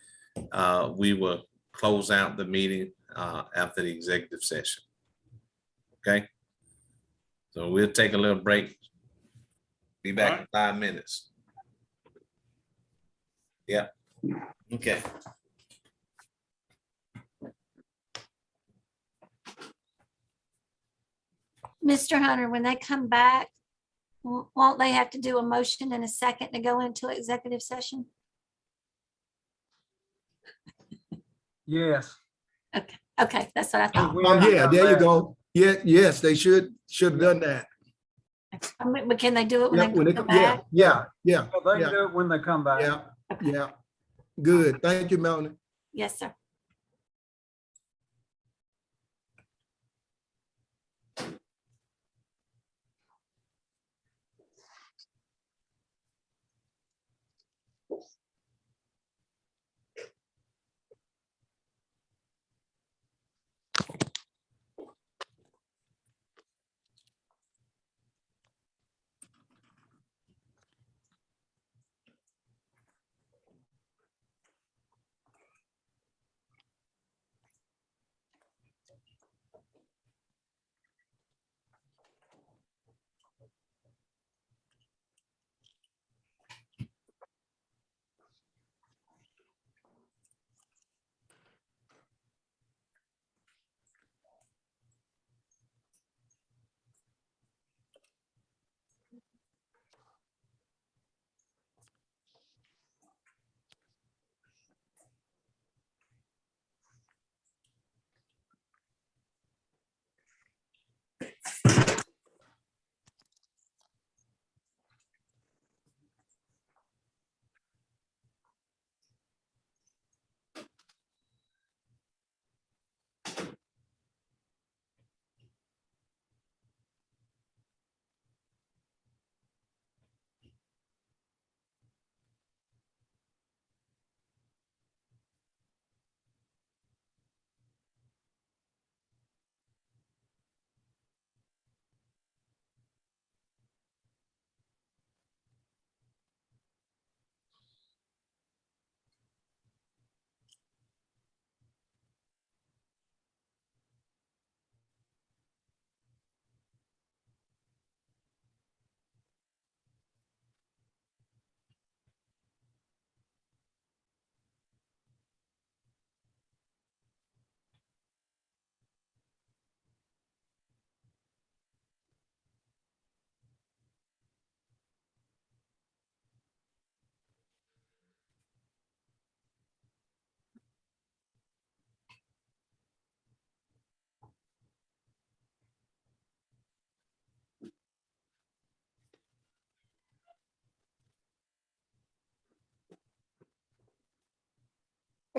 we will close out the meeting after the executive session. Okay? So we'll take a little break. Be back in 5 minutes. Yeah. Okay. Mr. Hunter, when they come back, won't they have to do a motion and a second to go into executive session? Yes. Okay, that's what I thought. Yeah, there you go. Yeah, yes, they should have done that. But can they do it when they come back? Yeah. They can do it when they come back. Yeah. Good. Thank you, Melanie. Yes, sir.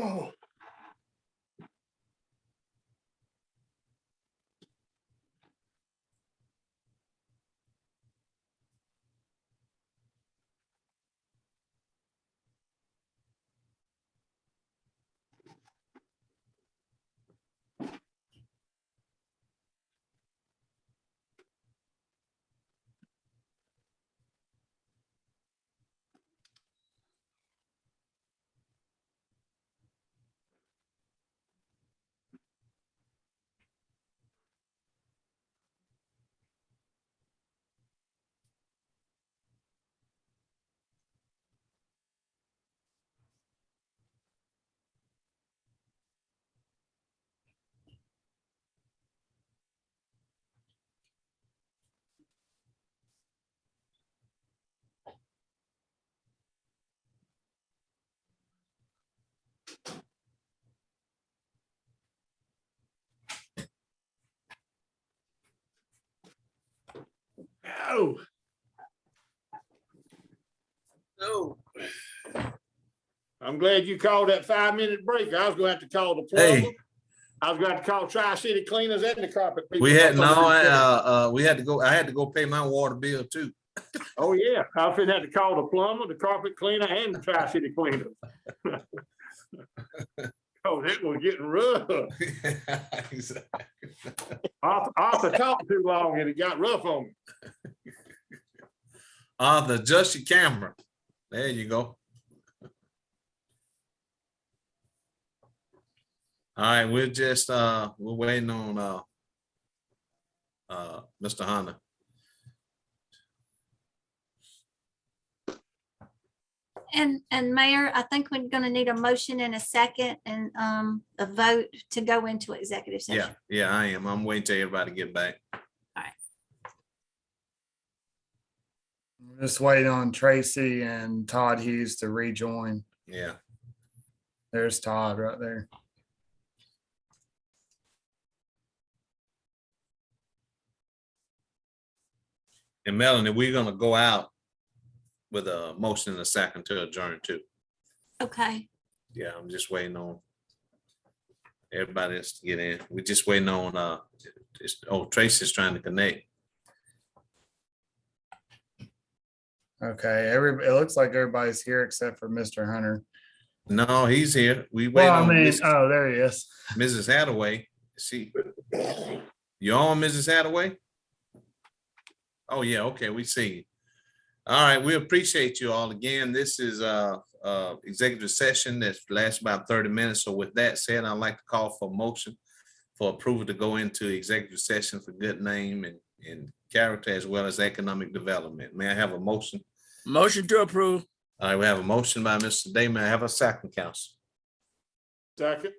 Oh. Oh. No. I'm glad you called that 5-minute break. I was going to have to call the plumber. Hey. I was going to have to call Tri-City Cleaners and the carpet people. We had we had to go. I had to go pay my water bill too. Oh yeah, I was going to have to call the plumber, the carpet cleaner, and the Tri-City Cleaners. Oh, it was getting rough. Exactly. Arthur talked too long and it got rough on me. Arthur, adjust your camera. There you go. All right, we're just, we're waiting on, Mr. Honda. And Mayor, I think we're gonna need a motion in a second and a vote to go into executive Yeah, session. yeah, I am. I'm waiting till everybody get back. Just waiting on Tracy and Todd Hughes to rejoin. Yeah. There's Todd right there. And Melanie, we're gonna go out with a motion in a second to adjourn too. Okay. Yeah, I'm just waiting on everybody else to get in. We're just waiting on, Tracy's trying to connect. Okay, it looks like everybody's here except for Mr. Hunter. No, he's here. We wait Well, I on mean, Mrs. oh, there he is. Mrs. Hathaway. See, you on, Mrs. Hathaway? Oh, yeah, okay, we see you. All right, we appreciate you all again. This is executive session that lasts about 30 minutes. So with that said, I'd like to call for a motion for approval to go into executive session for good name and character as well as economic development. May I have a motion? Motion to approve. All right, we have a motion by Mr. Day. May I have a second, council? Second.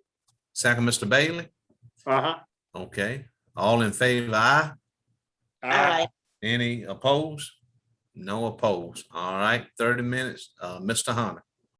Second, Mr. Bailey? Uh-huh. Okay, all in favor, aye? Aye. Any opposed? No opposed. All right, 30 minutes. Mr. Hunter.